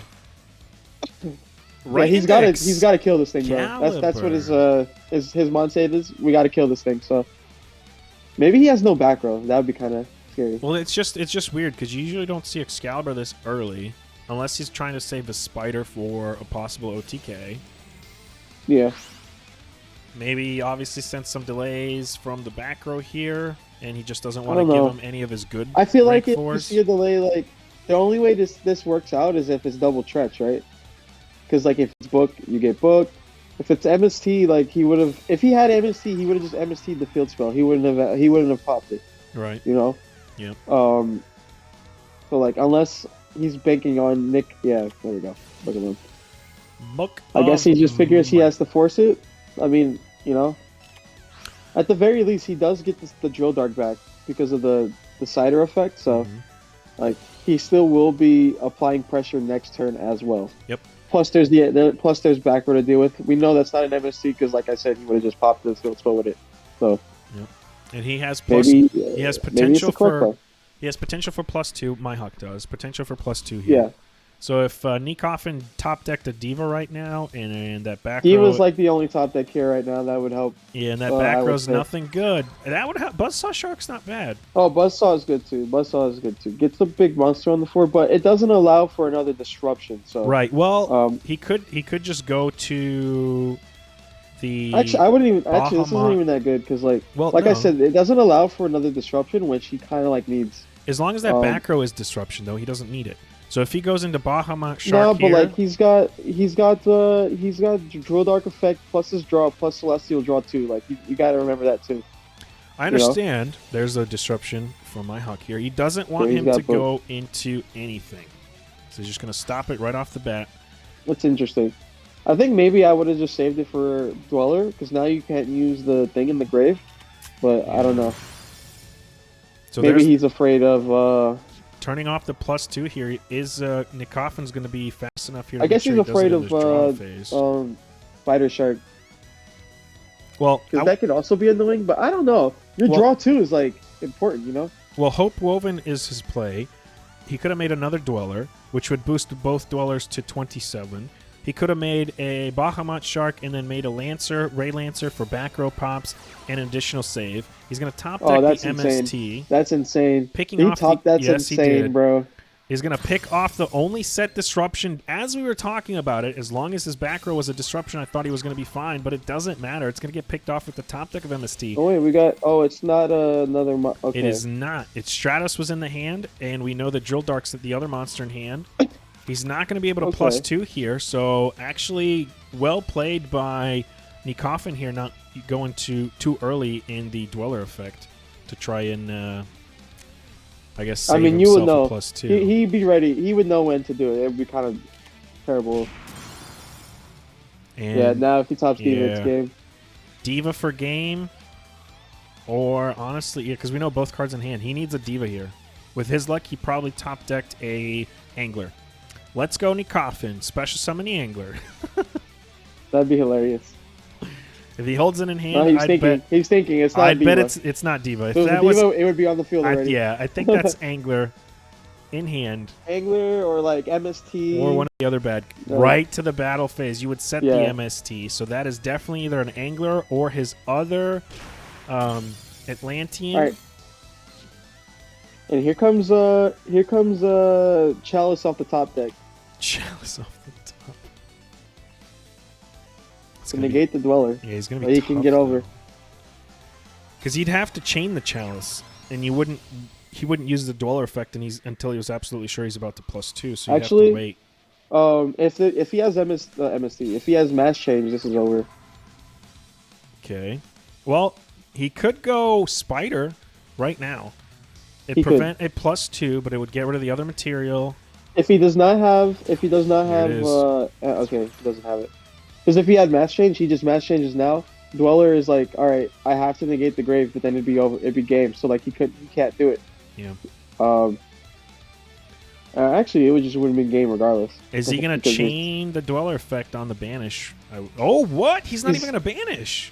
Right, he's got to kill this thing, bro. That's what his mindset is. We got to kill this thing. So maybe he has no back row. That would be kind of scary. Well, it's just weird because you usually don't see Excalibur this early, unless he's trying to save the spider for a possible OTK. Yeah. Maybe obviously sent some delays from the back row here, and he just doesn't want to give him any of his good. I feel like if you see a delay, like the only way this works out is if it's double Tretch, right? Because like if it's book, you get booked. If it's MST, like he would have. If he had MST, he would have just MST'd the field spell. He wouldn't have popped it. Right. You know. Yeah. So like unless he's banking on Nick. Yeah, there we go. Look at him. Book I guess of he just figures he Might. has to force it. I mean, you know, at the very least, he does get the drill dart back because of the cider effect. So, like, he still will be applying pressure next turn as well. Yep. Plus, there's plus there's back row to deal with. We know that's not an MST because, like I said, he would have just popped this field spell with it. So, Yep. And he has maybe he has maybe it's potential a correct for play. he has potential for +2. Myhawk does potential for +2 here. Yeah, So if Nikoffin top decked a Diva right now, and that back he row, was like the only top deck here right now. That would help. yeah, and that I back would row's say. nothing good. That would help. Buzzsaw Shark's not bad. Oh, Buzzsaw is good too. Buzzsaw is good too. Gets the big monster on the floor, but it doesn't allow for another disruption. So Right. Well, he um, could just go to the. actually, I wouldn't even. Actually, this Bahamut. isn't even that good because, like Well, I no. said, it doesn't allow for another disruption, which he kind of like needs. As long as that back row is disruption, though, he doesn't need it. So if he goes into Bahamut Shark No, here, but like he's got Drill Dark effect plus his draw plus Celestial draw too. Like you got to remember that too. I understand. There's a disruption for Myhawk here. He doesn't want Yeah, him he's to got both. go into anything, so he's just going to stop it right off the bat. That's interesting. I think maybe I would have just saved it for Dweller because now you can't use the thing in the grave. But I don't know. So Maybe there's he's afraid of. turning off the +2 here. Is Nikoffin's going to be fast enough here? To I guess make he's sure afraid he does it in of his draw phase? Spider Shark Well, because that could also be annoying. But I don't know. Your Well- draw too is like important, you know. well, Hope Woven is his play. He could have made another Dweller, which would boost both Dwellers to 27. He could have made a Bahamut Shark and then made a Lancer, Ray Lancer for back row pops and an additional save. He's going to top deck that's the insane. MST. That's insane. Picking He off topped. the, That's yes, he insane, did. bro. He's going to pick off the only set disruption. As we were talking about it, as long as his back row was a disruption, I thought he was going to be fine, but it doesn't matter. It's going to get picked off with the top deck of MST. Oh wait, we got. Oh, it's not another. Okay. It is not. It's Stratos was in the hand, and we know that Drill Dark's the other monster in hand. He's not going to be able to +2 here, so actually well played by Nikoffin here, not going too early in the Dweller effect to try and, I guess, save I mean, you would know. himself a +2. He'd be ready. He would know when to do it. It would be kind of terrible. And Yeah. Now if he tops Diva, yeah. it's game. Diva for game, or honestly, yeah, because we know both cards in hand. He needs a Diva here. With his luck, he probably top decked a Angler. Let's go Nikoffin, special summon the Angler. That'd be hilarious. If he holds it in hand, No, he's I'd thinking. bet, He's thinking. It's not I'd Diva. bet it's not Diva. If If it was that a Diva, was, it would be on the field already. yeah, I think that's Angler in hand, Angler or like MST. or one of the other bad. Right to the battle phase, you would set the Yeah. MST. So that is definitely either an Angler or his other Atlantean. All right. And here comes Chalice off the top deck Chalice off the top. It's to gonna be, negate the Dweller. yeah, he's gonna be. But he can get over. Because he'd have to chain the Chalice, and he wouldn't use the Dweller effect, until he was absolutely sure he's about to +2. So you have Actually, to wait. If he has MST, if he has mass change, this is over. Okay. Well, he could go Spider right now. It He could. prevent a +2, but it would get rid of the other material. If he does not have, okay, he doesn't have it. Because if he had mass change, he just mass changes now. Dweller is like, all right, I have to negate the grave, but then it'd be over, it'd be game. So like he can't do it. Yeah. Actually, it wouldn't be game regardless. Is he going to chain the Dweller effect on the banish? Oh, what? He's not even going to banish.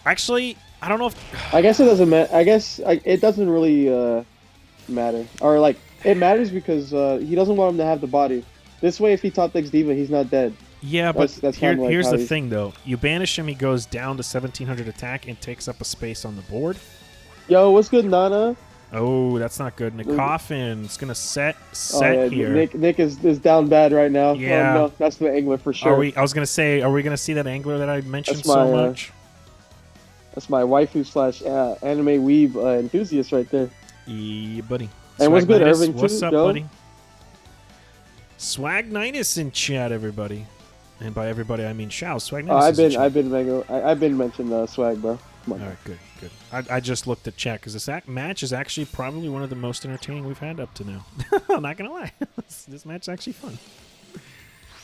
Actually, I don't know if... I guess it doesn't matter. I guess it doesn't really matter. Or like, it matters because he doesn't want him to have the body. This way, if he top decks Diva, he's not dead. Yeah, but That's kinda like here's how the he's- thing, though. You banish him, he goes down to 1,700 attack and takes up a space on the board. Yo, what's good, Nana? Oh, that's not good. Nikoffin's going to set here. Nick is down bad right now. Yeah. Oh, no, that's the Angler for sure. I was going to say, are we going to see that Angler that I mentioned That's so my, much? That's my waifu / anime weeb enthusiast right there. Yeah, buddy. And what's good, Swagnitus, Irving, what's too, up, yo? buddy? Swagnitus in chat, everybody. And by everybody, I mean Shaowz. Swagnitus I've is in chat. been mentioned swag, bro. Come on. All right, good, good. I just looked at chat because this match is actually probably one of the most entertaining we've had up to now. I'm not gonna lie, this match is actually fun.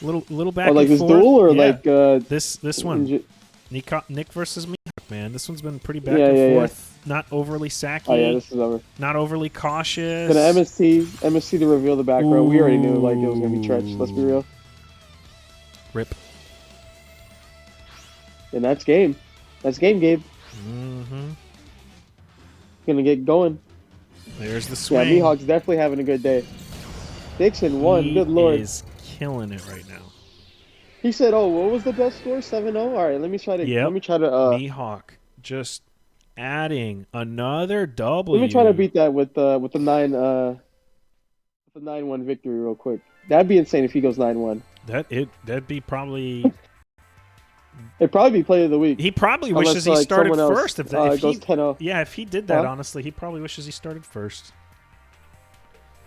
Little back like and this forth. duel or Yeah. like this one, Nick versus me, man. This one's been pretty back Yeah, and yeah, forth. Not overly sacky. Oh yeah, this is over. Not overly cautious. Gonna MST to reveal the background. We already knew like it was gonna be Tretch. Let's be real. Rip. And that's game. That's game, Gabe. Mm-hmm. Gonna get going. There's the swing. Yeah, Mihawk's definitely having a good day. Dixon won. Good lord. He is killing it right now. He said, "Oh, what was the best score? 7-0. All right, let me try to. Yep. Let me try to. Mihawk just adding another W. Let me try to beat that with the 9-1 victory real quick. That'd be insane if he goes 9-1. That'd be probably. It'd probably be play of the week. He probably wishes he like, started someone else, first. If he goes 10-0. Yeah, if he did that, Huh? honestly, he probably wishes he started first.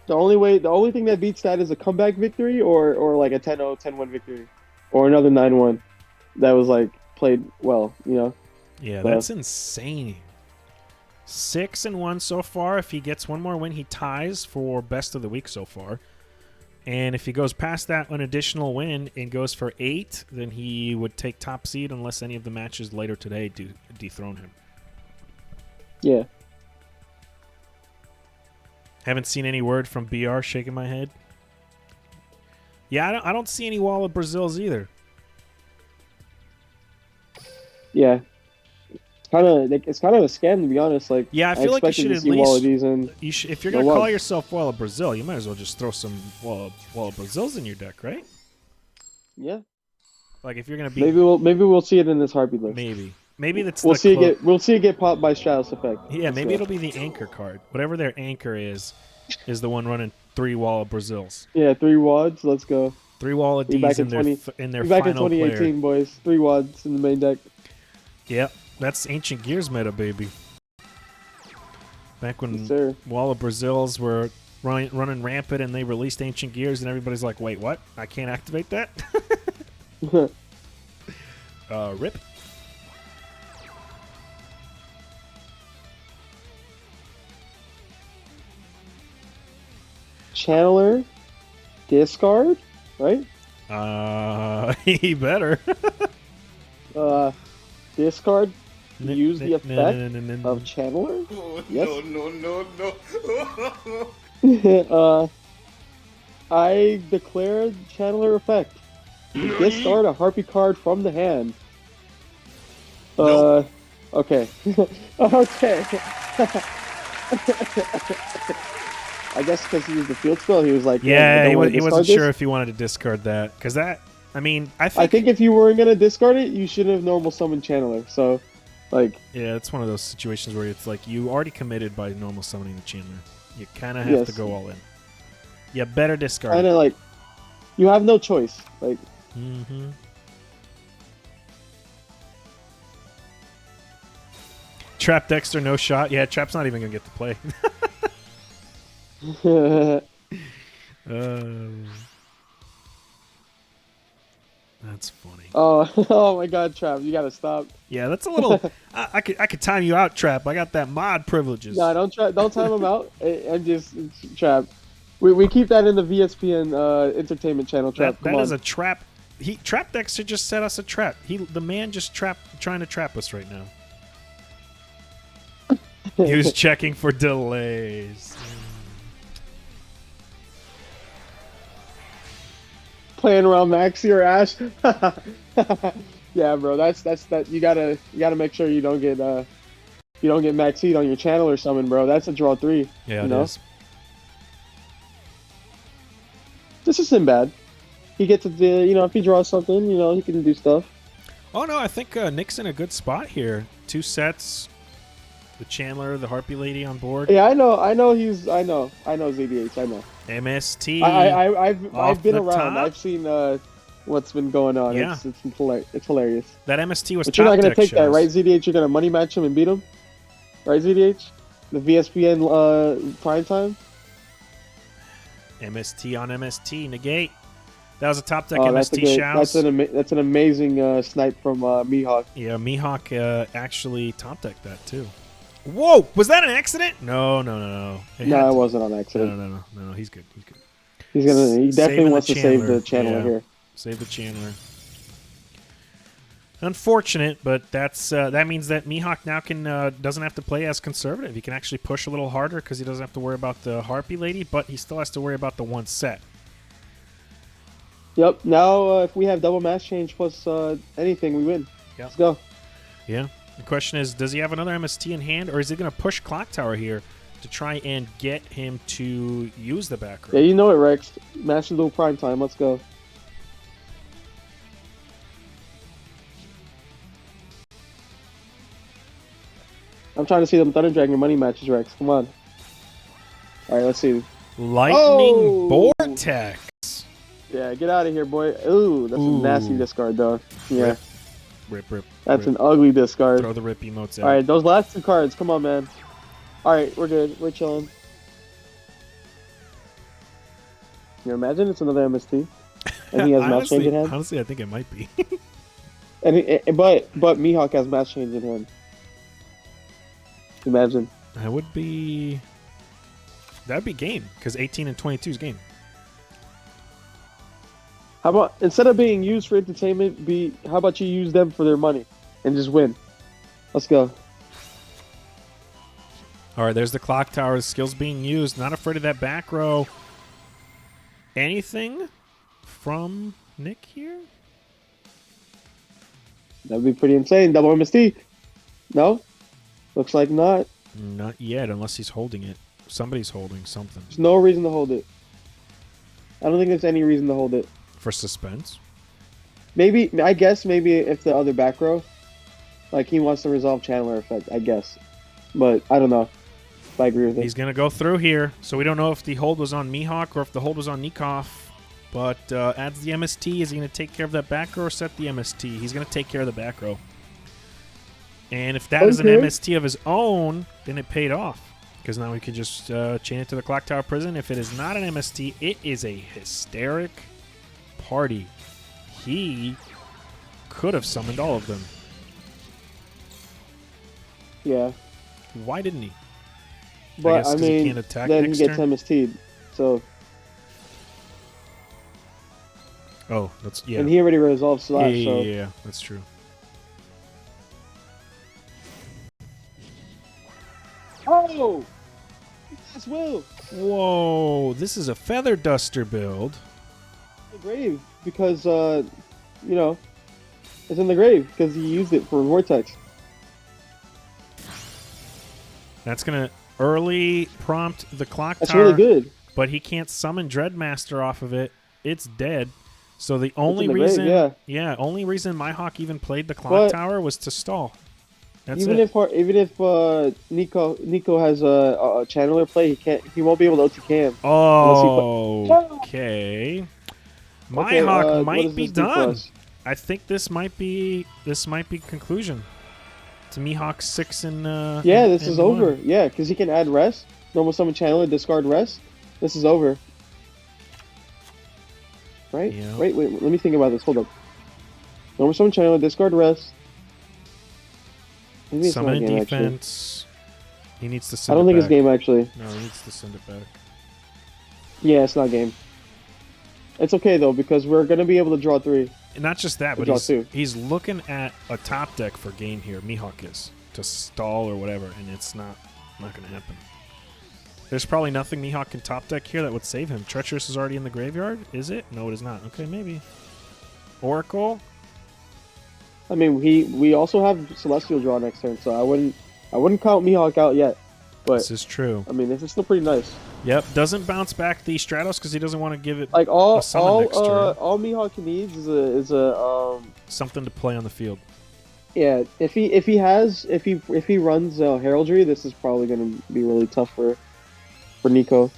The only thing that beats that is a comeback victory or like a 10-0, 10-1 victory, or another 9-1 that was like played well. You know. Yeah, that's insane. 6-1 so far. If he gets one more win, he ties for best of the week so far. And if he goes past that an additional win and goes for 8, then he would take top seed unless any of the matches later today dethrone him. Yeah. Haven't seen any word from BR. Shaking my head. Yeah, I don't see any Wall of Brazils either. Yeah. It's kind of a scam, to be honest. Like, yeah, I feel like you should at least. If you're gonna call yourself Wall of Brazil, you might as well just throw some Wall of Brazils in your deck, right? Yeah. Like if you're gonna be. Maybe we'll see it in this heartbeat list. Maybe that's. We'll see it get popped by Shaowz effect. Yeah, maybe it'll be the anchor card. Whatever their anchor is the one running 3 Wall of Brazils. Yeah, 3 wads. Let's go. 3 Wall of D's in their back final in 2018, player. boys. 3 wads in the main deck. Yep. That's Ancient Gears meta, baby. Back when yes, Wall of Brazils were running rampant and they released Ancient Gears and everybody's like, wait, what? I can't activate that? Rip. Channeler. Discard, right? He better. Discard. Use the effect of Channeler? Yes. No. I declare Channeler effect. Discard a Harpy card from the hand. Okay. Okay. I guess because he used the field spell, he was like, yeah, he wasn't sure if he wanted to discard that. Because that, I think if you weren't going to discard it, you shouldn't have normal summoned Channeler. So, like... Yeah, it's one of those situations where it's like you already committed by normal summoning the Channeler. You kind of have to go all in. You better discard it. Kind of like, you have no choice. Like... Mm-hmm. Trap Dexter, no shot. Yeah, Trap's not even going to get to play. That's funny. Oh my God, Trap, you gotta stop. Yeah, that's a little. I could time you out, Trap. I got that mod privileges. No, don't time him out. I'm just Trap. We keep that in the VSPN entertainment channel. Trap. That is a trap. Trap Dexter just set us a trap. The man just trying to trap us right now. He was checking for delays. Playing around Maxi or Ash. Yeah, bro. That's that. You gotta make sure you don't get Maxi on your channel or something, bro. That's a draw 3. Yeah, it is. This isn't bad. He gets to if he draws something, he can do stuff. Oh no, I think Nick's in a good spot here. 2 sets. The Chandler, the Harpy Lady on board. Yeah, I know ZDH. I know. MST. I've been around. Top? I've seen what's been going on. Yeah. It's hilarious. That MST was. But you're not gonna take that, right, ZDH? You're gonna money match him and beat him, right, ZDH? The VSPN prime time. MST on MST negate. That was a top deck Oh, MST Shaowz. that's an amazing snipe from Mihawk. Yeah, Mihawk actually top decked that too. Whoa! Was that an accident? No. No, it wasn't on accident. No. He's good. He's good. He definitely wants to save the channeler here. Save the channeler. Unfortunate, but that means that Mihawk now doesn't have to play as conservative. He can actually push a little harder because he doesn't have to worry about the Harpy Lady, but he still has to worry about the one set. Yep. Now, if we have double mass change plus anything, we win. Yep. Let's go. Yeah. The question is, does he have another MST in hand, or is he going to push Clock Tower here to try and get him to use the back row? Yeah, you know it, Rex. Master Duel Prime Time. Let's go. I'm trying to see them Thunder Dragon money matches, Rex. Come on. All right, let's see. Lightning Vortex. Yeah, get out of here, boy. Ooh, that's a nasty discard, though. Yeah. Rip. That's an ugly discard. Throw the rip emotes out. All right, those last two cards. Come on, man. All right, we're good. We're chilling. Can you imagine it's another MST? And he has match change in hand? Honestly, I think it might be. But Mihawk has match change in hand. Imagine. That would be game, because 18 and 22 is game. How about, instead of being used for entertainment, how about you use them for their money and just win? Let's go. All right, there's the Clock Tower. Skills being used. Not afraid of that back row. Anything from Nick here? That'd be pretty insane. Double MST. No? Looks like not. Not yet, unless he's holding it. Somebody's holding something. There's no reason to hold it. I don't think there's any reason to hold it. For suspense? Maybe, I guess maybe if the other back row, like he wants to resolve Chandler effect, I guess. But I don't know if I agree with it. He's going to go through here. So we don't know if the hold was on Mihawk or if the hold was on Nikov. But adds the MST. Is he going to take care of that back row or set the MST? He's going to take care of the back row. And if that is an MST of his own, then it paid off. Because now we can just chain it to the Clock Tower Prison. If it is not an MST, it is a hysteric party. He could have summoned all of them. Yeah. Why didn't he? But I mean, he can't attack then next he gets turn? MST'd. So. Oh, that's yeah. And he already resolved Slash. Yeah, that's true. Oh! Yes, Will! Whoa, this is a Feather Duster build. The grave, because, you know, it's in the grave, because he used it for Vortex. That's going to early prompt the Clock That's Tower. really good. But he can't summon Dreadmaster off of it. It's dead. So the only in the reason, grave, only reason Mihawk even played the Clock Tower was to stall. That's even it. if Nico has a channeler play, he won't be able to OTK him. Okay. Mihawk might be done. I think this might be conclusion to Mihawk 6 and yeah, this and is 1. over. Yeah, because he can add rest. Normal summon channeler, discard rest. This is over. Right? Yeah. Wait. Let me think about this. Hold up. Normal summon channeler, discard rest. Maybe it's Summon not in game, defense. He needs to send I don't it think back. it's game, actually. No, he needs to send it back. Yeah, it's not game. It's okay, though, because we're going to be able to draw 3. And not just that, but he's looking at a top deck for game here. Mihawk is to stall or whatever, and it's not going to happen. There's probably nothing Mihawk can top deck here that would save him. Treacherous is already in the graveyard. Is it? No, it is not. Okay, maybe. Oracle. I mean, we also have Celestial draw next turn, so I wouldn't count Mihawk out yet. But This is true. I mean, this is still pretty nice. Yep, doesn't bounce back the Stratos because he doesn't want to give it Like a summon next turn. all Mihawk needs is a Something to play on the field. yeah. If he runs Heraldry, this is probably going to be really tough for Nico.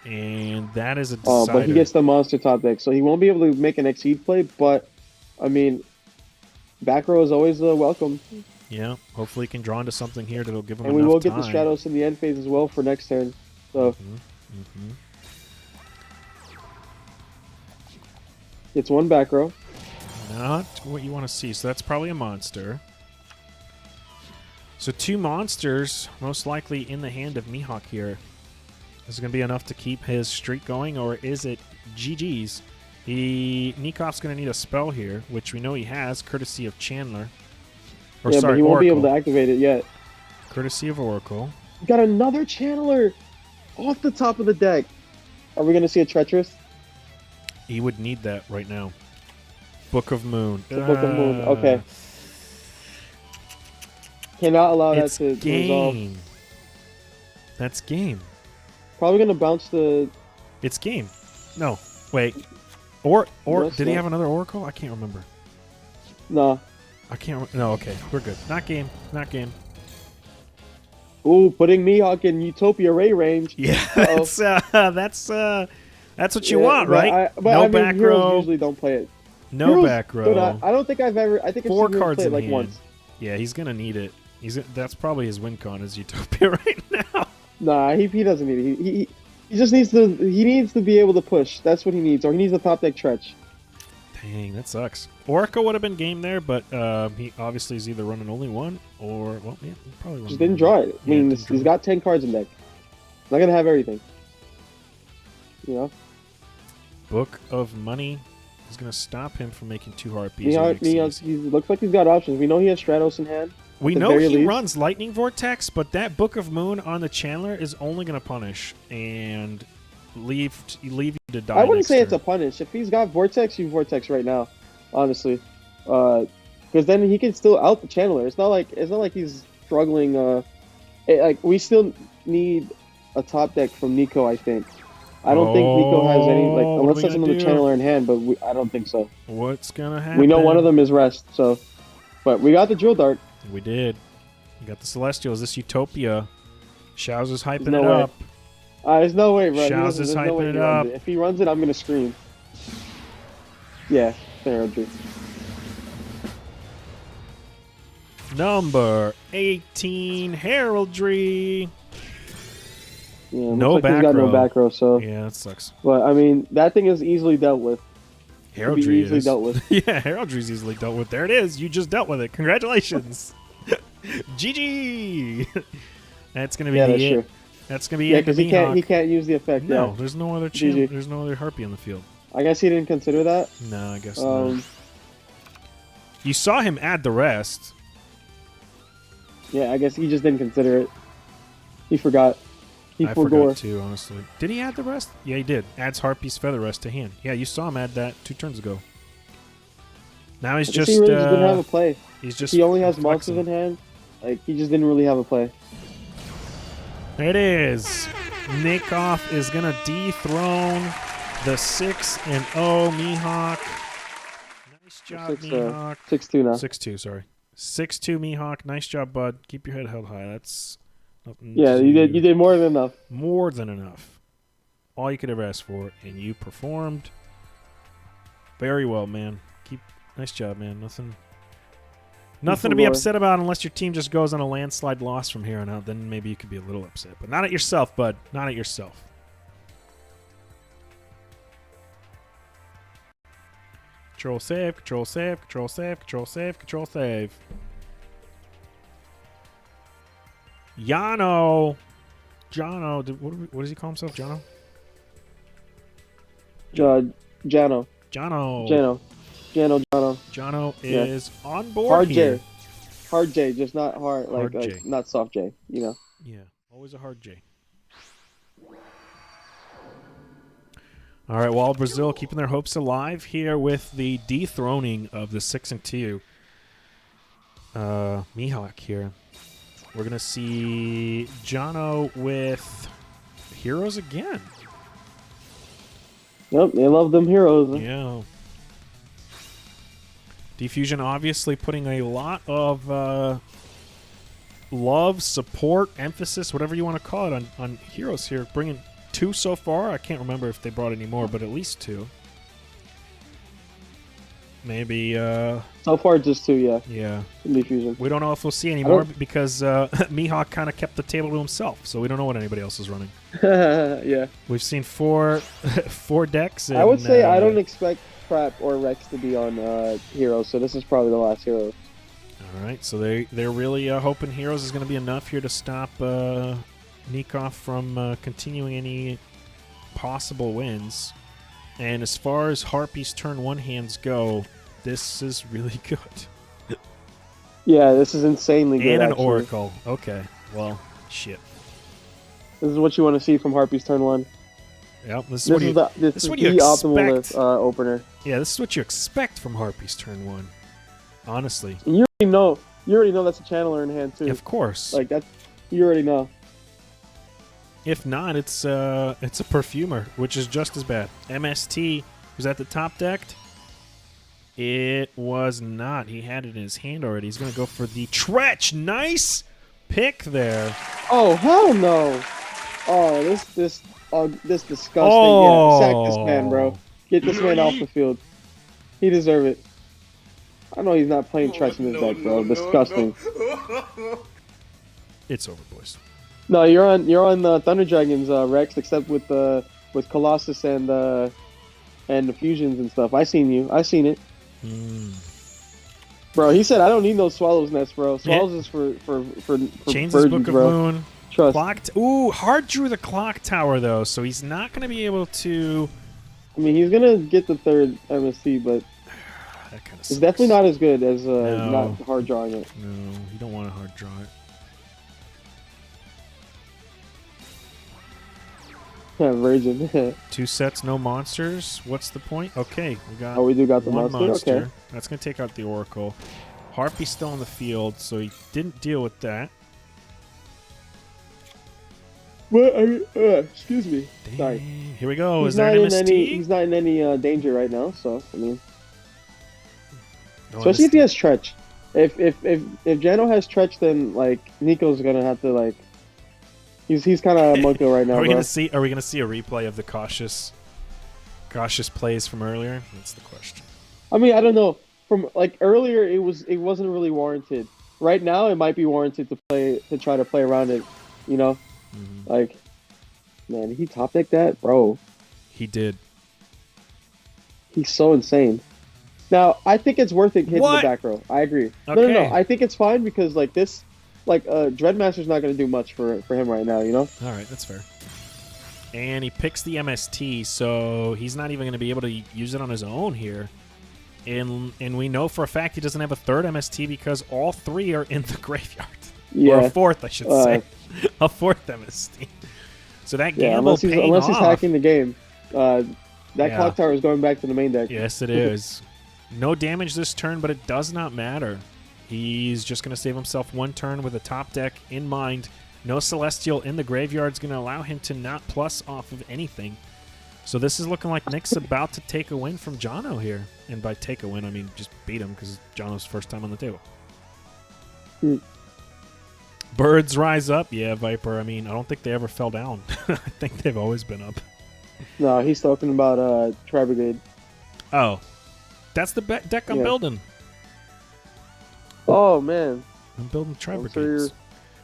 And that is a decider. But he gets the monster top deck, so he won't be able to make an Exceed play. But I mean, back row is always welcome. Yeah, hopefully he can draw into something here that'll give him and enough we will time. get the Stratos in the end phase as well for next turn. So It's one back row. Not what you want to see. So that's probably a monster. So 2 monsters, most likely in the hand of Mihawk here. Is it going to be enough to keep his streak going, or is it GG's? Nikov's going to need a spell here, which we know he has, courtesy of Chandler. Or, Yeah, sorry, but he won't Oracle. be able to activate it yet. Courtesy of Oracle. We got another channeler off the top of the deck. Are we going to see a treacherous? He would need that right now. Book of Moon. The Book of Moon. Okay. Cannot allow that It's to resolve. game. That's game. Probably going to bounce the... It's game. No, wait. Or No, did he have another Oracle? I can't remember. No. I can't. No, okay, we're good. Not game. Not game. Ooh, putting Mihawk in Utopia Ray range. Yeah, that's what you Yeah, want, but right? but No I mean, back heroes row. usually don't play it. No Heroes back don't- row. I don't think I've ever... I think I've 4 seen heroes cards play in it like hand. once. Yeah, he's gonna need it. That's probably his win con is Utopia right now. Nah, he doesn't need it. He just needs to... He needs to be able to push. That's what he needs. Or he needs a top deck Tretch. Dang, that sucks. Oracle would have been game there, but he obviously is either running only one or, well, yeah, probably Just didn't draw it. I mean, he's got 10 cards in deck. Not gonna have everything. You know? Book of Money is going to stop him from making 2 harpies. He looks like he's got options. We know he has Stratos in hand. We the know very he least. runs Lightning Vortex, but that Book of Moon on the Chandler is only going to punish and leave you to die. I wouldn't next say it's a turn. punish. If he's got Vortex, you Vortex right now. Honestly. Because then he can still out the Chandler. It's not like he's struggling. Like we still need a top deck from Nico, I think. I don't think Nico has any, like, what are unless we there's gonna another do? Channeler in hand, but I don't think so. What's going to happen? We know one of them is Rest, so. But we got the Drill Dart. We did. We got the Celestials. This Utopia. Shaowz is hyping no it way. up. There's no way, bro. Shaowz is There's no way hyping he it runs up. If he runs it, I'm going to scream. Yeah, heraldry. Number 18, Heraldry. Yeah, No looks like he's back got row. no back row, so. Yeah, that sucks. But, I mean, that thing is easily dealt with. Heraldry easily is. dealt with. Yeah, Heraldry's easily dealt with. There it is. You just dealt with it. Congratulations. GG. That's gonna be Yeah, the that's it. true. That's gonna be Yeah, it. because he can't use the effect. No, Yeah. there's no other GG. there's no other harpy on the field. I guess he didn't consider that. No, I guess not. Um, You saw him add the rest. yeah, I guess he just didn't consider it. He forgot. He I forgot. forgot too, honestly. Did he add the rest? Yeah, he did. Adds Harpy's Feather Rest to hand. Yeah, you saw him add that 2 turns ago. Now he's just He really just didn't have a play. he's just He only has flexing. monsters in hand. Like, he just didn't really have a play. There it is. Nickov is gonna dethrone the 6-0 Mihawk. Nice job, Mihawk. 6-2 now. 6-2, sorry. 6-2 Mihawk. Nice job, bud. Keep your head held high. That's nothing Yeah, to- you did more than enough. more than enough. All you could ever ask for, and you performed very well, man. Nice job, man. Nothing to be more. upset about unless your team just goes on a landslide loss from here on out. Then maybe you could be a little upset, but not at yourself, bud. Not at yourself. Control save, control save, control save, control save, control save. Jono, what does he call himself? Jono. Jano. Jono Yeah. is on board Hard here. J. Hard J, just not hard, Hard J. like not soft J, you know. Yeah, always a hard J. All right, Wild Brazil keeping their hopes alive here with the dethroning of the 6-2 Mihawk here. We're going to see Jono with heroes again. Yep, they love them heroes. Yeah. Diffusion obviously putting a lot of love, support, emphasis, whatever you want to call it, on heroes here. Bringing 2 so far. I can't remember if they brought any more, but at least 2. Maybe. So far, just 2, yeah. Yeah. Leaf Fusion. We don't know if we'll see any more because Mihawk kind of kept the table to himself, so we don't know what anybody else is running. Yeah. We've seen four decks. And, I would say I don't expect Trap or Rex to be on Heroes, so this is probably the last Hero. All right, so they're really hoping Heroes is going to be enough here to stop Nikov from continuing any possible wins. And as far as Harpy's turn 1 hands go, this is really good. Yeah, this is insanely good. And an actually. Oracle. Okay, well, shit. This is what you want to see from Harpy's turn 1. Yep, This is the optimal opener. Yeah, this is what you expect from Harpy's turn 1. Honestly. And you already know that's a channeler in hand too. Of course. Like that, you already know. If not, it's a perfumer, which is just as bad. MST was at the top decked. It was not. He had it in his hand already. He's going to go for the Tretch. Nice pick there. Oh hell no! Oh this disgusting. Oh. Yeah, sack this man, bro. Get this man off the field. He deserve it. I know he's not playing Tretch in his deck, bro. Disgusting. It's over, boys. No, you're on Thunder Dragons, Rex, except with Colossus and the fusions and stuff. I seen it. Bro, he said I don't need no Swallow's Nest, bro. Swallows is for Chains' virgins, Book of bro. Moon. Trust. Ooh, hard drew the clock tower though, so he's not going to be able to. I mean, he's gonna get the 3rd MST, but that kind of it's definitely not as good as No. not hard drawing it. No, you don't want to hard draw it. Yeah, virgin. 2 sets, no monsters. What's the point? Okay, we got. Oh, we do got the one monster? Okay. That's going to take out the Oracle. Harpy's still on the field, so he didn't deal with that. What? Excuse me. Dang. Sorry. Here we go. He's Is there an MST? He's not in any danger right now, so I mean, No especially if MST. he has Tretch. If Jano has Tretch, then like Nico's gonna have to like. He's kind of Monko right now. Are we bro. gonna see? Are we gonna see a replay of the cautious plays from earlier? That's the question. I mean, I don't know. From like earlier, it wasn't really warranted. Right now, it might be warranted to try to play around it. You know, like, man, he top decked that, bro. He did. He's so insane. Now, I think it's worth it hitting What? the back row. I agree. Okay. No. I think it's fine because like this, like Dreadmaster's not going to do much for him right now. You know. All right, that's fair. And he picks the MST, so he's not even going to be able to use it on his own here. And we know for a fact he doesn't have a 3rd MST because all 3 are in the graveyard. Yeah. Or a 4th, I should say. A 4th MST. So that gamble unless paying he's off. hacking the game, that clock tower is going back to the main deck. Yes, it is. No damage this turn, but it does not matter. He's just going to save himself 1 turn with a top deck in mind. No Celestial in the graveyard is going to allow him to not plus off of anything. So this is looking like Nick's about to take a win from Jono here. And by take a win, I mean just beat him because Jono's first time on the table. Birds rise up. Yeah, Viper. I mean, I don't think they ever fell down. I think they've always been up. No, he's talking about Tri-Brigade. Oh. That's the deck I'm building. Oh, man. I'm building I'm sure Tri-Brigades.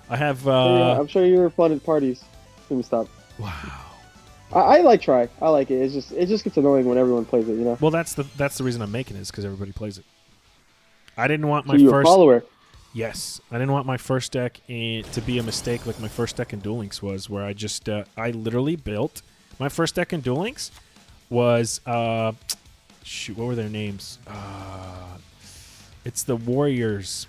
I have... I'm sure you were fun at parties. Let me stop. Wow. I like Tri. I like it. It just gets annoying when everyone plays it, you know? Well, that's the reason I'm making it is because everybody plays it. I didn't want my So you're first... a follower. Yes. I didn't want my first deck to be a mistake like my first deck in Duel Links was, where I just... I literally built... My first deck in Duel Links was... shoot, what were their names? It's the Warriors.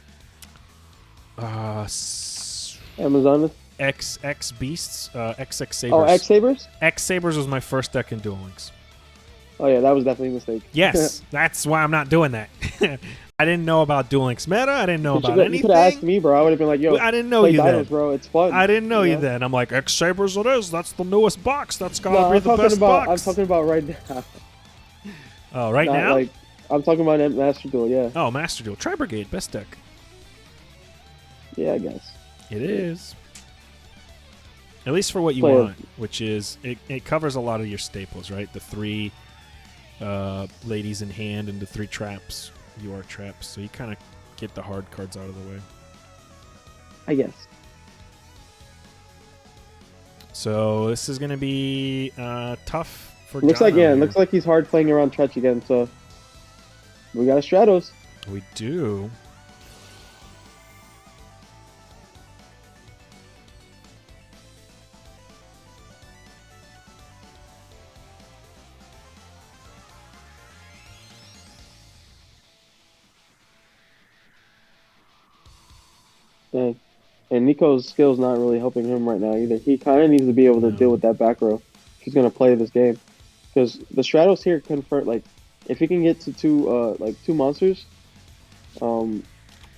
Amazon. X Beasts. XX Sabers. Oh, X Sabers? X Sabers was my first deck in Duel Links. Oh, yeah, that was definitely a mistake. Yes, that's why I'm not doing that. I didn't know about Duel Links meta. I didn't know about anything. You could have asked me, bro. I would have been like, yo, I didn't know play you Dinos, then. bro. It's fun. I didn't know you know? then. I'm like, X Sabers it is. That's the newest box. That's got to No, be the best box. I'm talking about right now. Oh, right Not now? like I'm talking about Master Duel, yeah. Oh, Master Duel. Tri-Brigade, best deck. Yeah, I guess. It is. At least for what you Play it. want, which is, it covers a lot of your staples, right? The 3 ladies in hand into 3 traps. You are traps, so you kind of get the hard cards out of the way. I guess. So this is going to be tough for Looks Jono like here. looks like he's hard playing around Tretch again. So we got a Shaowz. We do. Dang. And Nico's skill's not really helping him right now either. He kind of needs to be able to deal with that back row if he's gonna play this game. Because the Shaowz here convert like if he can get to two monsters, and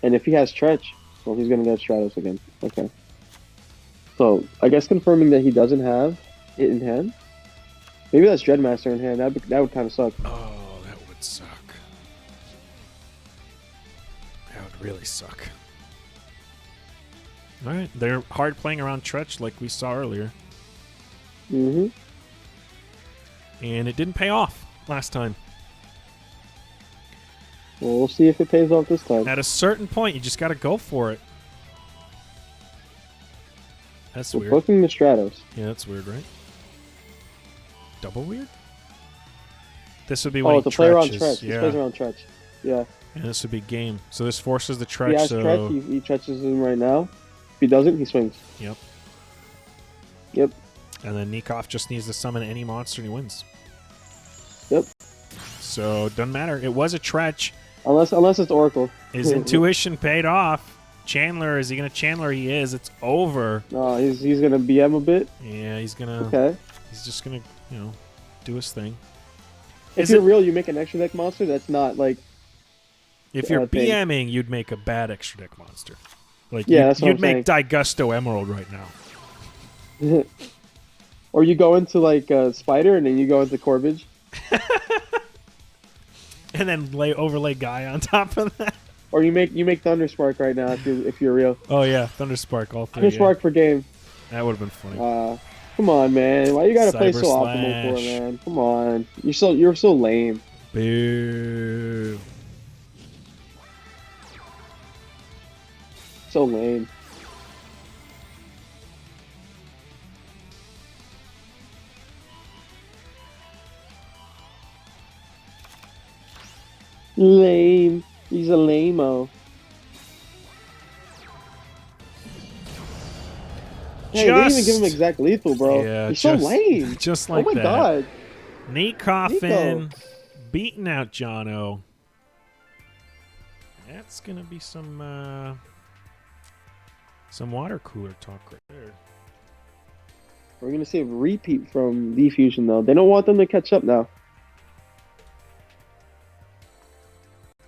if he has Tretch, well, he's gonna get Shaowz again. Okay. So I guess confirming that he doesn't have it in hand. Maybe that's Dreadmaster in hand. That would kind of suck. Oh, that would suck. That would really suck. All right, they're hard playing around Tretch like we saw earlier. Mm-hmm. And it didn't pay off last time. Well, we'll see if it pays off this time. At a certain point, you just got to go for it. That's We're weird. booking the Stratos. Yeah, that's weird, right? Double weird? This would be when it's he a play around Tretches. Tretch. He Yeah. plays around Tretch. Yeah. And this would be game. So this forces the He Tretch. has So Tretch. He Tretches him right now. If he doesn't, he swings. Yep. Yep. And then Nikov just needs to summon any monster and he wins. Yep. So doesn't matter. It was a Tretch. Unless it's Oracle. His intuition paid off. Chandler, is he gonna Chandler? He is. It's over. No, he's gonna BM a bit. Yeah, he's gonna. Okay. He's just gonna, do his thing. If you're real, you make an extra deck monster. That's not like. If you're thing. BMing, you'd make a bad extra deck monster. Like Yeah, that's what you'd I'm make Digusto Emerald right now. Or you go into like Spider, and then you go into Corbage. And then overlay Guy on top of that. Or you make Thunderspark right now if you're real. Oh yeah, Thunderspark all 3. Thunderspark for game. That would have been funny. Come on, man. Why you gotta play Cyber so optimal for, Slash. man? Come on. You're so lame. Boo. So lame. Lame. He's a lame-o. Hey, they didn't even give him exact lethal, bro. Yeah, He's so lame. Just like oh my that. god. Nate Coffin beating out Jono. That's gonna be some water cooler talk right there. We're gonna see a repeat from Diffusion though. They don't want them to catch up now.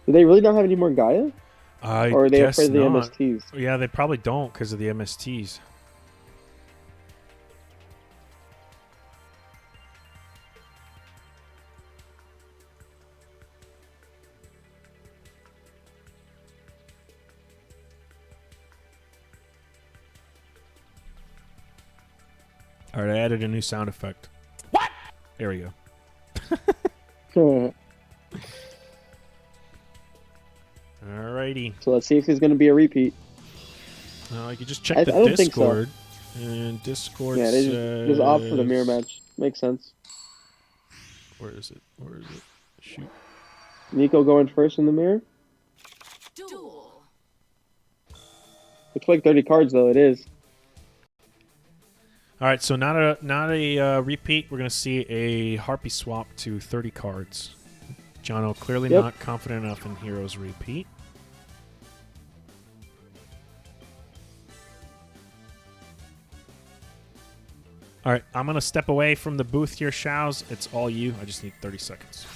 Do they really not have any more Gaia? Or are they guess afraid of the not. MSTs? Yeah, they probably don't because of the MSTs. All right, I added a new sound effect. What? There we go. Alrighty. So let's see if there's gonna be a repeat. You can just check I the don't think so. Discord. And Discord Yeah, they just opt for the mirror match. Makes sense. Where is it? Where is it? Shoot. Nico going first in the mirror. Duel. Looks like 30 cards though. It is. All right, so not a repeat. We're gonna see a Harpy swap to 30 cards. Jono clearly not confident enough in Heroes repeat. All right, I'm gonna step away from the booth here, Shaowz. It's all you. I just need 30 seconds.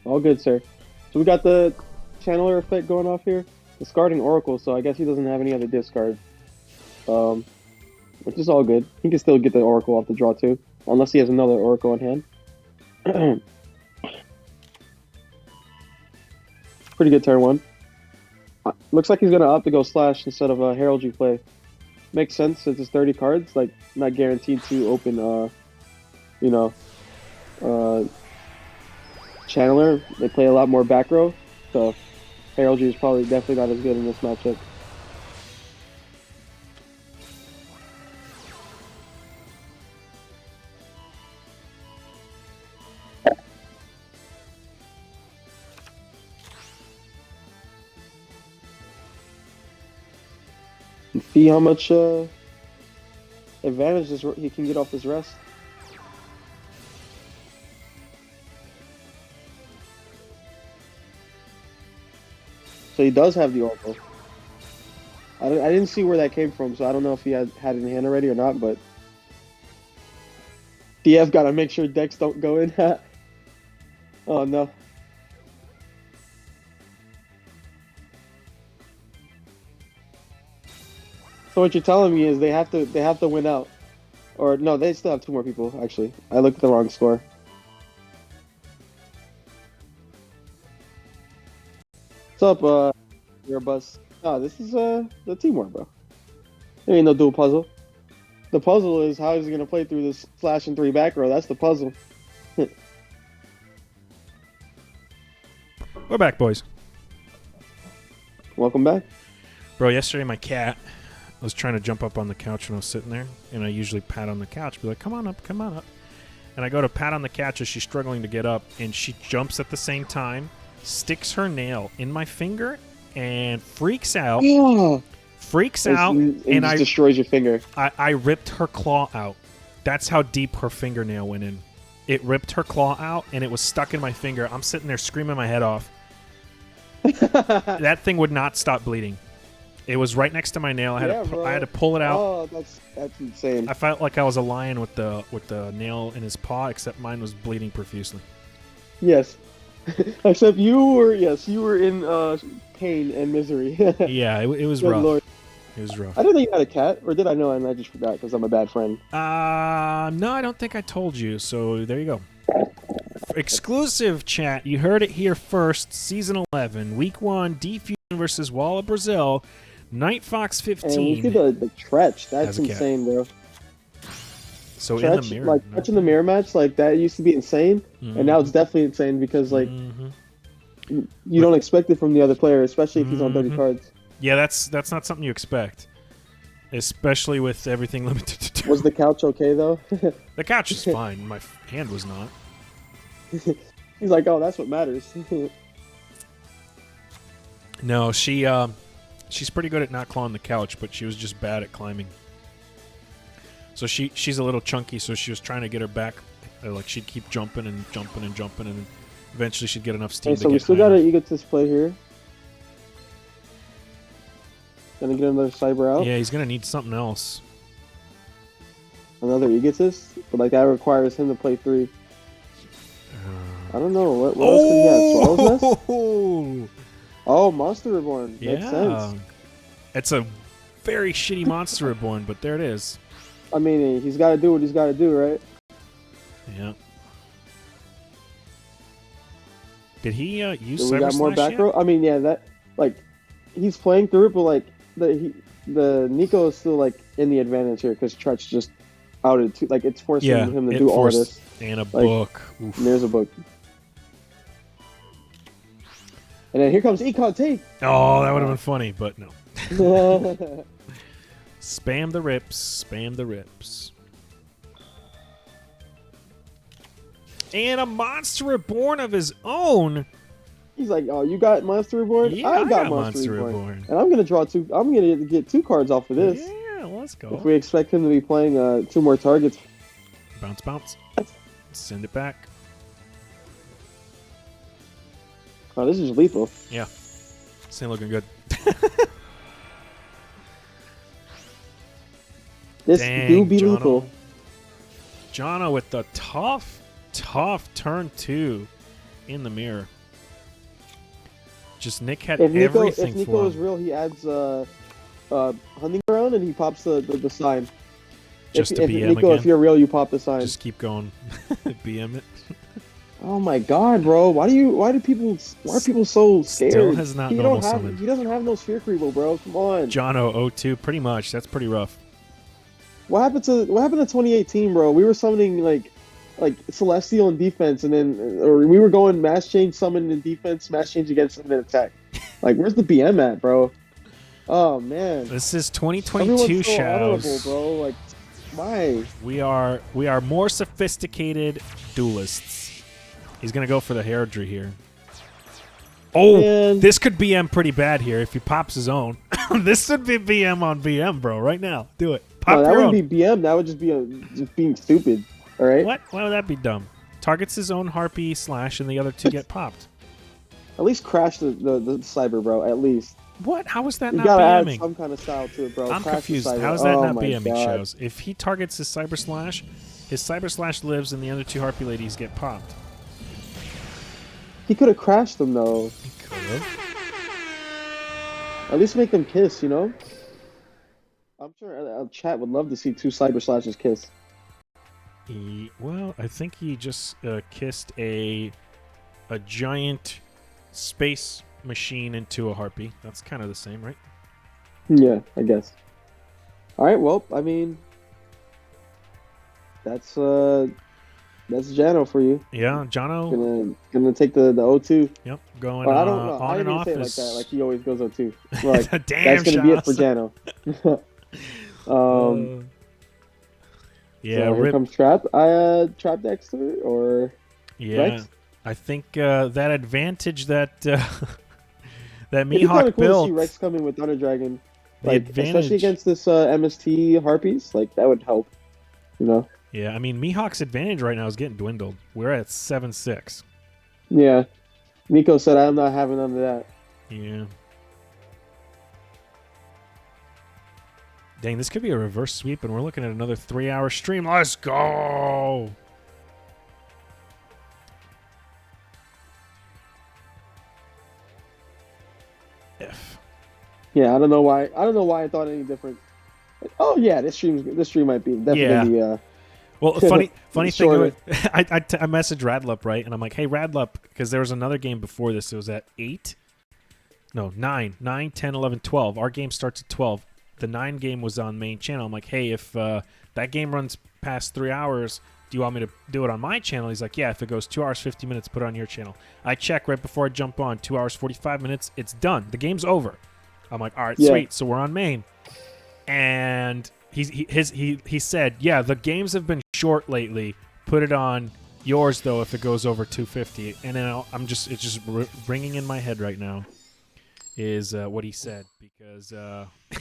All good, sir. So we got the channeler effect going off here. Discarding Oracle, so I guess he doesn't have any other discard. Which is all good. He can still get the Oracle off the draw too, unless he has another Oracle in hand. Pretty good turn one. Looks like he's gonna opt to go Slash instead of Herald you play. Makes sense since it's 30 cards, like not guaranteed to open Chandler. They play a lot more back row, so Heraldry is probably definitely not as good in this matchup. See how much advantage he can get off his rest. So he does have the Oracle. I didn't see where that came from, so I don't know if he had it in hand already or not, but DF gotta make sure decks don't go in. Oh no. So what you're telling me is they have to win out. Or no, they still have two more people, actually. I looked at the wrong score. What's up, you're a bus? Oh, this is the teamwork, bro. There ain't no dual puzzle. The puzzle is how he's gonna play through this slash and 3 back row. That's the puzzle. We're back, boys. Welcome back. Bro, yesterday my cat was trying to jump up on the couch when I was sitting there, and I usually pat on the couch, be like, come on up, come on up. And I go to pat on the couch as she's struggling to get up, and she jumps at the same time, sticks her nail in my finger, and freaks out. Yeah. Freaks out, and I destroys your finger. I ripped her claw out. That's how deep her fingernail went in. It ripped her claw out, and it was stuck in my finger. I'm sitting there screaming my head off. That thing would not stop bleeding. It was right next to my nail. I had to pull it out. Oh, that's insane. I felt like I was a lion with the nail in his paw, except mine was bleeding profusely. Yes. Except you were in pain and misery. Yeah, it was rough. Lord. It was rough. I didn't think you had a cat, or did I know and I just forgot because I'm a bad friend? No, I don't think I told you, so there you go. Exclusive chat, you heard it here first. Season 11, Week 1, D-Fusion versus Wall of Brazil, NightFox15. And you see the Tretch, that's insane, bro. So Tretch, in the mirror. like, Tretch in the mirror match, like, that used to be insane, and now it's definitely insane because, like, you don't expect it from the other player, especially if he's on 30 cards. Yeah, that's not something you expect, especially with everything limited to 2. Was the couch okay, though? The couch is fine. My hand was not. He's like, oh, that's what matters. No, she's pretty good at not clawing the couch, but she was just bad at climbing. So she's a little chunky, so she was trying to get her back. Like, she'd keep jumping and jumping and jumping, and eventually she'd get enough steam to get so we still got an Egotist play here. Gonna get another Cyber out. Yeah, he's gonna need something else. Another Egotist? But, like, that requires him to play 3. I don't know. What else could he have? Swallow's Nest? Oh, Monster Reborn. Yeah. Makes sense. It's a very shitty Monster Reborn, but there it is. I mean, he's got to do what he's got to do, right? Yeah. Did he use So we got Cyber more Slash back row? I mean, yeah, that, like, he's playing through it, but, like, the Nico is still, like, in the advantage here because Tretch just outed too. Like, it's forcing him to do all of this. And a book. And there's a book. And then here comes Econ Tape. Oh, that would have been funny, but no. Spam the rips. Spam the rips. And a Monster Reborn of his own. He's like, oh, you got Monster Reborn? Yeah, I got Monster Reborn. And I'm going to draw 2. I'm going to get 2 cards off of this. Yeah, let's go. If we expect him to be playing 2 more targets. Bounce, bounce. Send it back. Oh, this is lethal. Yeah. This ain't looking good. This do be Jono. lethal. Jono with the tough turn 2 in the mirror. Just Nick had everything if Nico for him. is real, he adds hunting ground and he pops the sign. Just to BM Nico, again. if you're real, you pop the sign. Just keep going. BM it. Oh my god, bro! Why are people so scared? Still has not normal summoned. He doesn't have no Sphere Creeble, bro. Come on. Jono 0-2, pretty much. That's pretty rough. What happened to 2018, bro? We were summoning like like Celestial in defense, and then or we were going mass change summon in defense, mass change against summon in attack. Like, where's the BM at, bro? Oh man, This is 2022 everyone's so honorable, Shaowz. bro. Like, why? We are more sophisticated duelists. He's gonna go for the Heraldry here. Oh, Man. this could BM pretty bad here if he pops his own. This would be BM on BM, bro. Right now, do it. Pop No, that your own. wouldn't be BM. That would just be just being stupid. All right. What? Why would that be dumb? Targets his own Harpy slash, and the other two get popped. At least crash the cyber, bro. At least. What? How is that You not gotta add BMing? some kind of style to it, bro. I'm Crash the confused. cyber. How is that Oh not my BMing, God. Shaowz? If he targets his Cyber Slash lives, and the other two Harpy ladies get popped. He could have crashed them though. He could have. At least make them kiss, you know? I'm sure chat would love to see two cyber slashes kiss. Well, I think he just kissed a giant space machine into a Harpy. That's kind of the same, right? Yeah, I guess. All right, well, I mean, that's Jano for you. Yeah, Jono. Gonna take the O2. Yep, going Well, I don't know. I on and didn't off. say it like that. Like he always goes O2. Like, Damn, that's gonna be it for Shaowz. Jano. Yeah, so here rip. comes Trap. Trap Dexter or Yeah, Rex? I think that advantage that that It'd be kind Mihawk of cool to built. see Rex coming with Thunder Dragon, The like advantage. especially against this MST Harpies. Like that would help, you know. Yeah, I mean Mihawk's advantage right now is getting dwindled. We're at 7-6. Yeah, Nico said I'm not having none of that. Yeah. Dang, this could be a reverse sweep, and we're looking at another 3-hour stream. Let's go! If. Yeah, I don't know why. I don't know why I thought any different. Like, oh yeah, this stream might be definitely. Well, funny thing, Shorter. I messaged Radlup, right? And I'm like, hey, Radlup, because there was another game before this. It was at 8. No, 9, 10, 11, 12. Our game starts at 12. The 9 game was on main channel. I'm like, hey, if that game runs past 3 hours, do you want me to do it on my channel? He's like, yeah, if it goes 2 hours, 50 minutes, put it on your channel. I check right before I jump on, 2 hours, 45 minutes. It's done. The game's over. I'm like, all right, Yeah. sweet. So we're on main. And he said, yeah, the games have been short lately. Put it on yours, though, if it goes over 250. And then it's just ringing in my head right now is what he said, because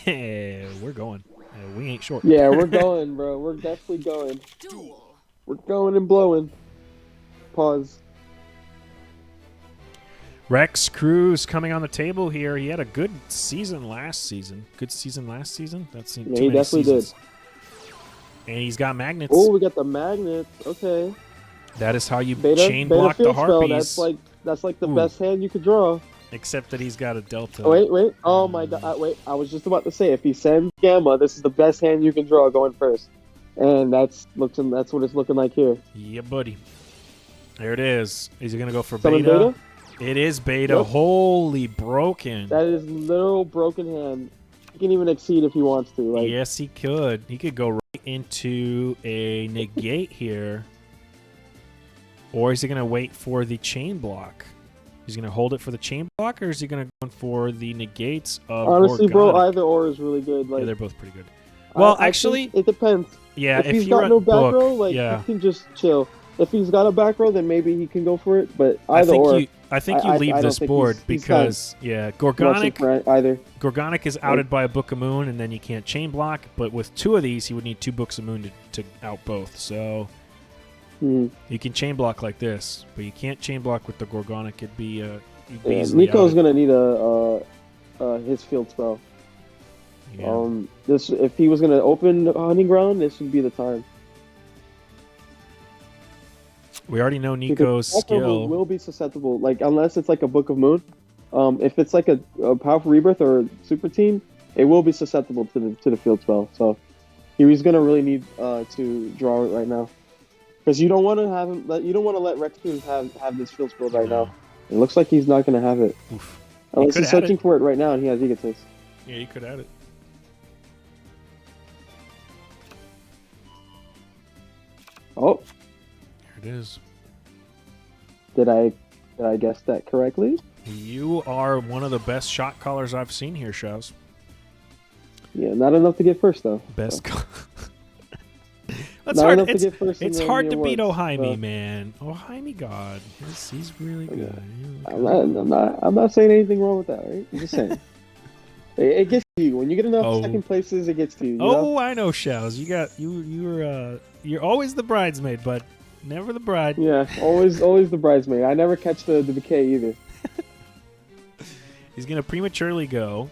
we're going. We ain't short. Yeah, we're going, bro. We're definitely going. Duel. We're going and blowing. Pause. Rex Cruz coming on the table here. He had a good season last season. That's Yeah, he definitely did. And he's got magnets. Oh, we got the magnets. Okay. That is how you Beta chain block the field spell. Harpies. That's like the Ooh. best hand you could draw. Except that he's got a Delta. Oh, wait. Oh my God. Wait. I was just about to say, if he sends Gamma, this is the best hand you can draw going first. And that's what it's looking like here. Yeah, buddy. There it is. Is he gonna go for Summon beta? beta? It is beta. Yep. Holy broken. That is literal broken hand. He can even exceed if he wants to. Like, Yes, he could. He could go right into a negate here. Or is he going to wait for the chain block? He's going to hold it for the chain block, or is he going to go for the negates of honestly, bro, Gorgonic? either or is really good. Like, Yeah, they're both pretty good. Well, I actually, think it depends. yeah, if he's you got run no back book, row, like yeah. he can just chill. If he's got a back row, then maybe he can go for it. But I either think or, you leave I don't this think board he's because, yeah, rushing Gorgonic for either. Gorgonic is outed by a Book of Moon, and then you can't chain block. But with 2 of these, he would need 2 Books of Moon to out both. So you can chain block like this, but you can't chain block with the Gorgonic. It'd be you'd be Yeah, easily Nico's outed. gonna need his field spell. Yeah. This if he was gonna open Hunting Ground, this would be the time. We already know Because Nico's Back row skill. will be susceptible, like unless it's like a Book of Moon. If it's like a Powerful Rebirth or a Super Team, it will be susceptible to the field spell. So he's gonna really need to draw it right now, because you don't want to have him. You don't want to let Rex Cruz have this field spell right No. now. It looks like he's not gonna have it. Oof. Unless could he's add searching it. for it right now and he has Egotist. Yeah, you could add it. Oh, it is. Did I guess that correctly? You are one of the best shot callers I've seen here, Shaowz. Yeah, not enough to get first though. Best. So. That's Not hard. enough to get first in It's the hard to beat awards, Ohaimi, so. man. Ohaimi God. He's really good. I'm not saying anything wrong with that, right? I'm just saying. It gets to you. When you get enough Oh. second places, it gets to you. You Oh, know? I know, Shaowz. You're always the bridesmaid, but never the bride. Yeah, always the bridesmaid. I never catch the decay either. He's gonna prematurely go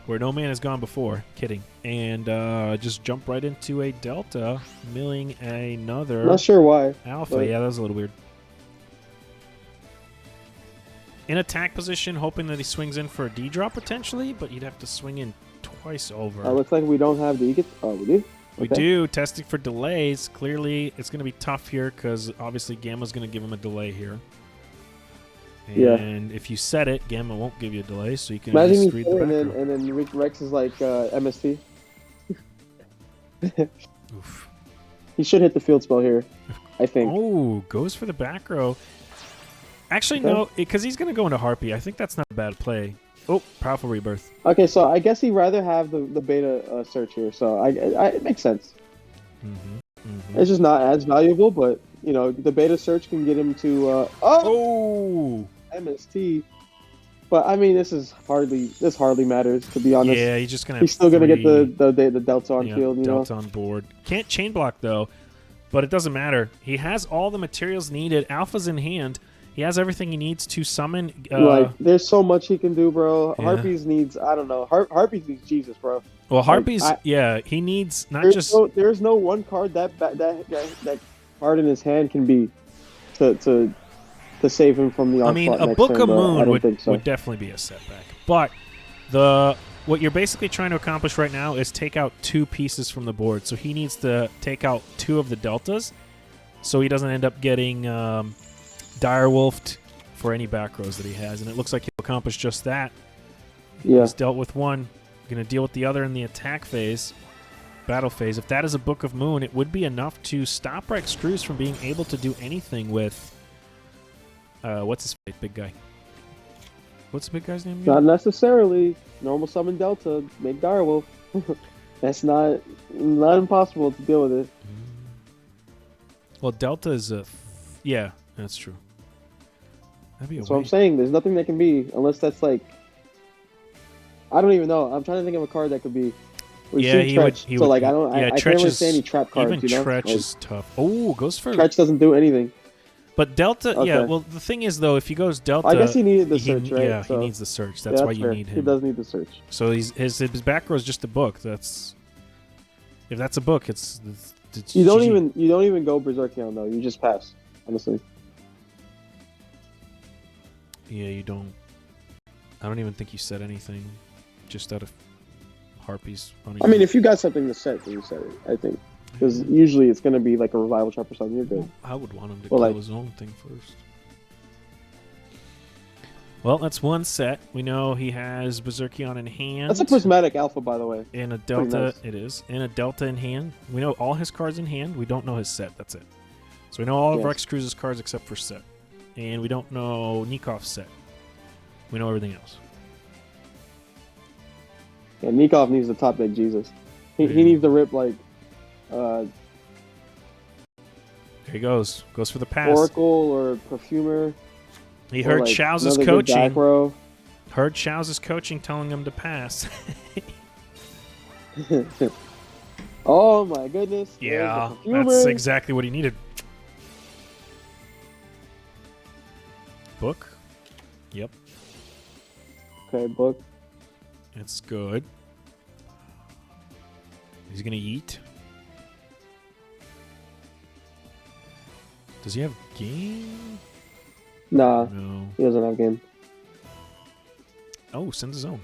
where no man has gone before. Kidding. And just jump right into a delta, milling another Not sure why. alpha. but- Yeah, that was a little weird. In attack position, hoping that he swings in for a D drop potentially, but you'd have to swing in twice over. Looks like we don't have the Eagles. Oh, we do? We Okay. do. Testing for delays. Clearly, it's going to be tough here because obviously Gamma's going to give him a delay here. Yeah. And if you set it, Gamma won't give you a delay, so you can Imagine just you read play the and back then, row. and then Rex is like MST. Oof. He should hit the field spell here, I think. Oh, goes for the back row. Actually, Okay. no, because he's going to go into Harpy. I think that's not a bad play. Oh, Powerful Rebirth. Okay, so I guess he'd rather have the beta search here, so it makes sense. Mm-hmm. It's just not as valuable, but you know the beta search can get him to Oh! MST. But I mean, this hardly matters, to be honest. Yeah, he's just going to He's still gonna get the delta on yeah, field, you Delta on board. Can't chain block, though, but it doesn't matter. He has all the materials needed. Alpha's in hand. He has everything he needs to summon. Like, there's so much he can do, bro. Yeah. Harpies needs, I don't know. Harpies needs Jesus, bro. Well, Harpies, I- yeah, he needs not There's just. there's no one card that card in his hand can be to save him from the I onslaught mean, a next Book turn, of bro. I Moon don't think so. would definitely be a setback. But what you're basically trying to accomplish right now is take out 2 pieces from the board. So he needs to take out 2 of the deltas, so he doesn't end up getting direwolfed for any back rows that he has. And it looks like he'll accomplish just that. Yeah. He's dealt with one. Going to deal with the other in the attack phase, battle phase. If that is a Book of Moon, it would be enough to stop Rex Cruz from being able to do anything with what's his face, big guy? What's the big guy's name again? Not necessarily normal summon Delta, make Direwolf. That's not impossible to deal with it. Well, Delta is yeah, that's true. That'd be a That's what I'm way. saying. There's nothing that can be unless that's like I don't even know. I'm trying to think of a card that could be. We've Yeah, seen he Tretch, would. so like I Yeah, can't Tretch really is- say any trap cards. Even you know? Tretch Like, is tough. Oh, goes for Tretch doesn't do anything. But Delta, yeah. Okay. Well, the thing is though, if he goes Delta, I guess he needed the search, right? Yeah, So, he needs the search. yeah, That's why you fair. need He him. does need the search. So his back row is just a book. If that's a book, it's You don't GG. even go Berserkion though. You just pass. Honestly. Yeah, you don't. I don't even think you said anything, just out of Harpies. I mean, if you got something to set, then you set it. I think because usually it's gonna be like a revival trap or something. You're good. I would want him to Well, kill like- his own thing first. Well, that's one set. We know he has Berserkion in hand. That's a prismatic alpha, by the way. In a Delta, nice. it is. In a Delta in hand. We know all his cards in hand. We don't know his set. That's it. So we know all of Yes. Rex Cruz's cards except for set. And we don't know Nikov's set. We know everything else. Yeah, Nikov needs to top deck Jesus. He Yeah. needs to rip like There he goes. Goes for the pass. Oracle or Perfumer. He or, heard like, Shaowz' another good coaching. back row. Heard Shaowz' coaching telling him to pass. Oh my goodness. There's the Yeah, Perfumer. that's exactly what he needed. Book. Yep, Okay, book. it's good. He's gonna yeet. Does he have game? Nah, No. he doesn't have game. Oh, send his own.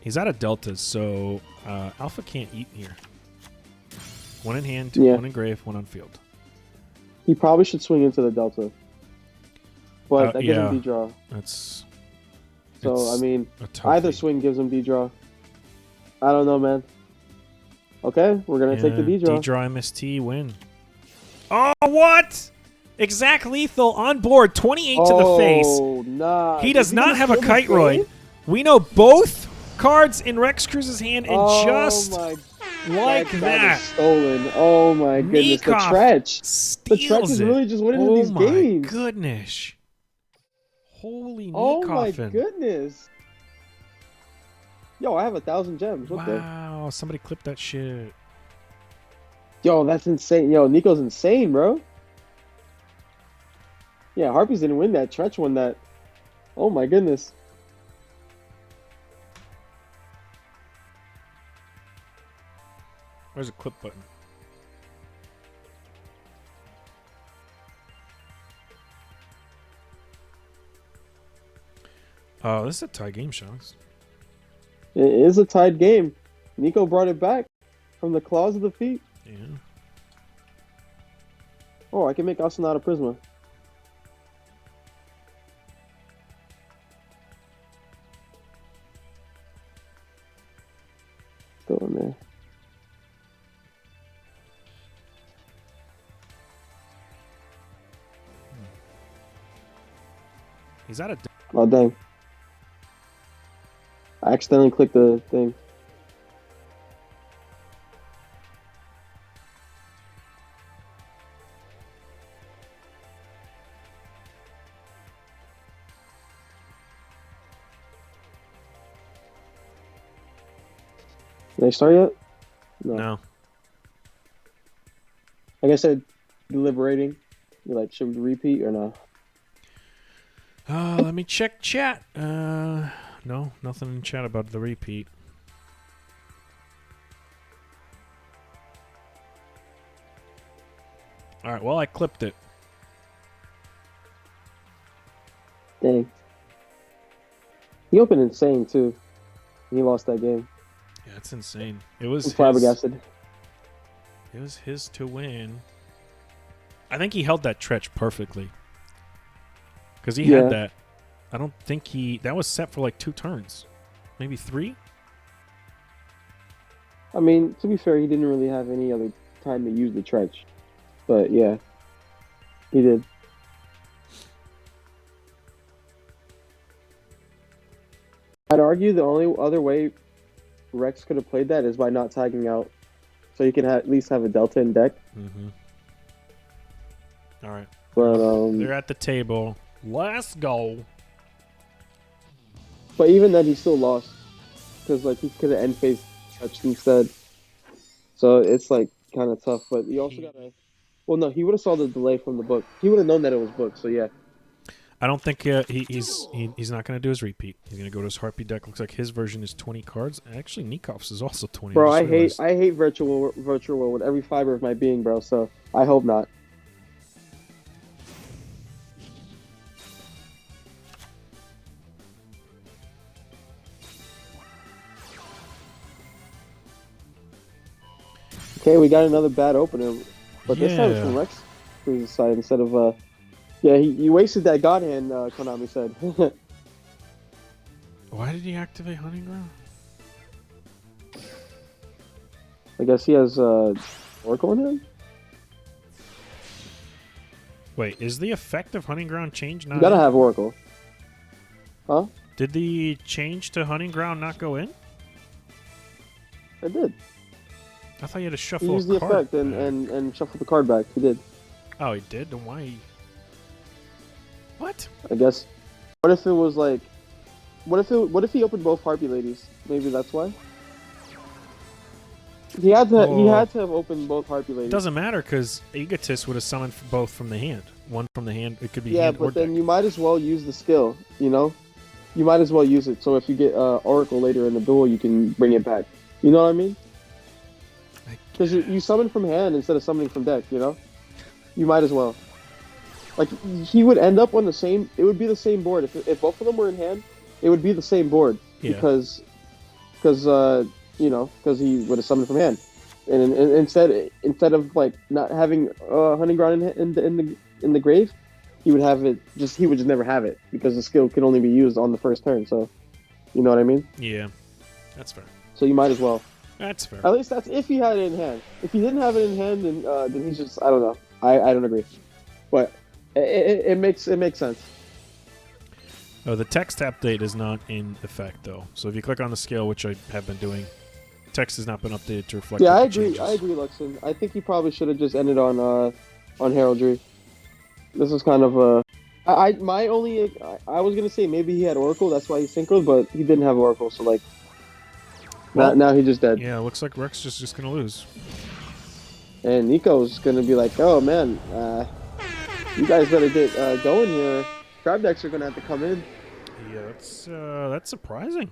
He's out of deltas, so Alpha can't eat here. One in hand, Yeah. one in grave, one on field. He probably should swing into the Delta. But that gives yeah. him D-draw. That's So, it's I mean, a toughie. either swing gives him D-draw. I don't know, man. Okay, we're gonna take the D draw. D-draw MST win. Oh, what? Exact lethal on board, 28 to the face. Oh, nah. He does not have a steal the Kite Roid. trade? We know both cards in Rex Cruz's hand, and just my like that, is stolen. Oh my goodness, the Nikov Tretch. The steals Tretch is it. really just winning Oh these my games. goodness. Holy Oh my Nikov. goodness. Yo, I have 1,000 gems. What the? Wow, somebody clipped that shit. Yo, that's insane. Yo, Nico's insane, bro. Yeah, Harpies didn't win that. Tretch won that. Oh my goodness. Where's the clip button? Oh, this is a tie game, Shaowz. It is a tied game. Nico brought it back from the claws of the feet. Yeah. Oh, I can make Asanada Prisma. Still in there. He's out of. Oh, dang. I accidentally clicked the thing. Did they start yet? No. Like I said, deliberating. You're like, should we repeat or no? Let me check chat. No, nothing in chat about the repeat. All right, well, I clipped it. Dang. He opened insane too. He lost that game. Yeah, it's insane. It was He's flabbergasted. It was his to win. I think he held that Tretch perfectly. Because he had that. I don't think that was set for like 2 turns. Maybe 3? I mean, to be fair, he didn't really have any other time to use the Tretch. But yeah, he did. I'd argue the only other way Rex could have played that is by not tagging out. So you can at least have a Delta in deck. Mm-hmm. All right. But they're at the table. Let's go. But even then, he still lost. Because like he could have end phase touched instead. So it's like kind of tough. But you also gotta. Well, no, he would have saw the delay from the book. He would have known that it was booked. So yeah. I don't think he's not going to do his repeat. He's going to go to his Harpy deck. Looks like his version is 20 cards. Actually, Nikov's is also 20. Bro, I hate virtual with every fiber of my being, bro. So I hope not. Okay, we got another bad opener, but this time it's from Rex Cruz's side instead of yeah, you wasted that God Hand, Konami said. Why did he activate Hunting Ground? I guess he has Oracle in him? Wait, is the effect of Hunting Ground change not? You gotta have Oracle. Huh? Did the change to Hunting Ground not go in? I did. I thought you had to shuffle He used a the card effect back. and shuffle the card back. He did. Oh, he did? Then why? What? I guess. What if it was like? What if he opened both Harpy Ladies? Maybe that's why. He had to. He had to have opened both Harpy Ladies. It doesn't matter because Egotist would have summoned both from the hand. One from the hand. It could be yeah, hand or but then deck. you might as well use the skill. You know, you might as well use it. So if you get Oracle later in the duel, you can bring it back. You know what I mean? Because you summon from hand instead of summoning from deck. You know, you might as well. Like he would end up on the same. It would be the same board if both of them were in hand. It would be the same board because you know, because he would have summoned from hand, and instead of like not having Hunting Ground in the grave, he would have it. He would just never have it because the skill can only be used on the first turn. So, you know what I mean? Yeah, that's fair. So you might as well. That's fair. At least that's if he had it in hand. If he didn't have it in hand, then he's just I don't know. I don't agree, but it makes sense. Oh, the text update is not in effect though. So if you click on the scale, which I have been doing, text has not been updated to reflect. Yeah, the I agree. changes. I agree, Luxon. I think he probably should have just ended on heraldry. This was kind of a. I was gonna say maybe he had Oracle, that's why he synchroned, but he didn't have Oracle, so like. Well, now he's just dead. Yeah, looks like Rex is just gonna lose. And Nico's gonna be like, oh man, you guys better get going here. Crab decks are gonna have to come in. Yeah, that's surprising.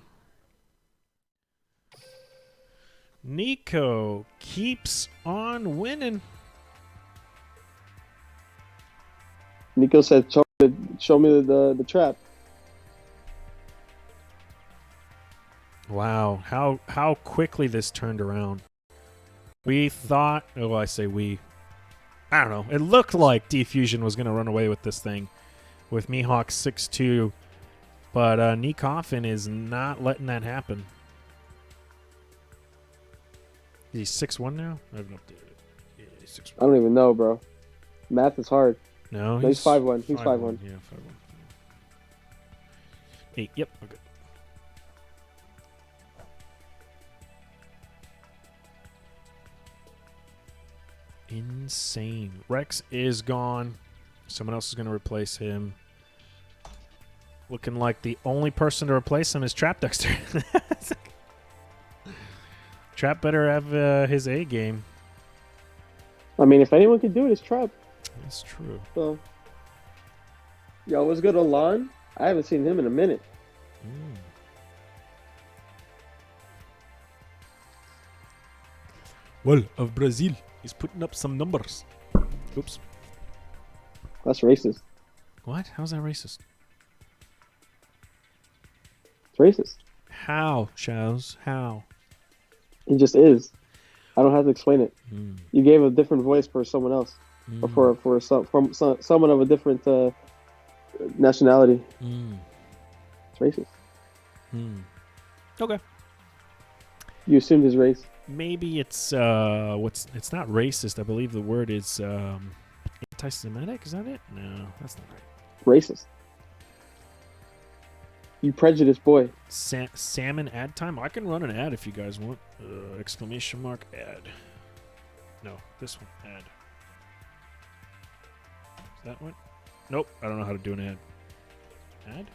Nico keeps on winning. Nico said, show me the trap. Wow, how quickly this turned around. We thought, oh, I say we. I don't know. It looked like D-Fusion was going to run away with this thing with Mihawk 6-2, but Nikoffin is not letting that happen. He's 6-1 now? I haven't updated it. Yeah, he's 6-1. I don't even know, bro. Math is hard. No, he's 5-1. He's 5-1. Yeah, 5-1. 8, yep, okay. Insane. Rex is gone. Someone else is going to replace him. Looking like the only person to replace him is Trap Dexter. Trap better have his A game. I mean, if anyone can do it, it's Trap. That's true. So, yo, what's good, Alon? I haven't seen him in a minute. Well, of Brazil. He's putting up some numbers. Oops. That's racist. What? How's that racist? It's racist. How, Shaowz? How? It just is. I don't have to explain it. You gave a different voice for someone else, or for someone of a different nationality. It's racist. Okay. You assumed his race. Maybe it's it's not racist. I believe the word is anti-Semitic. Is that it? No, that's not right. Racist. You prejudiced boy. Salmon ad time. I can run an ad if you guys want. Exclamation mark ad. No, this one ad. Is that one? Nope. I don't know how to do an ad. Ad?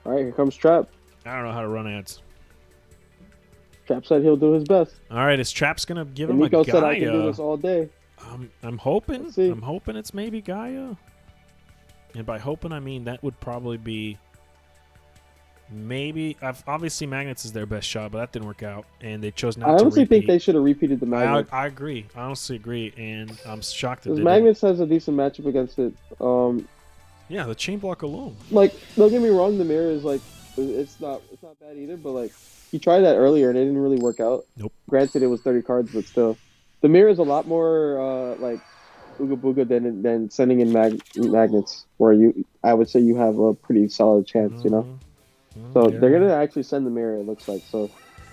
All right, here comes Trap. I don't know how to run ads. Trap said he'll do his best. All right, is Trap's gonna give And him Nico a Gaia? said I can do this all day. I'm hoping. Let's see. I'm hoping it's maybe Gaia. And by hoping, I mean that would probably be maybe. Obviously, Magnets is their best shot, but that didn't work out, and they chose not to. I honestly repeat. think they should have repeated the Magnets. I agree. I honestly agree, and I'm shocked that Because they Magnets has a decent matchup against it. Yeah, the chain block alone. Like, don't get me wrong, the mirror is like, it's not bad either, but like, he tried that earlier and it didn't really work out. Nope. Granted, it was 30 cards, but still, the mirror is a lot more like ooga booga than sending in magnets, where I would say you have a pretty solid chance, you know. So yeah. they're gonna actually send the mirror. It looks like so.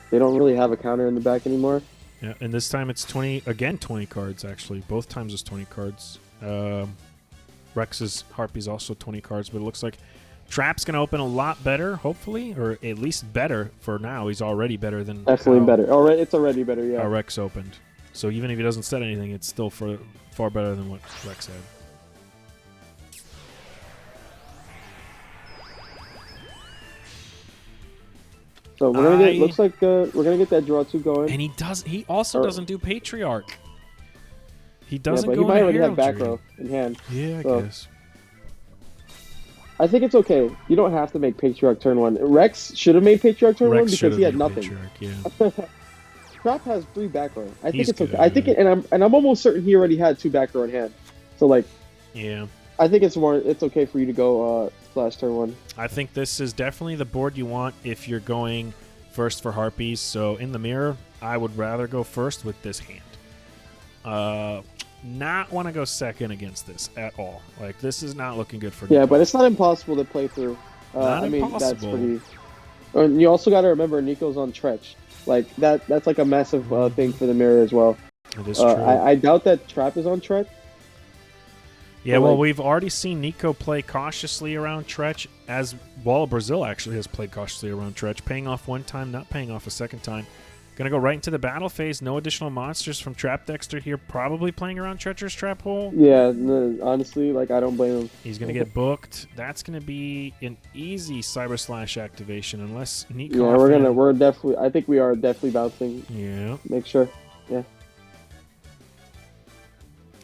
They don't really have a counter in the back anymore. Yeah, and this time it's 20 cards actually. Both times it's 20 cards. Rex's Harpy's also 20 cards, but it looks like Trap's gonna open a lot better, hopefully, or at least better for now. He's already better than Definitely better. All right, it's already better. Yeah. how Rex opened. So even if he doesn't set anything, it's still far better than what Rex had. So we're gonna get. Looks like we're gonna get that draw 2 going. And he also doesn't do Patriarch. He doesn't but go he might in already have back heraldry. row in hand. Yeah, I So- guess. I think it's okay. You don't have to make Patriarch turn 1. Rex should have made Patriarch turn 1 Rex should because he have had made nothing. Patriarch, yeah. Trap has 3 back row. I think He's it's okay. good, I think yeah. and I'm almost certain he already had 2 back row in hand. So like, Yeah. I think it's okay for you to go slash turn 1. I think this is definitely the board you want if you're going first for Harpies. So in the mirror, I would rather go first with this hand. Not want to go second against this at all. Like, this is not looking good for Yeah, Nico. but it's not impossible to play through. Not I mean, that's impossible. pretty. And you also got to remember Nico's on Tretch. Like that's like a massive thing for the mirror as well. It is true. I doubt that Trap is on Tretch. Yeah, well, we've already seen Nico play cautiously around Tretch, as well. Brazil actually has played cautiously around Tretch, paying off one time, not paying off a second time. Gonna go right into the battle phase. No additional monsters from Trap Dexter here, probably playing around Treacher's Trap Hole. Yeah, no, honestly, like I don't blame him. He's gonna get booked. That's gonna be an easy Cyber Slash activation, unless Nico. Yeah, we're definitely. I think we are definitely bouncing. Yeah. Make sure. Yeah.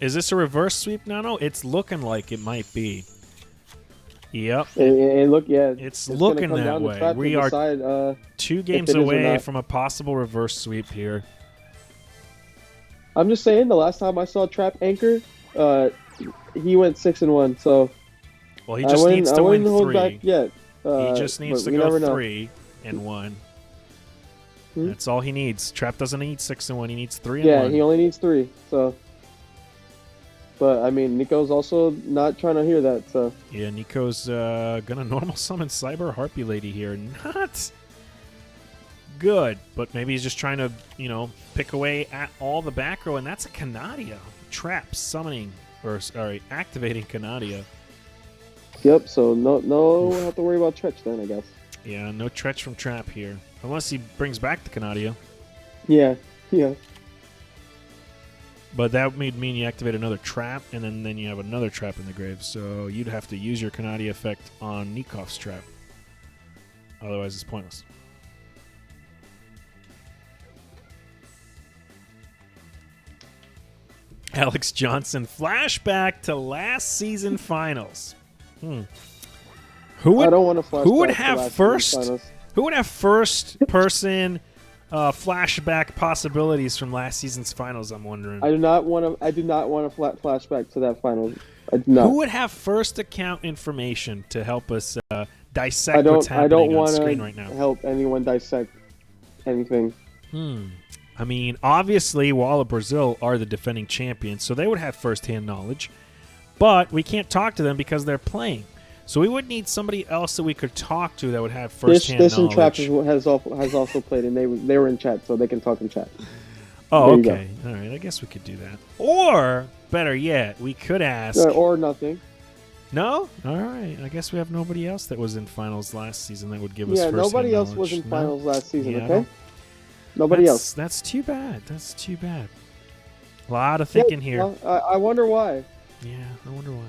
Is this a reverse sweep, Nano? It's looking like it might be. Yep. And look, yeah. It's looking that way. We are decide, 2 games away from a possible reverse sweep here. I'm just saying, the last time I saw Trap Anchor, he went 6-1. So. Well, he just needs to win 3. Back yet. He just needs to go 3-1. That's all he needs. Trap doesn't need 6-1. He needs 3-1. Yeah, he only needs 3. So. But I mean, Nico's also not trying to hear that. So. Yeah, Nico's gonna normal summon Cyber Harpy Lady here. Not good, but maybe he's just trying to, pick away at all the back row, and that's a Canadia. Trap summoning, or sorry, activating Canadia. Yep. So no, have to worry about Tretch then, I guess. Yeah, no Tretch from Trap here, unless he brings back the Canadia. Yeah. But that would mean you activate another trap, and then you have another trap in the grave. So you'd have to use your Canadia effect on Nikov's trap. Otherwise, it's pointless. Alex Johnson, flashback to last season finals. Who would, I don't want to flashback. Who would have first? Who would have first person? Flashback possibilities from last season's finals. I'm wondering. I do not want to flashback to that final. I do not. Who would have first account information to help us dissect what's happening on screen right now? I don't want to help anyone dissect anything. I mean, obviously, Wall of Brazil are the defending champions, so they would have first-hand knowledge. But we can't talk to them because they're playing. So we would need somebody else that we could talk to that would have first-hand knowledge. This and Trap has also played, and they were in chat, so they can talk in chat. Oh, okay. All right, I guess we could do that. Or, better yet, we could ask... or nothing. No? All right. I guess we have nobody else that was in finals last season that would give us first-hand knowledge. Yeah, nobody else was in finals last season, okay? Nobody else. That's too bad. That's too bad. A lot of thinking here. I wonder why. Yeah, I wonder why.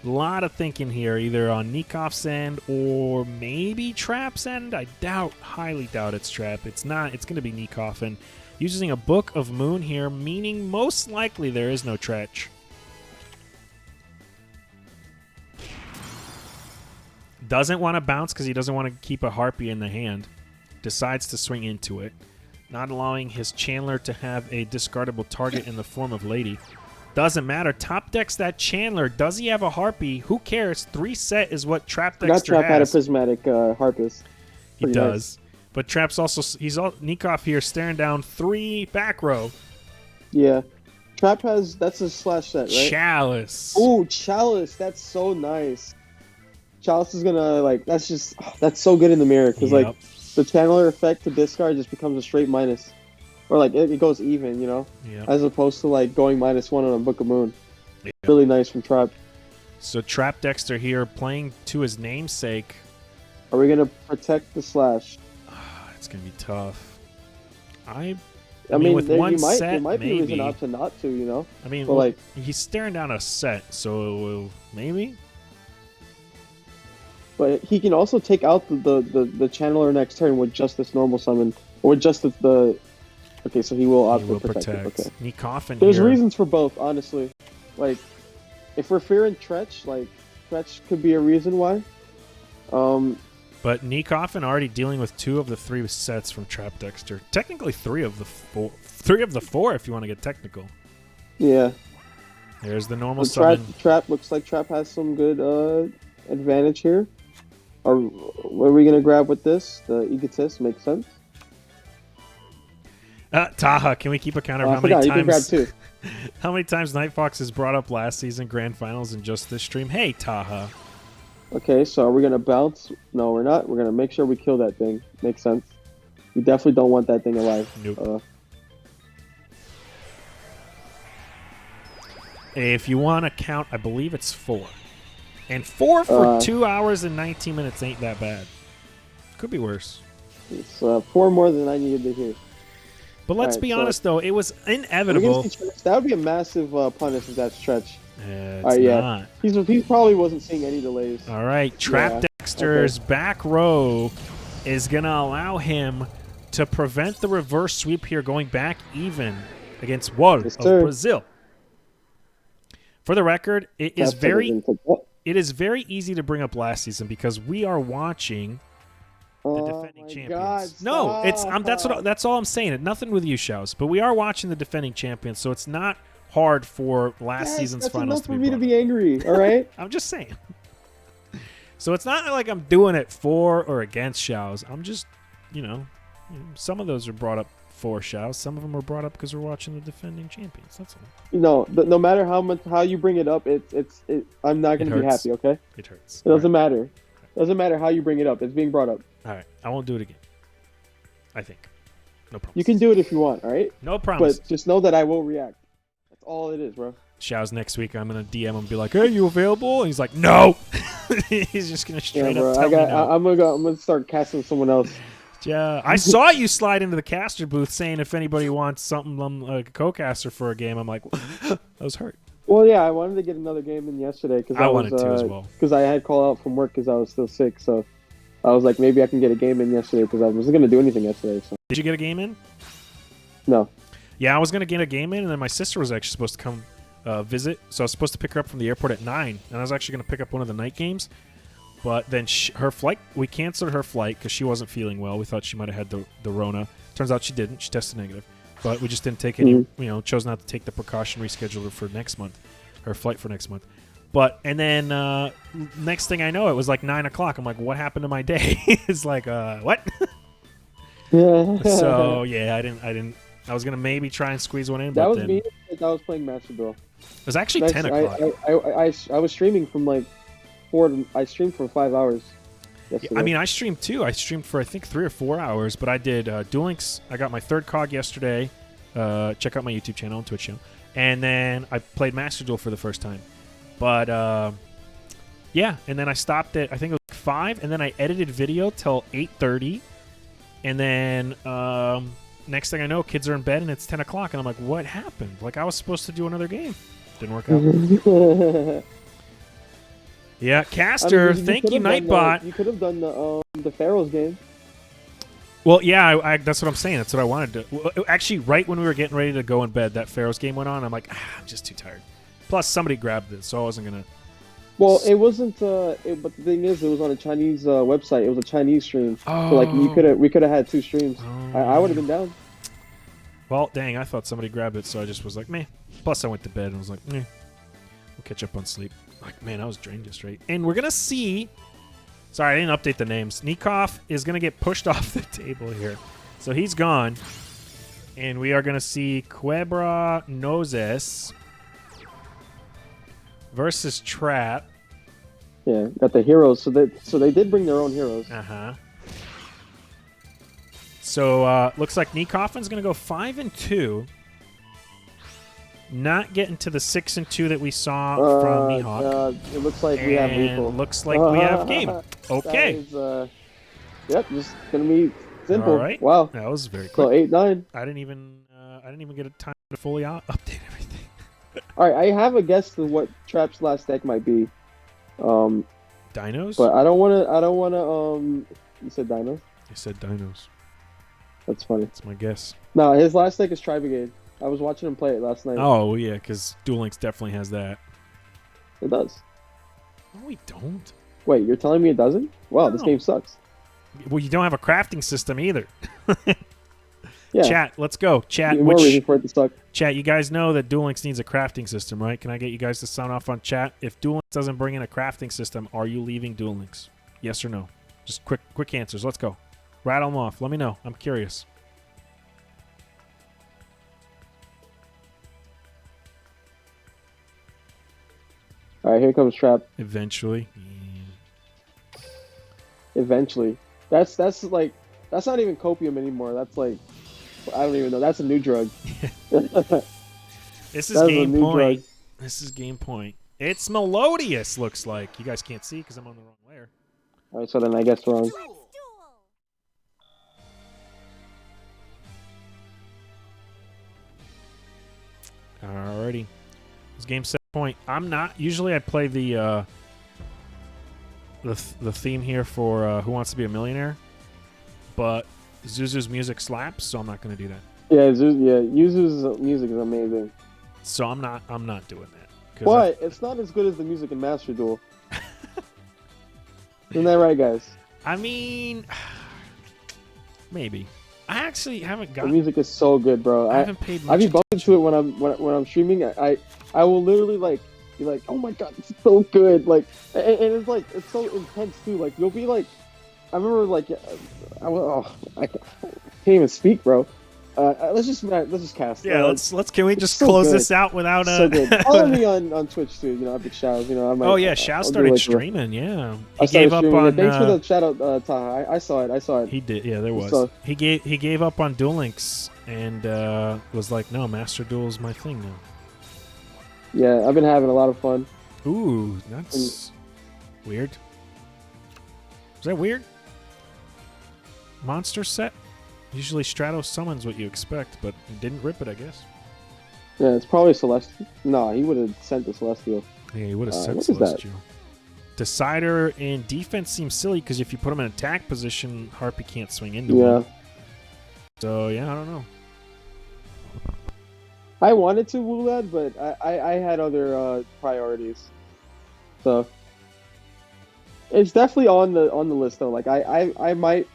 A lot of thinking here, either on Nikov's end or maybe Trap's end. I highly doubt it's Trap. It's not. It's going to be Nikov. And using a Book of Moon here, meaning most likely there is no Tretch. Doesn't want to bounce because he doesn't want to keep a Harpy in the hand. Decides to swing into it, not allowing his Chandler to have a discardable target in the form of Lady. Doesn't matter. Top decks that Chandler. Does he have a Harpy? Who cares? 3 set is what Trap Dexter Trap has. had a prismatic Harpist. He does. Nice. But Trap's also... Nikov here staring down 3 back row. Yeah. Trap has... That's a slash set, right? Chalice. Ooh, Chalice. That's so nice. Chalice is gonna, That's just... that's so good in the mirror. Because, the Chandler effect to discard just becomes a straight minus. Or, it goes even, Yep. As opposed to, going -1 on a Book of Moon. Yep. Really nice from Trap. So, Trap Dexter here playing to his namesake. Are we going to protect the slash? It's going to be tough. I mean with one there set, might maybe. be reason option not to, I mean, but he's staring down a set, so maybe? But he can also take out the Channeler next turn with just this normal summon. Or with just the... Okay, so he will opt for protect. Okay. Nikov There's reasons for both, honestly. If we're fearing Tretch, Tretch could be a reason why. But Nikov already dealing with 2 of the 3 sets from Trap Dexter. Technically 3 of the 4. 3 of the 4 if you want to get technical. Yeah. There's the normal summon. Trap looks like Trap has some good advantage here. What are we going to grab with this? The Egotist makes sense. Taha, can we keep a count of how many times? You can grab 2. How many times NightFox has brought up last season grand finals in just this stream? Hey, Taha. Okay, so are we gonna bounce? No, we're not. We're gonna make sure we kill that thing. Makes sense. We definitely don't want that thing alive. Nope. If you want to count, I believe it's 4. And 4 for 2 hours and 19 minutes ain't that bad. Could be worse. It's 4 more than I needed to hear. But let's be honest, though. It was inevitable. That would be a massive punish if that's stretch. It's not. He probably wasn't seeing any delays. All right. Trap Dexter's back row is going to allow him to prevent the reverse sweep here, going back even against Wall of Brazil. For the record, it is very easy to bring up last season because we are watching the defending champions. That's all I'm saying. Nothing with you, Shaowz, but we are watching the defending champions, so it's not hard for last season's finals to be enough for me to be angry. All right, I'm just saying. So it's not like I'm doing it for or against Shaowz. I'm just, some of those are brought up for Shaowz. Some of them are brought up because we're watching the defending champions. That's all. No matter how you bring it up, I'm not going to be happy. Okay, it hurts. It doesn't matter. It doesn't matter how you bring it up. It's being brought up. All right, I won't do it again. I think. No problem. You can do it if you want. All right. No promise. But just know that I will react. That's all it is, bro. Shaowz next week, I'm gonna DM him and be like, "Hey, you available?" And he's like, "No." He's just gonna straight up tell me no. I'm gonna start casting someone else. Yeah, I saw you slide into the caster booth saying if anybody wants something like a co-caster for a game. I'm like, I was hurt. Well, yeah, I wanted to get another game in yesterday because I wanted to as well. Because I had call out from work because I was still sick. So I was like, maybe I can get a game in yesterday because I wasn't gonna do anything yesterday. So. Did you get a game in? No. Yeah, I was gonna get a game in, and then my sister was actually supposed to come visit, so I was supposed to pick her up from the airport at 9, and I was actually gonna pick up one of the night games. But then her flight, we canceled her flight because she wasn't feeling well. We thought she might have had the Rona. Turns out she didn't. She tested negative. But we just didn't take any, chose not to take the precaution, rescheduled her for next month, her flight for next month. And then next thing I know, it was like 9 o'clock. I'm like, what happened to my day? It's like, what? So, yeah, I didn't. I was going to maybe try and squeeze one in. That was me. I was playing Master Duel. It was actually 10 o'clock. I was streaming from like I streamed for 5 hours. Yeah, I mean, I streamed too. I streamed for I think 3 or 4 hours, but I did Duel Links. I got my 3rd COG yesterday. Check out my YouTube channel and Twitch channel. And then I played Master Duel for the first time. But yeah, and then I stopped at I think it was 5, and then I edited video till 8:30, and then next thing I know, kids are in bed and it's 10 o'clock, and I'm like, what happened? Like I was supposed to do another game. Didn't work out. Yeah, Caster, thank you, Nightbot. You could have done the Pharaohs game. Well, yeah, I that's what I'm saying. That's what I wanted to. Well, actually, right when we were getting ready to go in bed, that Pharaohs game went on. I'm like, I'm just too tired. Plus, somebody grabbed it, so I wasn't gonna. Well, it wasn't. But the thing is, it was on a Chinese website. It was a Chinese stream. Oh. So, like we could have had 2 streams. Oh. I would have been down. Well, dang, I thought somebody grabbed it, so I just was like, meh. Plus, I went to bed and was like, meh. We'll catch up on sleep. Like, man, I was drained just right. And we're going to see... Sorry, I didn't update the names. Nikov is going to get pushed off the table here. So he's gone. And we are going to see Quebra Noses versus Trap. Yeah, got the heroes. So they did bring their own heroes. Uh-huh. So looks like Nikoffin's going to go 5-2. Not getting to the 6-2 that we saw from Mihawk. It looks like we have lethal. Looks like we have game. Okay. Yep, just gonna be simple. All right. Wow. That was very quick. So 8-9. I didn't even get a time to fully update everything. All right, I have a guess to what Trap's last deck might be. Dinos. But I don't wanna. You said dinos. I said dinos. That's funny. That's my guess. No, his last deck is Tri-Brigade. I was watching him play it last night. Oh, yeah, because Duel Links definitely has that. It does. No, we don't. Wait, you're telling me it doesn't? Wow, No. This game sucks. Well, you don't have a crafting system either. Yeah. Chat, let's go. Chat, More reason for it to suck. Chat, you guys know that Duel Links needs a crafting system, right? Can I get you guys to sound off on chat? If Duel Links doesn't bring in a crafting system, are you leaving Duel Links? Yes or no? Just quick answers. Let's go. Rattle them off. Let me know. I'm curious. All right, here comes Trap. Eventually. Eventually, that's like that's not even copium anymore. That's like I don't even know. That's a new drug. This is That is a game new drug. point. This is game point. It's melodious, looks like. You guys can't see because I'm on the wrong layer. All right, so then I guess wrong. Alrighty. It's game set point. I'm not. Usually I play the theme here for Who Wants to Be a Millionaire. But Zuzu's music slaps, so I'm not going to do that. Yeah, Yuzu's music is amazing. So I'm not doing that. But it's not as good as the music in Master Duel. Isn't that right, guys? I mean, maybe. I actually haven't The got. music is so good, bro. I haven't paid much I be bumping attention. to it when I'm streaming. I will literally like be like, oh my god, it's so good. Like, and it's like it's so intense too. Like you'll be like, I remember like, I can't even speak, bro. Let's just cast. Yeah, Can we just so close good. this out without So good. Follow me on Twitch too. You know, I've been Shaowz. You know, I might. Oh yeah, Shaowz I'll do, started like, streaming. Yeah, I he gave up streaming. on. Thanks for the shout out, Taha. I saw it. He did. Yeah, there was. So- He gave up on Duel Links and was like, no, Master Duel is my thing now. Yeah, I've been having a lot of fun. Ooh, that's weird. Is that weird? Monster set? Usually Stratos summons what you expect, but he didn't rip it, I guess. Yeah, it's probably Celestial. No, he would have sent the Celestial. Yeah, he would have sent what is that? Celestial. Decider in defense seems silly because if you put him in attack position, Harpy can't swing into him. So, yeah, I don't know. I wanted to woo that, but I had other priorities. So it's definitely on the list though. Like I might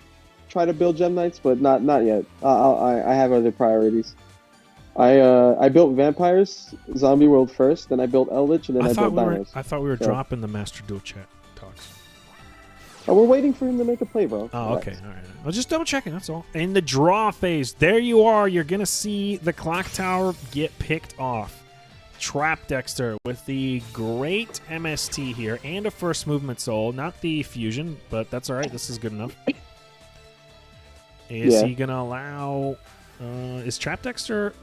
try to build Gem Knights, but not yet. I have other priorities. I built Vampires Zombie World first, then I built Eldritch, and then I built Dinos. I thought we were dropping the Master Duel chat talks. Oh, we're waiting for him to make a play, bro. Oh, okay. All right. I was just double checking. That's all. In the draw phase, there you are. You're going to see the clock tower get picked off. Trap Dexter with the great MST here and a first movement soul. Not the fusion, but that's all right. This is good enough. Is he going to allow... is Trap Dexter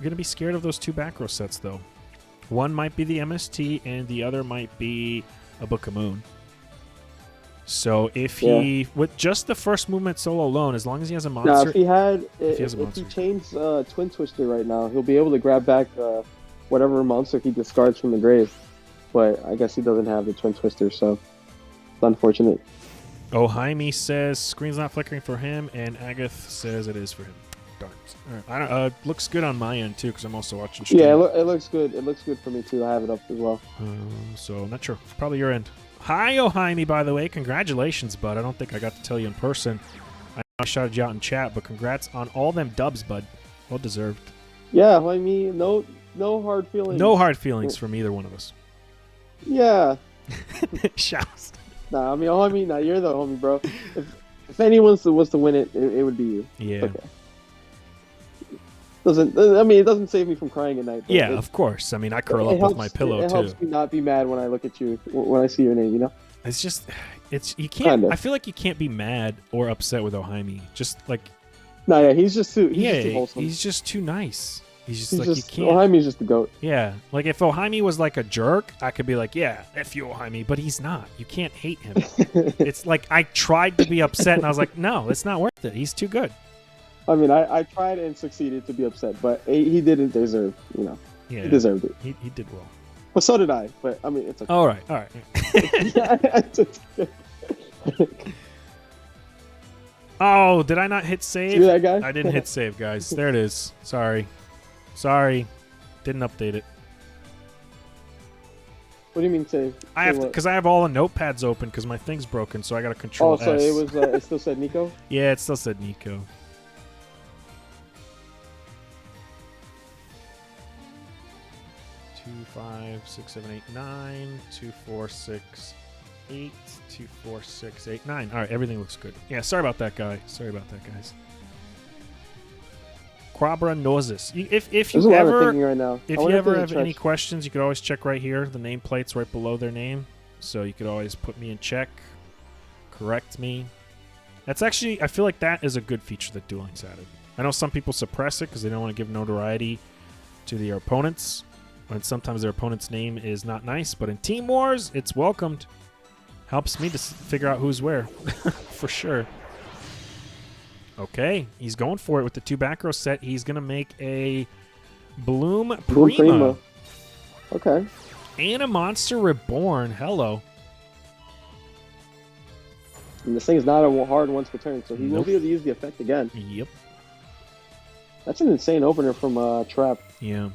going to be scared of those two back row sets, though? One might be the MST, and the other might be a Book of Moon. So if he, with just the first movement solo alone, as long as he has a monster... Now, if he chains Twin Twister right now, he'll be able to grab back whatever monster he discards from the grave. But I guess he doesn't have the Twin Twister, so it's unfortunate. Oh, Jaime says screen's not flickering for him, and Agath says it is for him. Darn. All right. I don't, looks good on my end, too, because I'm also watching stream. Yeah, it looks good. It looks good for me, too. I have it up as well. So, not sure. Probably your end. Hi, oh, Jaime, by the way. Congratulations, bud. I don't think I got to tell you in person. I know I shouted you out in chat, but congrats on all them dubs, bud. Well deserved. Yeah, Jaime, no hard feelings. No hard feelings from either one of us. Yeah. Shaowz. Nah, I mean, homie, nah, you're the homie, bro. If anyone was to win it, it would be you. Yeah. Okay. It doesn't save me from crying at night. Yeah, of course. I mean, I curl up with my pillow, it too. helps me not be mad when I look at you, when I see your name, you know? It's just, you can't, Kinda. I feel like you can't be mad or upset with Ohaimi. Just like, No, yeah, he's just too wholesome. he's just too nice. He's He's like, just, you can't. Ohaime's just the GOAT. Yeah, like if Ohaimi was like a jerk, I could be like, yeah, F you, Ohaimi, but he's not. You can't hate him. It's like I tried to be upset, and I was like, no, it's not worth it. He's too good. I mean, I tried and succeeded to be upset, but he didn't deserve, Yeah, he deserved it. He did well. But so did I, but I mean, it's okay. All right. Oh, did I not hit save? See that guy? I didn't hit save, guys. There it is. Sorry. Didn't update it. What do you mean save? I have what? because I have all the notepads open because my thing's broken, so I got to control. Oh, so S. it was. It still said Nico. Yeah, it still said Nico. Two, 5, 6, 7, 8, 9. 2, 4, 6, 8. 2, 4, 6, 8, 9. All right, everything looks good. Yeah, sorry about that, guys. Quabra Noses. If There's you a lot of ever thinking right now. if I you wonder ever there's have a any trench. questions, you could always check right here. The nameplate's right below their name, so you could always put me in check. correct me. That's actually, I feel like that is a good feature that Duel Links added. I know some people suppress it because they don't want to give notoriety to their opponents, and sometimes their opponent's name is not nice, but in Team Wars, it's welcomed. Helps me to figure out who's where, for sure. Okay, he's going for it with the 2 back row set. He's going to make a Bloom Prima. Okay. And a Monster Reborn. Hello. And this thing is not a hard once per turn, so he will be able to use the effect again. Yep. That's an insane opener from Trap. Yeah.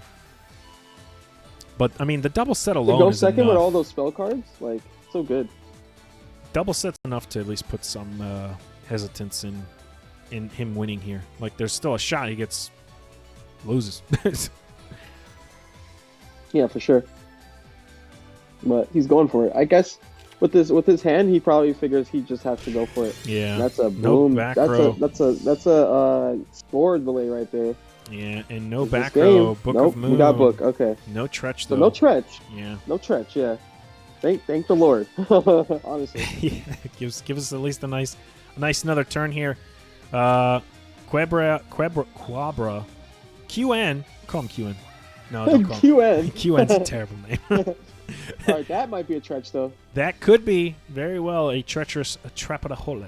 But, I mean, the double set alone to go is second enough. with all those spell cards, like, so good. Double set's enough to at least put some hesitance in him winning here. Like, there's still a shot he loses. Yeah, for sure. But he's going for it. I guess with his hand, he probably figures he just has to go for it. Yeah. And that's a boom. No back row. That's a score delay right there. Yeah, and no Is back this row. game? Book Nope, of Moon. we got book. Okay. No Tretch, So though. no Tretch. Yeah. No Tretch, yeah. Thank the Lord. Honestly. Yeah, give us at least a nice another turn here. Quabra. QN. Call him QN. No, don't call him. QN. QN's a terrible name. All right, that might be a Tretch, though. That could be very well a treacherous Trappadahole.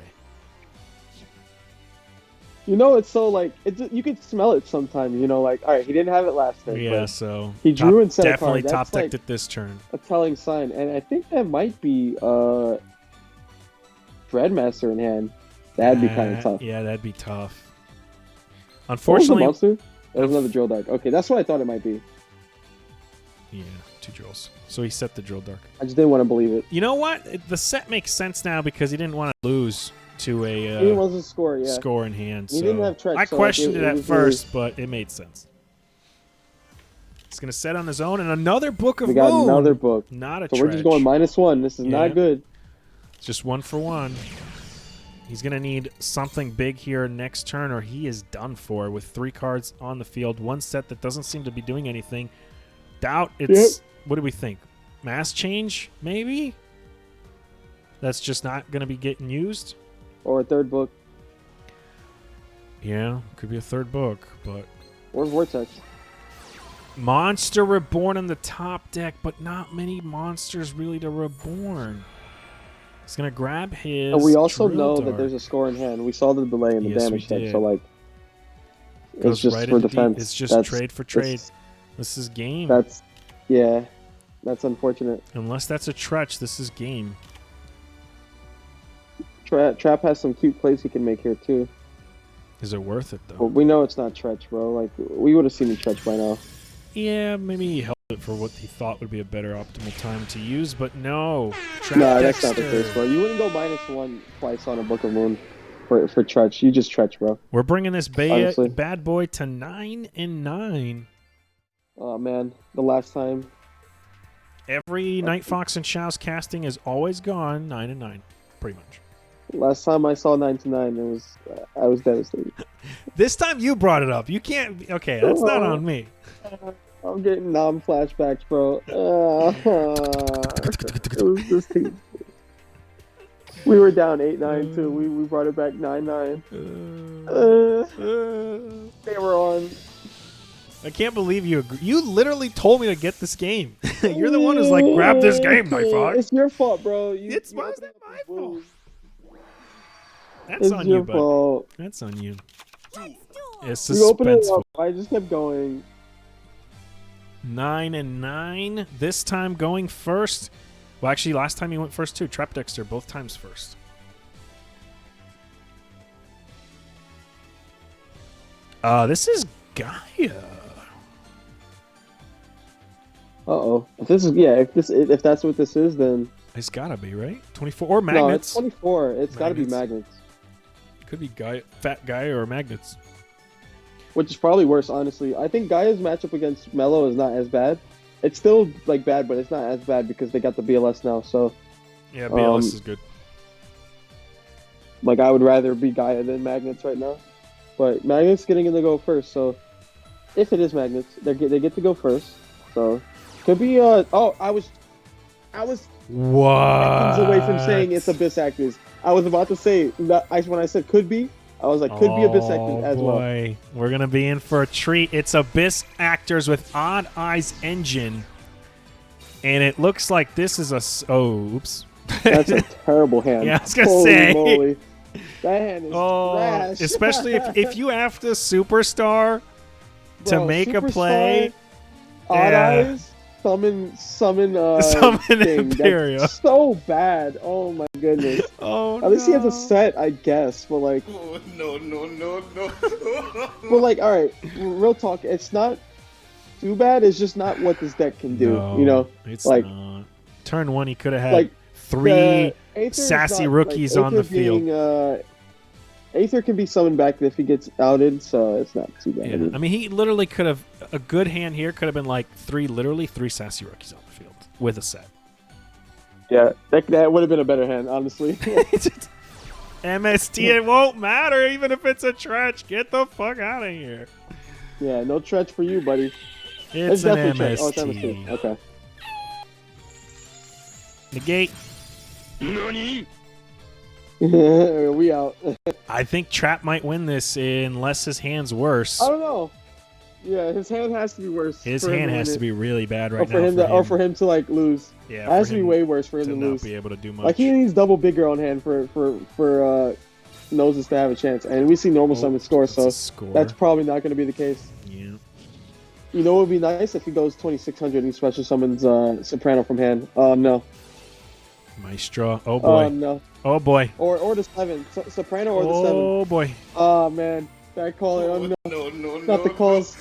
You know, it's so, like, you can smell it sometimes, you know, like, all right, he didn't have it last turn. Yeah, but so he drew and set a definitely card. top That's, decked like, it this turn. a telling sign. And I think that might be Dreadmaster in hand. That'd be kind of tough. Yeah, that'd be tough. What was the Unfortunately, monster? That was another Drill Dark. Okay, that's what I thought it might be. yeah, 2 drills. So he set the drill dark. I just didn't want to believe it. You know what? The set makes sense now because he didn't want to lose to a He wasn't score, yeah. score in hand. He So didn't have Tretch, I so questioned it it at was first, but it made sense. He's going to set on his own and another Book of We got Moon. another book. Not a So we're just going -1. This is Yeah. not good. It's just 1 for 1. He's going to need something big here next turn or he is done for with 3 cards on the field. One set that doesn't seem to be doing anything. Doubt it's... What do we think? Mass change, maybe? That's just not going to be getting used? Or a third book. Yeah, could be a third book, but... Or Vortex. Monster Reborn on the top deck, but not many monsters really to Reborn. He's going to grab his... And we also Drill know Dart. that there's a score in hand. We saw the delay in the Yes, damage we deck, did. so, like... Goes It's just right for into defense. It's just That's- trade for trade. that's- This is game. That's... Yeah. That's unfortunate. Unless that's a Tretch, this is game. Trap has some cute plays he can make here, too. Is it worth it, But though? we know it's not Tretch, bro. Like, we would have seen the Tretch by now. Yeah, maybe he held it for what he thought would be a better optimal time to use, but no. Trap No, that's not the Dexter. case, bro. You wouldn't go -1 twice on a Book of Moon for Tretch. You just Tretch, bro. We're bringing this Honestly. bad boy to 9-9. Oh, man. The last time. Every NightFox and Shaowz casting is always gone 9-9, pretty much. Last time I saw 9-9, I was devastated. This time you brought it up. You can't. Okay, that's not on me. I'm getting flashbacks, bro. It was this team. We were down 8-9 too. We brought it back 9-9. They were on. I can't believe you agree. You literally told me to get this game. You're the one who's like, grab this game, NightFox. It's your fault, bro. Why is that my fault? That's It's on your you, bud. fault. That's on you. It's You opened it suspenseful. up. I just kept going. 9-9. This time going first. Well, actually, last time he went first too. Trap Dexter, both times first. This is Gaia. Uh-oh. If that's what this is, then It's gotta be, right? 24 or no, magnets. it's 24. It's got to be Magnets. magnets, Could be Gaia, Fat Gaia or magnets. which is probably worse, honestly. I think Gaia's matchup against Mello is not as bad. It's still like bad, but it's not as bad because they got the BLS now. So Yeah, BLS is good. like I would rather be Gaia than magnets right now. But magnets getting in to go first. So if it is magnets, they get to go first. So could be I was What? seconds away from saying it's Abyss Actors. I was about to say that when I said could be, I was like could be Abyss Actors as well. Boy, we're gonna be in for a treat. It's Abyss Actors with Odd Eyes Engine, and it looks like this is a. Oh, oops. That's a terrible hand. Yeah, I was gonna Holy say. moly. That hand is trash. Especially if you have to superstar to Bro, make a Superstar, play. Odd Yeah. Eyes, summon Summon thing. Imperial. That's so bad. Oh my goodness. Oh, At least he has a no. set, I guess. But like, Oh, no. but like, all right, real talk. It's not too bad. It's just not what this deck can do. No, You know, it's like- not. Turn one, he could have had like 3 Aether is sassy not- rookies like, on the Aether being, field. Aether can be summoned back if he gets outed, so it's not too bad. Yeah, I mean, he literally could have a good hand here. Could have been like literally three sassy rookies on the field with a set. Yeah, that would have been a better hand, honestly. MST, it won't matter even if it's a Tretch. Get the fuck out of here. Yeah, no Tretch for you, buddy. It's an definitely Tretch. Oh, it's MST. MST. Okay. Negate. We out. I think Trap might win this unless his hand's worse. I don't know. Yeah, his hand has to be worse. His for him hand to has win to it. be really bad or right for now. him or for him to like lose. Yeah, It has for to be him way worse for him to to not lose. be able to do much. Like he needs double bigger on hand for Noses to have a chance, and we see normal summon score, that's so a score. that's probably not going to be the case. Yeah. You know, it would be nice if he goes 2600 and he special summons Soprano from hand. Oh no. Maestro. Oh boy. Oh no. Oh boy. Or the 7. Soprano or the 7. Oh boy. Oh man. That call. Oh no. No. Not the calls.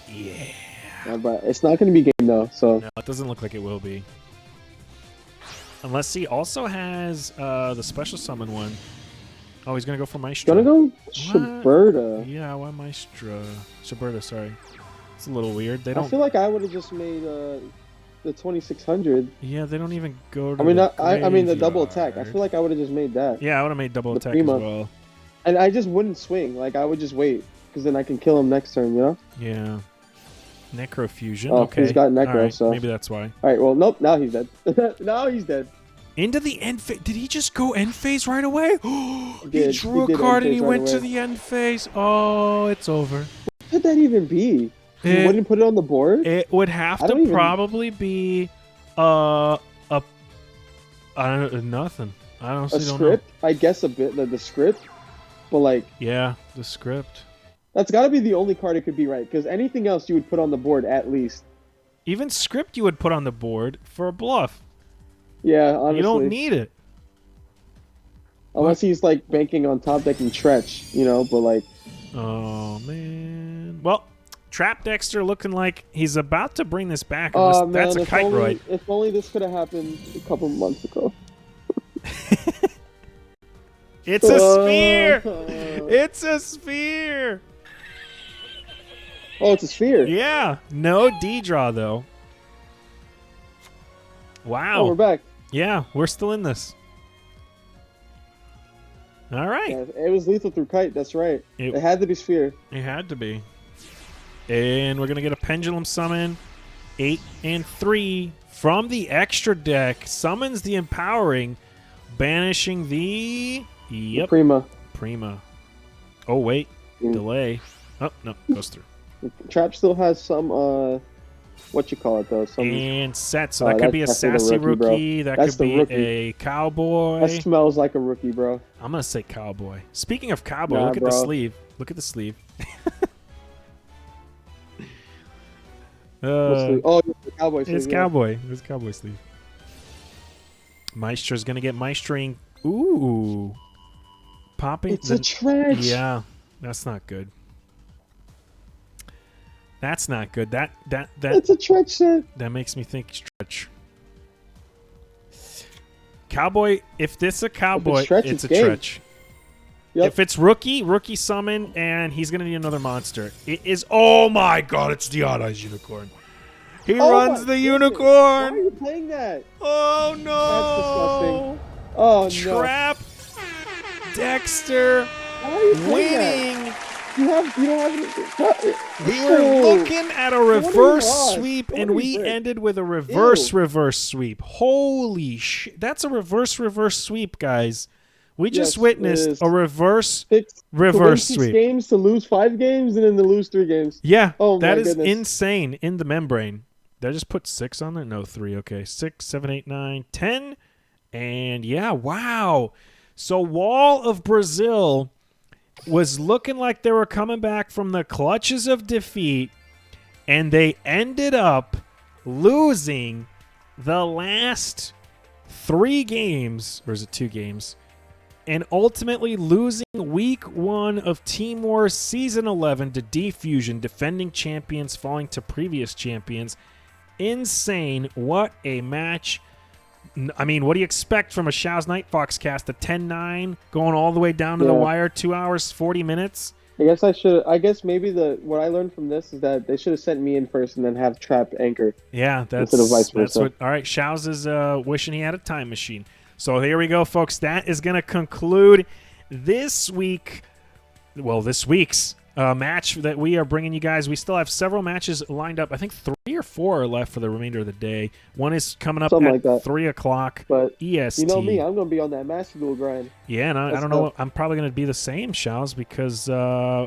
Yeah. Yeah, but it's not going to be game though, so. No, it doesn't look like it will be. Unless he also has the special summon one. Oh, he's gonna go for Maestro. Gonna go Shaberta. Yeah, why Maestro? Shaberta, sorry. It's a little weird. They I don't. feel like I would have just made the 2600. Yeah, they don't even go to. I mean, the I mean the double attack. I graveyard. feel like I would have just made that, Yeah, I would have made double The attack Prima. as well. and I just wouldn't swing. Like I would just wait, because then I can kill him next turn. You know. Yeah. Necrofusion. Oh, Okay. he's got Necro, All right, so- maybe that's why. All right. Well, nope. Now he's dead. Now he's dead. Into the end phase. Did he just go end phase right away? he did. drew He a did card end and he phase right went to away. the end phase. Oh, it's over. What could that even be? You It- wouldn't put it on the board. It would have I to don't even- probably be nothing. I A honestly don't know. script. I guess a bit the script, but like Yeah, the script. that's got to be the only card it could be, right? Because anything else you would put on the board at least. Even script you would put on the board for a bluff. Yeah, honestly. You don't need it. Unless he's like banking on top decking Tretch, you know. But like, Oh man. Well, Trap Dexter looking like he's about to bring this back. Unless oh man, that's a if kite only, right. if only this could have happened a couple months ago. It's a sphere. It's a sphere. Oh, it's a sphere. Yeah. No D draw though. Wow. Oh, we're back. Yeah, we're still in this. All right. Yeah, it was lethal through kite. That's right. It- It had to be sphere. It had to be. And we're going to get a pendulum summon. 8 and 3 from the extra deck. Summons the empowering. Banishing the. Yep. Prima. Prima. Oh, wait. Mm. Delay. Oh, no. Goes through. Trap still has some what you call it though? Some And set. So Oh, that could that's be a definitely the sassy rookie, bro. rookie. That That's could the be rookie. a cowboy. that smells like a rookie, bro. I'm going to say cowboy. Speaking of cowboy, Nah, look at the bro. sleeve. Look at the sleeve. What sleeve? Oh, the cowboy It's sleeve, yeah. cowboy. It's cowboy sleeve. Maestro's gonna get maestring. Ooh, popping. It's a Tretch. Yeah, that's not good. That's not good. That It's a Tretch set. that makes me think stretch. Cowboy. If this a cowboy, Stretch, it's a it's game. stretch. Yep. If it's rookie summon, and he's gonna need another monster. It is. Oh my God! It's the Odd Eyes Unicorn. He Oh runs my the goodness. unicorn. Why are you playing that? Oh no! That's disgusting. Oh no. Trap Dexter Why are you playing that? winning You don't have. We were looking at a wonder you reverse lost. sweep, No and wonder we you bricked. ended with a reverse Ew. reverse sweep. Holy shit. That's a reverse reverse sweep, guys. We just Yes, it witnessed is. a reverse To win reverse 6 sweep. games, to lose 5 games, and then to lose 3 games. Yeah, Oh that my is goodness. insane in the membrane. Did I just put 6 on there? No, 3. Okay, 6, 7, 8, 9, 10. And yeah, wow. So Wall of Brazil was looking like they were coming back from the clutches of defeat, and they ended up losing the last 3 games, or is it 2 games, and ultimately losing week 1 of Team Wars Season 11 to D-Fusion, defending champions falling to previous champions. Insane. What a match. I mean, what do you expect from a Shaowz NightFox cast? A 10-9 going all the way down to the wire, 2 hours, 40 minutes? I guess maybe what I learned from this is that they should have sent me in first and then have Trap anchor. Yeah, instead of vice that's versa. what. All right, Shaowz is wishing he had a time machine. So here we go, folks. That is going to conclude this week's match that we are bringing you guys. We still have several matches lined up. I think 3 or 4 are left for the remainder of the day. One is coming up Something at like that. 3 o'clock But EST. you know me, I'm going to be on that Master Duel grind. Yeah, and I Let's don't know. go. I'm probably going to be the same, Shaowz, because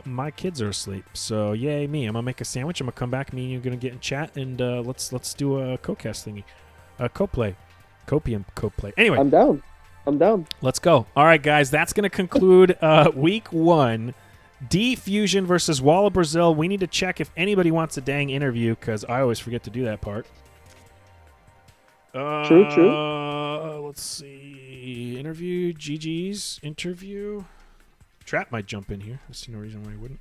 my kids are asleep. So yay me! I'm gonna make a sandwich. I'm gonna come back. Me and you're gonna get in chat, and let's do a co-cast thingy, co-play, co-play. Anyway, I'm down. let's go. All right, guys, that's gonna conclude week 1. D-Fusion versus Wall of Brazil. We need to check if anybody wants a dang interview, because I always forget to do that part. True. Let's see. Interview, GG's interview. Trap might jump in here. I see no reason why he wouldn't.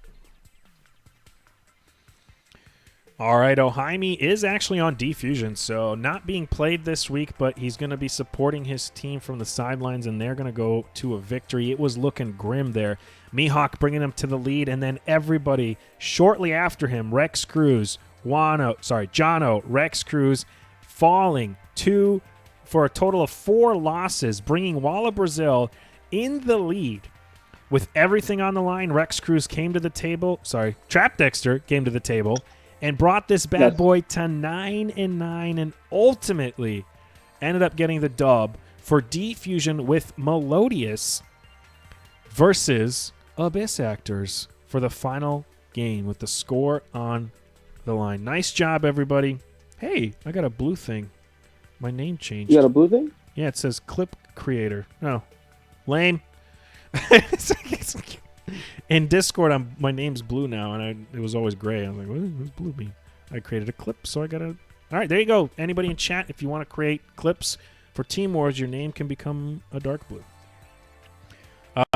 All right, Ohaimi is actually on D-Fusion, so not being played this week, but he's going to be supporting his team from the sidelines, and they're going to go to a victory. It was looking grim there. Mihawk bringing him to the lead, and then everybody shortly after him, Rex Cruz, Jono, Rex Cruz, falling for a total of 4 losses, bringing Wall of Brazil in the lead. With everything on the line, Rex Cruz came to the table. Trap Dexter came to the table and brought this bad boy to 9-9, and ultimately ended up getting the dub for D-Fusion with Melodious versus Abyss Actors for the final game with the score on the line. Nice job, everybody. Hey, I got a blue thing. My name changed. You got a blue thing? Yeah, it says Clip Creator. No. Lame. In Discord, my name's blue now, and it was always gray. I was like, what does blue mean? I created a clip, so I got to... All right, there you go. Anybody in chat, if you want to create clips for Team Wars, your name can become a dark blue.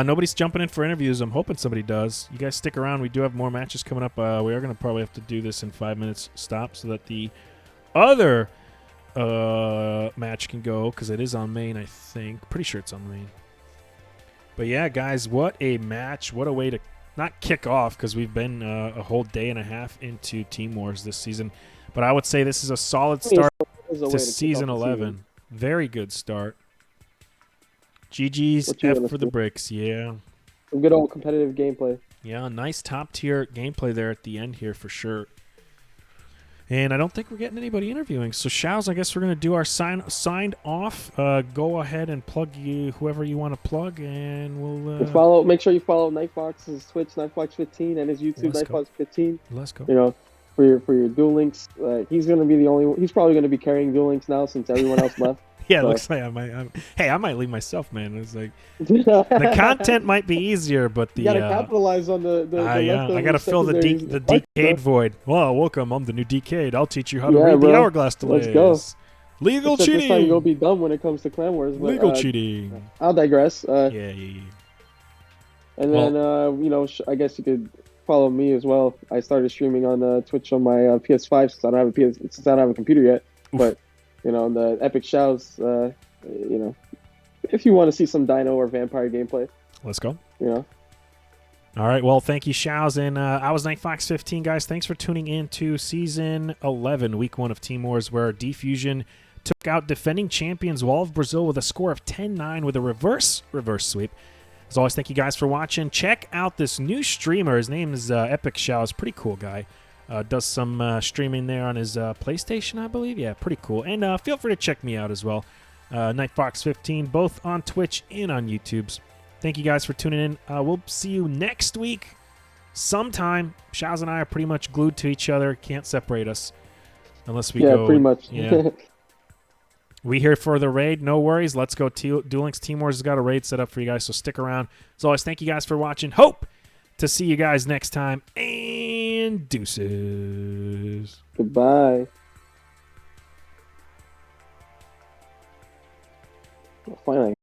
Nobody's jumping in for interviews. I'm hoping somebody does. You guys stick around. We do have more matches coming up. We are going to probably have to do this in 5 minutes stop so that the other match can go, because it is on main, I think. Pretty sure it's on main. But yeah, guys, what a match. What a way to not kick off, because we've been a whole day and a half into Team Wars this season. But I would say this is a solid start to Season 11. Very good start. GG's F for the bricks, yeah. Some good old competitive gameplay. Yeah, nice top-tier gameplay there at the end here for sure. And I don't think we're getting anybody interviewing. So, Shaowz, I guess we're going to do our signed off. Go ahead and plug whoever you want to plug, and we'll... Make sure you follow NightFox's Twitch, NightFox15, and his YouTube, NightFox15. Let's go. You know, for your Duel Links. He's going to be the only... He's probably going to be carrying Duel Links now since everyone else left. Yeah, it looks like I might leave myself, man. It's like the content might be easier, but the you gotta capitalize on the I gotta fill the decayed void. Well, welcome. I'm the new decayed. I'll teach you how to read the hourglass delays. Let's go. Legal cheating. This time you'll be dumb when it comes to Clan Wars. But, legal cheating. I'll digress. Yeah. And then I guess you could follow me as well. I started streaming on Twitch on my PS5 since I don't have a computer yet. Oof. But the Epic Shaowz, if you want to see some Dino or Vampire gameplay. Let's go. All right, well, thank you, Shaowz, and I was NightFox15, guys. Thanks for tuning in to Season 11, Week 1 of Team Wars, where D-Fusion took out defending champions Wall of Brazil with a score of 10-9 with a reverse sweep. As always, thank you guys for watching. Check out this new streamer. His name is Epic Shaowz. Pretty cool guy. Does some streaming there on his PlayStation, I believe. Yeah, pretty cool. And feel free to check me out as well. NightFox15, both on Twitch and on YouTube. Thank you guys for tuning in. We'll see you next week sometime. Shaowz and I are pretty much glued to each other. Can't separate us unless we go. Yeah, pretty much. Yeah. We here for the raid. No worries. Let's go. Duel Links Team Wars has got a raid set up for you guys, so stick around. As always, thank you guys for watching. Hope to see you guys next time. And deuces. Goodbye. Finally.